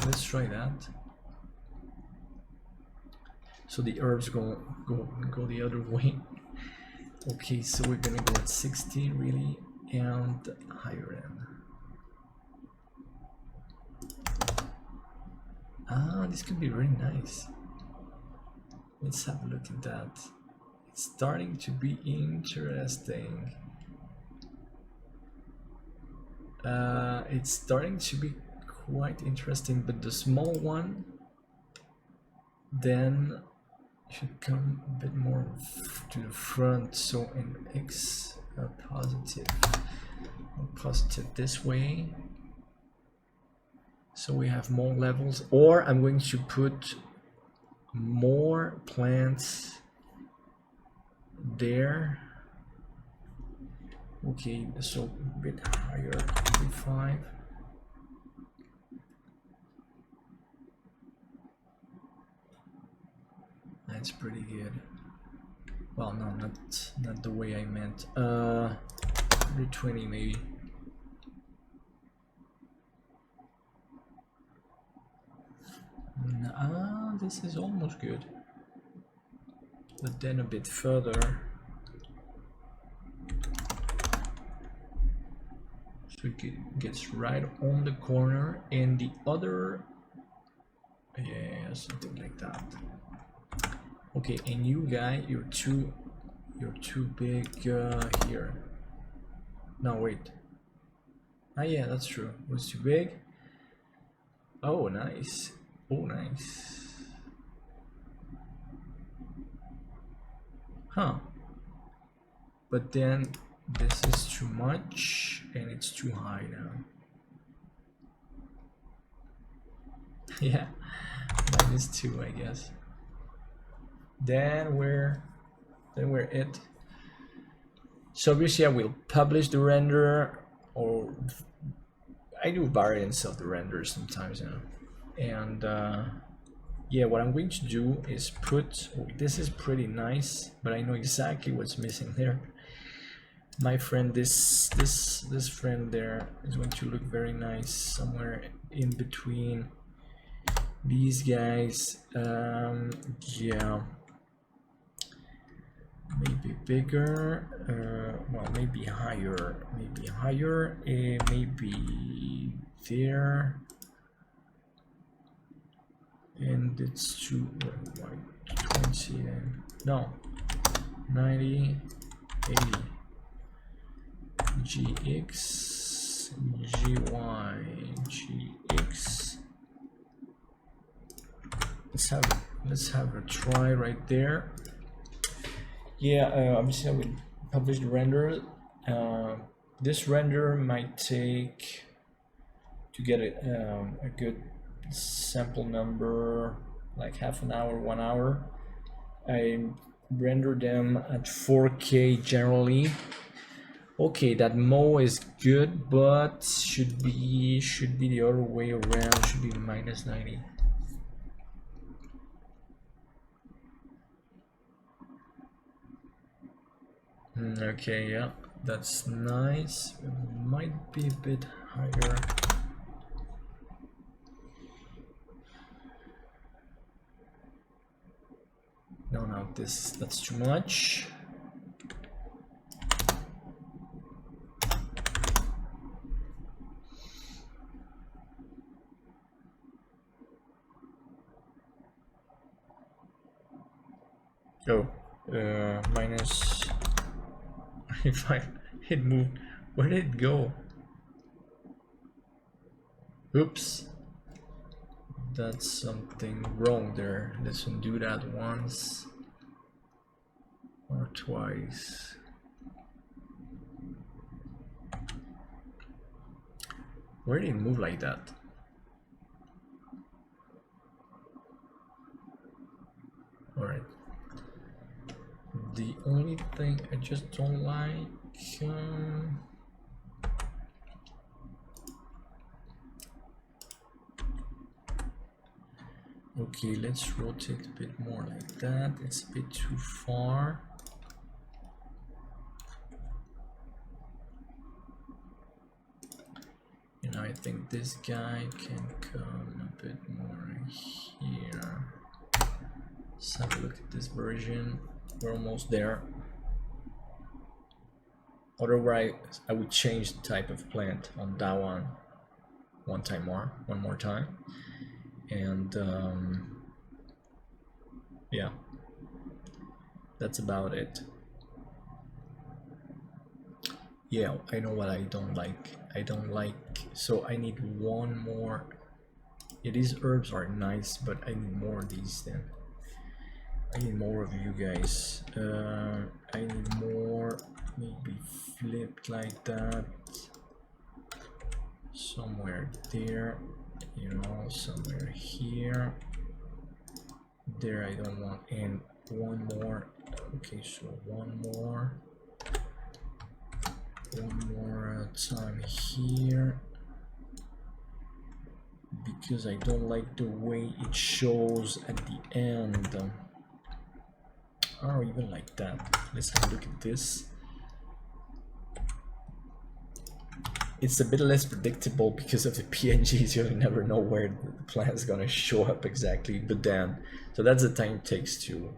[SPEAKER 1] let's try that. So the herbs go the other way. Okay, so we're gonna go at 60 really, and higher end. This could be very nice. Let's have a look at that. It's starting to be interesting. It's starting to be quite interesting, but the small one then should come a bit more to the front, so an X positive this way, so we have more levels. Or I'm going to put more plants there. Okay, so a bit higher, 35. That's pretty good. Well, no, not the way I meant. 20 maybe. This is almost good. But then a bit further. So it gets right on the corner, and the other, yeah, something like that. Okay, and you guy, you're too big here. No, wait. Ah, yeah, that's true. It was too big. Oh, nice. Oh, nice. Huh. But then this is too much, and it's too high now. Yeah, -2, I guess. Then we're it. So obviously I will publish the render, or I do variants of the render sometimes, you know. And yeah, what I'm going to do is put, oh, this is pretty nice, but I know exactly what's missing there. My friend, this friend there is going to look very nice somewhere in between these guys. Yeah, maybe bigger, well, maybe higher, maybe there, and it's too, like 20, no, 90, 80, GX, GY, GX. Let's have a try right there. Yeah, obviously I will publish the render. This render might take, to get a good sample number, like half an hour, 1 hour. I render them at 4K generally. Okay, that Mo is good, but should be the other way around. Should be -90. Okay, yeah, that's nice. It might be a bit higher. No, that's too much. Oh, minus. If it moved, where did it go? Oops, that's something wrong there. Let's undo that once or twice. Where did it move like that? All right. The only thing I just don't like, okay, let's rotate a bit more like that. It's a bit too far. You know, I think this guy can come a bit more here. Let's have a look at this version. We're almost there. Otherwise, I would change the type of plant on that one one more time, and yeah, that's about it. Yeah, I know what I don't like. So I need one more. Yeah, these herbs are nice, but I need more of these then. I need more of you guys. I need more, maybe flipped like that. Somewhere there, you know, somewhere here. There I don't want, and one more. Okay, so one more time here, because I don't like the way it shows at the end. Or even like that. Let's have a look at this. It's a bit less predictable because of the PNGs. You never know where the plan is gonna show up exactly, but then, so that's the time it takes to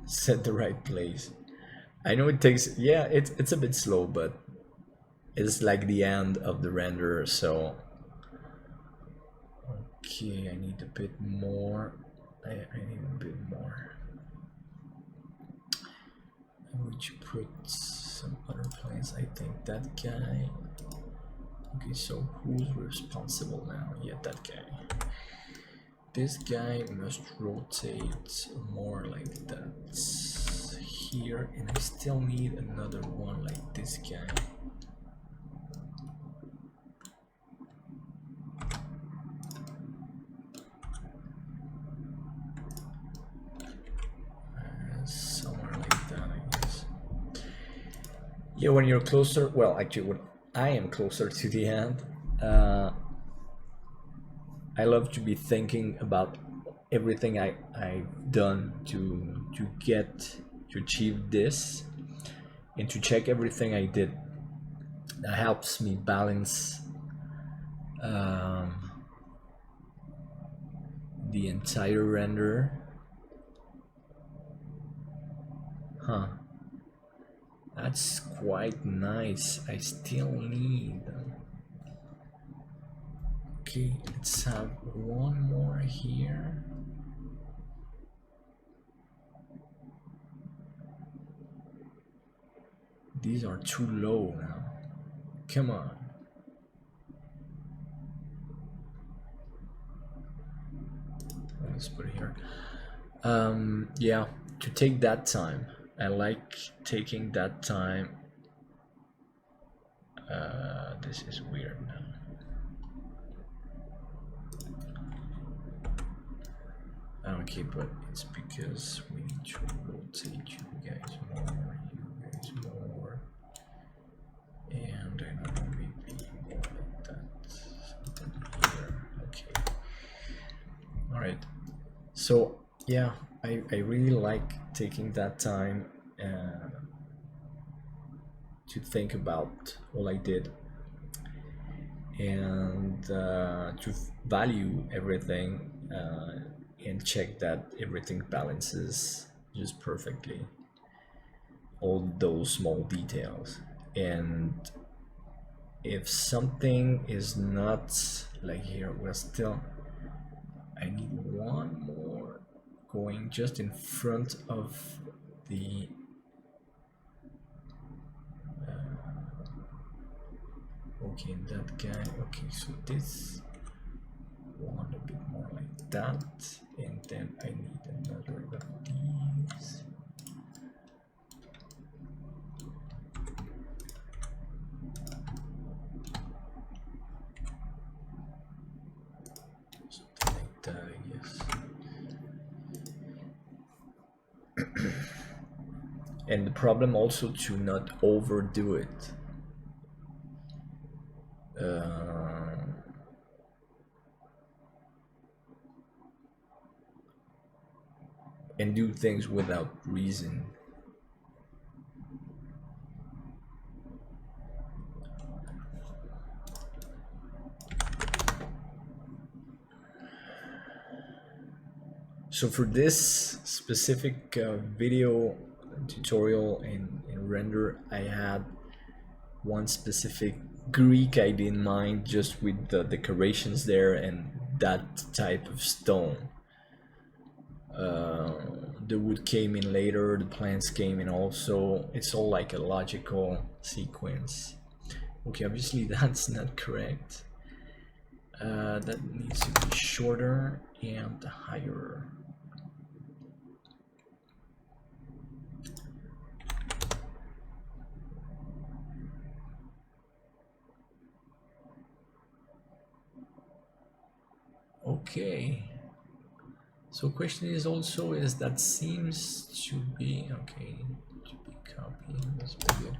[SPEAKER 1] set the right place. I know it takes, yeah, it's a bit slow, but it's like the end of the render, so okay, I need a bit more. I need a bit more. I'm going to put some other plants. I think that guy. Okay, so who's responsible now? Yeah, that guy. This guy must rotate more like that here, and I still need another one like this guy. Somewhere like that, I guess. Yeah, when you're closer, well, actually, when I am closer to the end, I love to be thinking about everything I've done to achieve this, and to check everything I did. That helps me balance the entire render. Huh. That's quite nice. I still need. Okay, let's have one more here. These are too low now. Come on. Let's put it here. Yeah, to take that time. I like taking that time. This is weird now. Okay, but it's because we need to rotate you guys more, and I don't know, maybe more like that, something here. Okay. All right. So yeah, I really like taking that time to think about all I did, and to value everything and check that everything balances just perfectly, all those small details. And if something is not like here, we're still, I need one more going just in front of the okay, that guy. Okay, so this one a bit more like that, and then I need another of these. Something like that, I guess. And the problem also to not overdo it. And do things without reason. So for this specific video tutorial in render, I had one specific Greek idea in mind, just with the decorations there and that type of stone. the wood came in later, the plants came in also. It's all like a logical sequence. Okay, obviously that's not correct. That needs to be shorter and higher. Okay. So question is also, is that seems to be okay, to be copied. That's pretty good.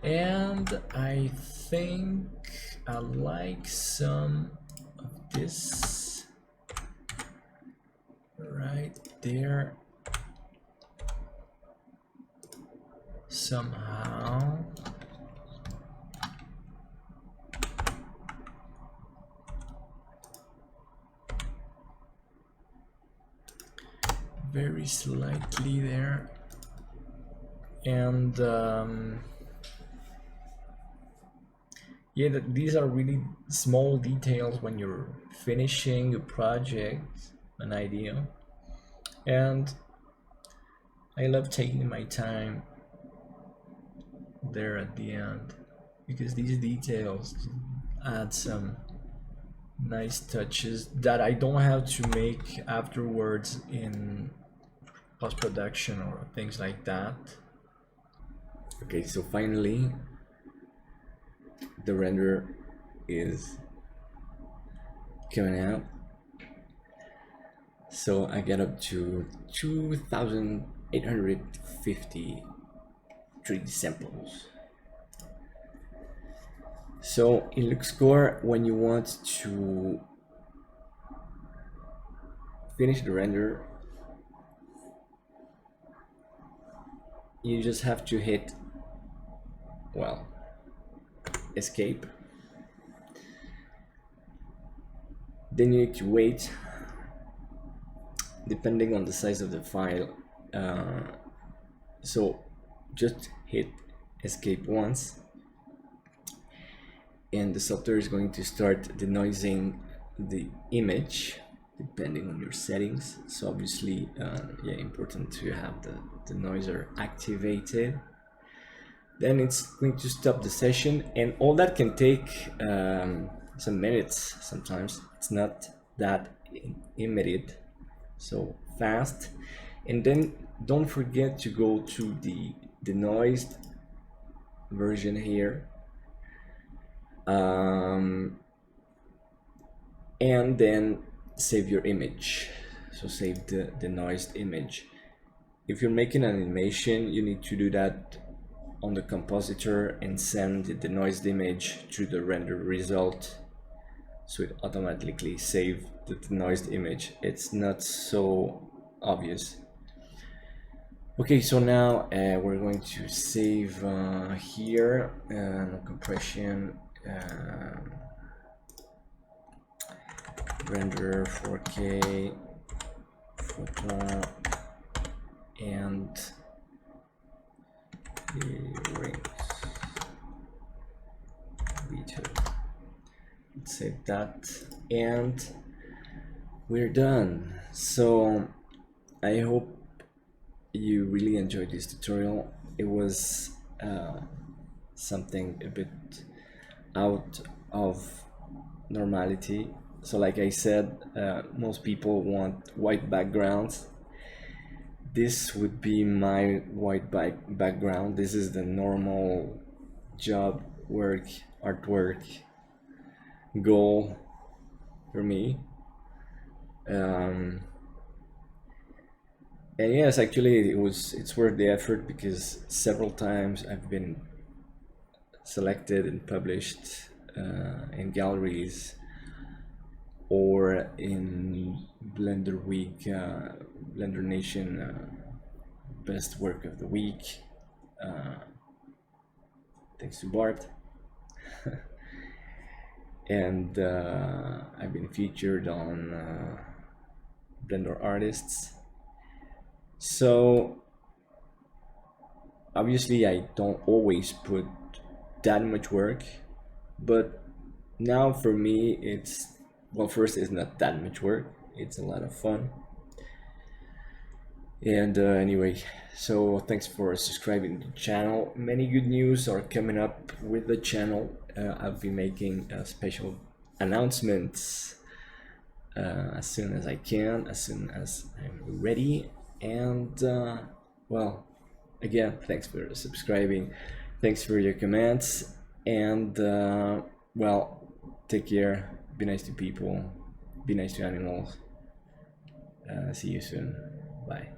[SPEAKER 1] And I think I like some of this right there somehow. Very slightly there. And yeah, these are really small details when you're finishing a project, an idea. And I love taking my time there at the end, because these details add some nice touches that I don't have to make afterwards in post-production or things like that. Okay, so finally the render is coming out. So I get up to 2,850 3D samples. So in LuxCore, when you want to finish the render, you just have to hit, well, escape. Then you need to wait, depending on the size of the file. So just hit escape once, and the software is going to start denoising the image depending on your settings. So obviously, yeah, important to have the denoiser activated. Then it's going to stop the session, and all that can take some minutes. Sometimes it's not that immediate, so fast. And then don't forget to go to the denoised version here, and then save your image. So save the denoised image. If you're making an animation, you need to do that on the compositor and send the denoised image to the render result, so it automatically saves the denoised image. It's not so obvious. Okay, so now we're going to save here, no compression, render 4K photo, and earrings V2. Let's save that, and we're done. So I hope you really enjoyed this tutorial. It was something a bit out of normality. So like I said, most people want white backgrounds. This would be my white background. This is the normal job, work, artwork goal for me. And yes, actually it's worth the effort, because several times I've been selected and published in galleries or in Blender Week, Blender Nation Best Work of the Week, thanks to Bart. And I've been featured on Blender Artists. So obviously I don't always put that much work, but now for me it's, well, first, it's not that much work, it's a lot of fun. And anyway, so thanks for subscribing to the channel. Many good news are coming up with the channel. I'll be making special announcements as soon as I can, as soon as I'm ready. And well, again, thanks for subscribing, thanks for your comments, and well, take care, be nice to people, be nice to animals. See you soon. Bye.